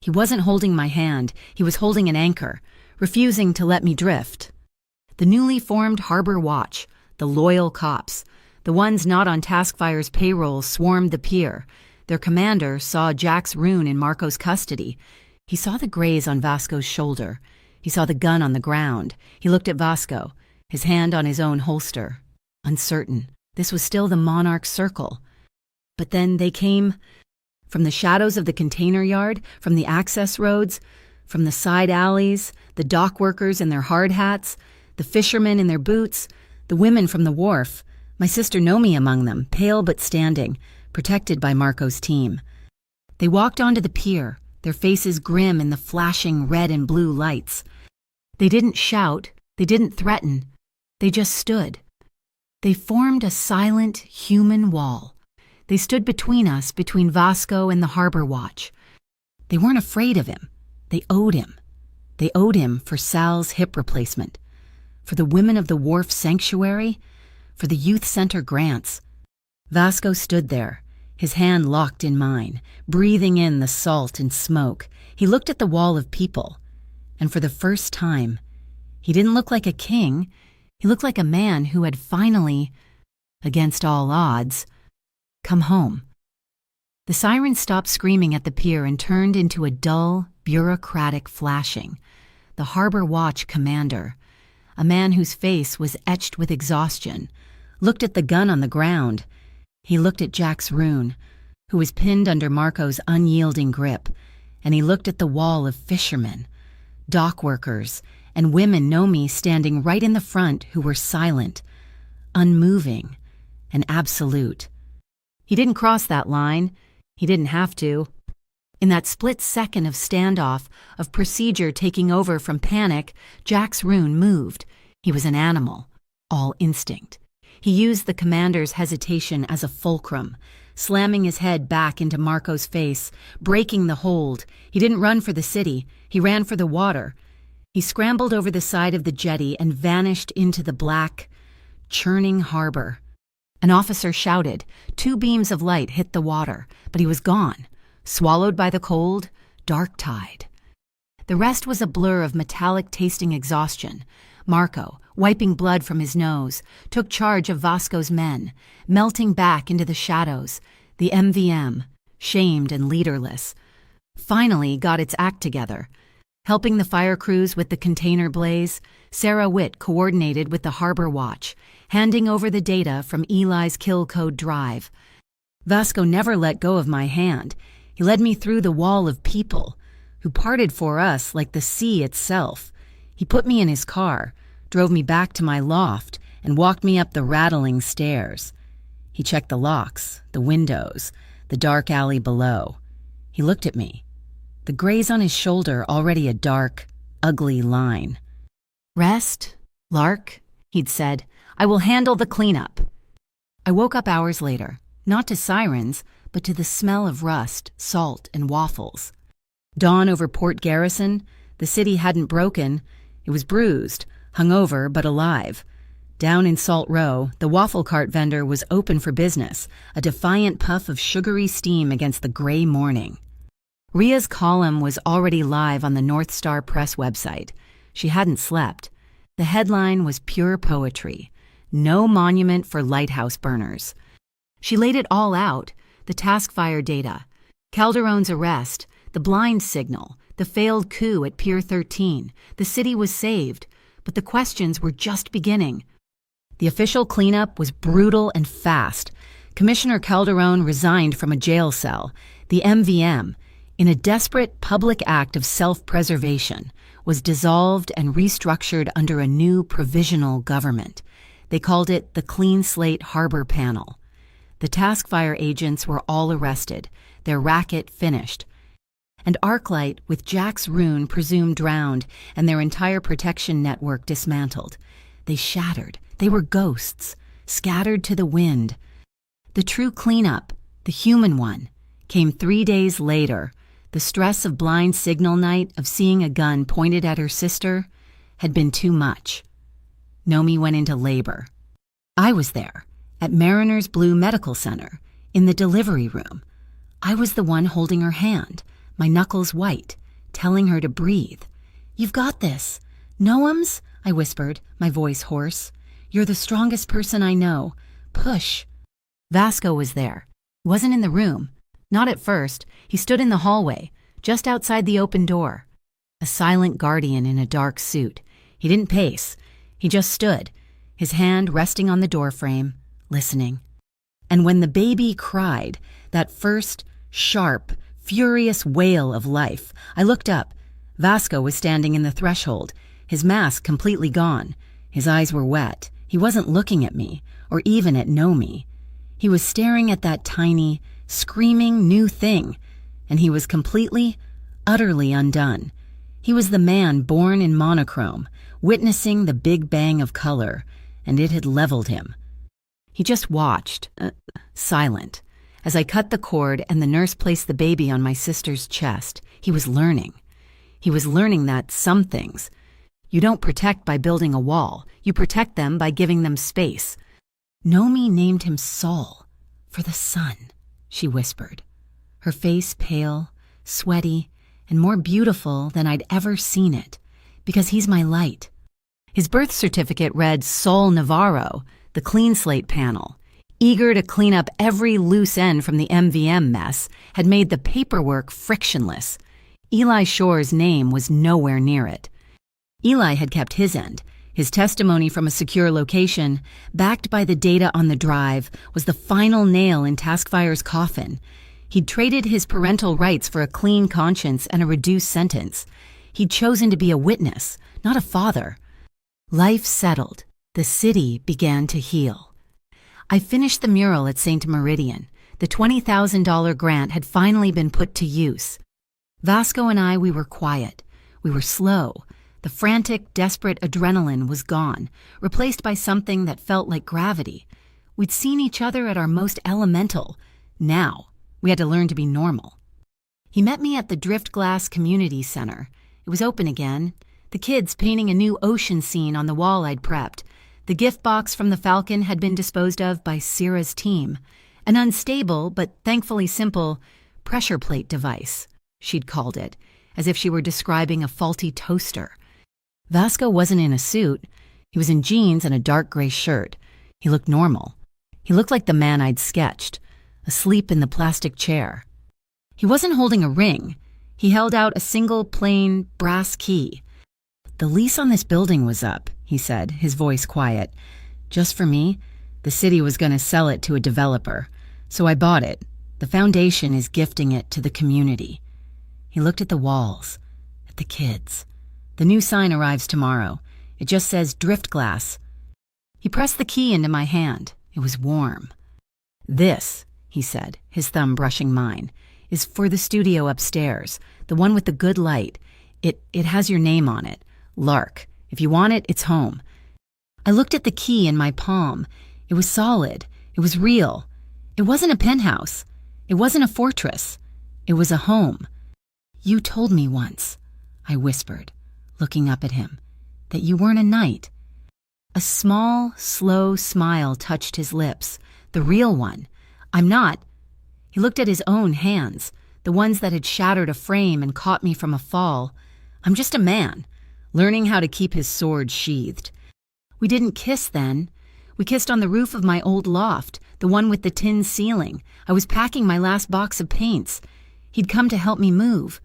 He wasn't holding my hand, he was holding an anchor, refusing to let me drift. The newly formed Harbor Watch, the loyal cops, the ones not on Taskfire's payroll, swarmed the pier. Their commander saw Jack's rune in Marco's custody. He saw the graze on Vasco's shoulder. He saw the gun on the ground. He looked at Vasco, his hand on his own holster. Uncertain. This was still the Monarch Circle. But then they came from the shadows of the container yard, from the access roads, from the side alleys, the dock workers in their hard hats, the fishermen in their boots, the women from the wharf, my sister Nomi among them, pale but standing, protected by Marco's team. They walked onto the pier, their faces grim in the flashing red and blue lights. They didn't shout, they didn't threaten, they just stood. They formed a silent human wall. They stood between us, between Vasco and the Harbor Watch. They weren't afraid of him. They owed him. They owed him for Sal's hip replacement, for the women of the wharf sanctuary, for the youth center grants. Vasco stood there, his hand locked in mine, breathing in the salt and smoke. He looked at the wall of people, and for the first time, he didn't look like a king. He looked like a man who had finally, against all odds, come home. The siren stopped screaming at the pier and turned into a dull, bureaucratic flashing. The Harbor Watch commander, a man whose face was etched with exhaustion, looked at the gun on the ground. He looked at Jack's rune, who was pinned under Marco's unyielding grip, and he looked at the wall of fishermen, dock workers, and women Nomi standing right in the front who were silent, unmoving, and absolute. He didn't cross that line. He didn't have to. In that split second of standoff, of procedure taking over from panic, Jack's rune moved. He was an animal, all instinct. He used the commander's hesitation as a fulcrum, slamming his head back into Marco's face, breaking the hold. He didn't run for the city. He ran for the water. He scrambled over the side of the jetty and vanished into the black, churning harbor. An officer shouted. 2 beams of light hit the water, but he was gone, swallowed by the cold, dark tide. The rest was a blur of metallic-tasting exhaustion. Marco, wiping blood from his nose, took charge of Vasco's men, melting back into the shadows. The MVM, shamed and leaderless, finally got its act together. Helping the fire crews with the container blaze, Sarah Witt coordinated with the Harbor Watch, handing over the data from Eli's kill code drive. Vasco never let go of my hand. He led me through the wall of people, who parted for us like the sea itself. He put me in his car, drove me back to my loft, and walked me up the rattling stairs. He checked the locks, the windows, the dark alley below. He looked at me, the graze on his shoulder already a dark, ugly line. "Rest, Lark," he'd said. "I will handle the cleanup." I woke up hours later, not to sirens, but to the smell of rust, salt, and waffles. Dawn over Port Garrison. The city hadn't broken. It was bruised, hungover, but alive. Down in Salt Row, the waffle cart vendor was open for business, a defiant puff of sugary steam against the gray morning. Ria's column was already live on the North Star Press website. She hadn't slept. The headline was pure poetry. No monument for lighthouse burners. She laid it all out, the task fire data, Calderon's arrest, the blind signal, the failed coup at Pier 13. The city was saved, but the questions were just beginning. The official cleanup was brutal and fast. Commissioner Calderon resigned from a jail cell. The MVM, in a desperate public act of self-preservation, was dissolved and restructured under a new provisional government. They called it the Clean Slate Harbor Panel. The task fire agents were all arrested, their racket finished. And Arclight, with Jack's rune presumed drowned and their entire protection network dismantled. They shattered. They were ghosts, scattered to the wind. The true cleanup, the human one, came 3 days later. The stress of blind signal night, of seeing a gun pointed at her sister, had been too much. Nomi went into labor. I was there, at Mariner's Blue Medical Center, in the delivery room. I was the one holding her hand, my knuckles white, telling her to breathe. "You've got this. Noams?" I whispered, my voice hoarse. "You're the strongest person I know. Push." Vasco was there. He wasn't in the room. Not at first. He stood in the hallway, just outside the open door. A silent guardian in a dark suit. He didn't pace. He just stood, his hand resting on the doorframe, listening. And when the baby cried, that first, sharp, furious wail of life, I looked up. Vasco was standing in the threshold, his mask completely gone. His eyes were wet. He wasn't looking at me, or even at Nomi. He was staring at that tiny, screaming new thing, and he was completely, utterly undone. He was the man born in monochrome, witnessing the big bang of color, and it had leveled him. He just watched, silent. As I cut the cord and the nurse placed the baby on my sister's chest, he was learning. He was learning that some things, you don't protect by building a wall, you protect them by giving them space. Nomi named him Saul, for the sun, she whispered, her face pale, sweaty, and more beautiful than I'd ever seen it, because he's my light. His birth certificate read Saul Navarro, the Clean Slate Panel, eager to clean up every loose end from the MVM mess, had made the paperwork frictionless. Eli Shore's name was nowhere near it. Eli had kept his end. His testimony from a secure location, backed by the data on the drive, was the final nail in Taskfire's coffin. He'd traded his parental rights for a clean conscience and a reduced sentence. He'd chosen to be a witness, not a father. Life settled. The city began to heal. I finished the mural at St. Meridian. The $20,000 grant had finally been put to use. Vasco and I, we were quiet. We were slow. The frantic, desperate adrenaline was gone, replaced by something that felt like gravity. We'd seen each other at our most elemental. Now, we had to learn to be normal. He met me at the Driftglass Community Center. It was open again. The kids painting a new ocean scene on the wall I'd prepped. The gift box from the Falcon had been disposed of by Sierra's team. An unstable, but thankfully simple, pressure plate device, she'd called it, as if she were describing a faulty toaster. Vasco wasn't in a suit. He was in jeans and a dark gray shirt. He looked normal. He looked like the man I'd sketched, asleep in the plastic chair. He wasn't holding a ring. He held out a single, plain, brass key. "The lease on this building was up," he said, his voice quiet. "Just for me. The city was going to sell it to a developer, so I bought it. The foundation is gifting it to the community." He looked at the walls, at the kids. "The new sign arrives tomorrow. It just says Driftglass." He pressed the key into my hand. It was warm. "This," he said, his thumb brushing mine, "is for the studio upstairs, the one with the good light. It has your name on it. Lark. If you want it, it's home." I looked at the key in my palm. It was solid. It was real. It wasn't a penthouse. It wasn't a fortress. It was a home. "You told me once," I whispered, looking up at him, "that you weren't a knight." A small, slow smile touched his lips, the real one. "I'm not." He looked at his own hands, the ones that had shattered a frame and caught me from a fall. "I'm just a man. learning how to keep his sword sheathed. We didn't kiss then. We kissed on the roof of my old loft, the one with the tin ceiling. I was packing my last box of paints. He'd come to help me move.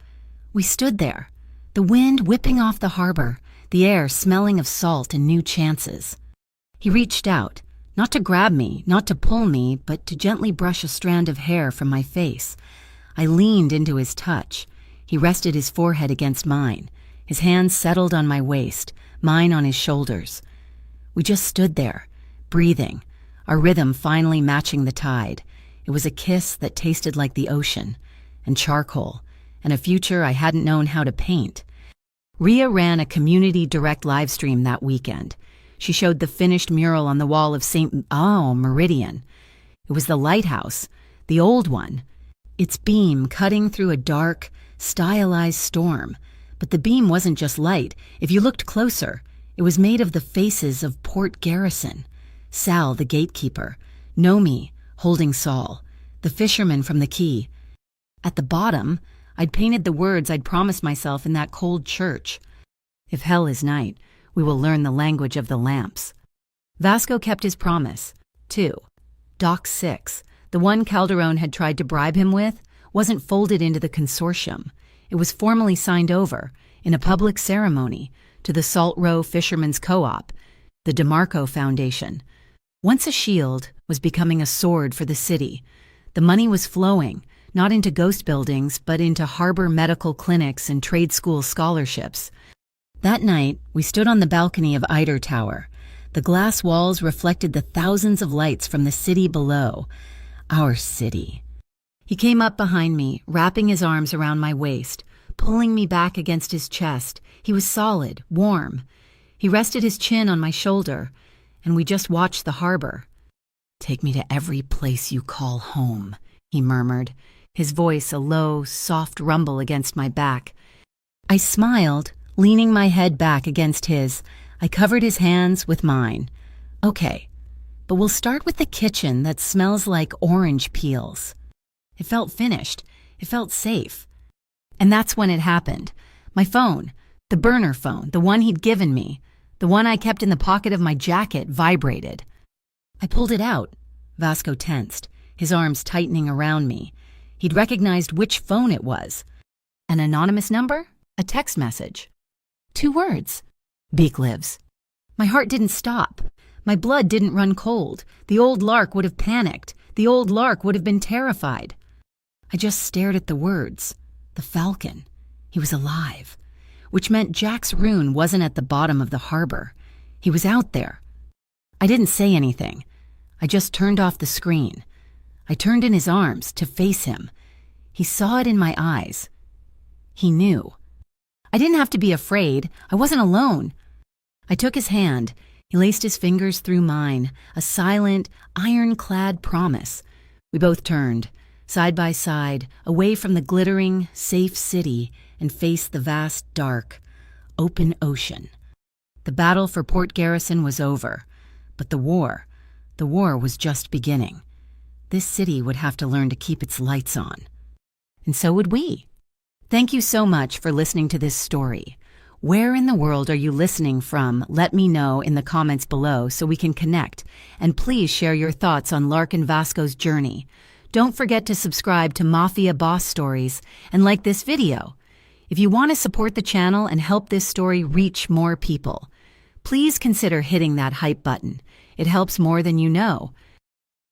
We stood there, the wind whipping off the harbor, the air smelling of salt and new chances. He reached out, not to grab me, not to pull me, but to gently brush a strand of hair from my face. I leaned into his touch. He rested his forehead against mine. His hands settled on my waist, mine on his shoulders. We just stood there, breathing, our rhythm finally matching the tide. It was a kiss that tasted like the ocean, and charcoal, and a future I hadn't known how to paint. Ria ran a community direct live stream that weekend. She showed the finished mural on the wall of Meridian. It was the lighthouse, the old one, its beam cutting through a dark, stylized storm. But the beam wasn't just light. If you looked closer, it was made of the faces of Port Garrison. Sal, the gatekeeper, Nomi, holding Saul, the fisherman from the quay. At the bottom, I'd painted the words I'd promised myself in that cold church. If hell is night, we will learn the language of the lamps. Vasco kept his promise, too. Doc 6, the one Calderon had tried to bribe him with, wasn't folded into the consortium. It was formally signed over, in a public ceremony, to the Salt Row Fishermen's Co-op, the DeMarco Foundation. Once a shield was becoming a sword for the city. The money was flowing, not into ghost buildings, but into harbor medical clinics and trade school scholarships. That night, we stood on the balcony of Eider Tower. The glass walls reflected the thousands of lights from the city below. Our city. He came up behind me, wrapping his arms around my waist, pulling me back against his chest. He was solid, warm. He rested his chin on my shoulder, and we just watched the harbor. "Take me to every place you call home," he murmured, his voice a low, soft rumble against my back. I smiled, leaning my head back against his. I covered his hands with mine. "Okay, but we'll start with the kitchen that smells like orange peels." It felt finished. It felt safe. And that's when it happened. My phone, the burner phone, the one he'd given me, the one I kept in the pocket of my jacket, vibrated. I pulled it out. Vasco tensed, his arms tightening around me. He'd recognized which phone it was. An anonymous number? A text message. 2 words. Beak lives. My heart didn't stop. My blood didn't run cold. The old Lark would have panicked. The old Lark would have been terrified. I just stared at the words. The Falcon. He was alive. Which meant Jack's rune wasn't at the bottom of the harbor. He was out there. I didn't say anything. I just turned off the screen. I turned in his arms to face him. He saw it in my eyes. He knew. I didn't have to be afraid. I wasn't alone. I took his hand. He laced his fingers through mine, a silent, ironclad promise. We both turned, side by side, away from the glittering, safe city, and faced the vast, dark, open ocean. The battle for Port Garrison was over, but the war was just beginning. This city would have to learn to keep its lights on. And so would we. Thank you so much for listening to this story. Where in the world are you listening from? Let me know in the comments below so we can connect. And please share your thoughts on Lark and Vasco's journey. Don't forget to subscribe to Mafia Boss Stories and like this video. If you want to support the channel and help this story reach more people, please consider hitting that hype button. It helps more than you know.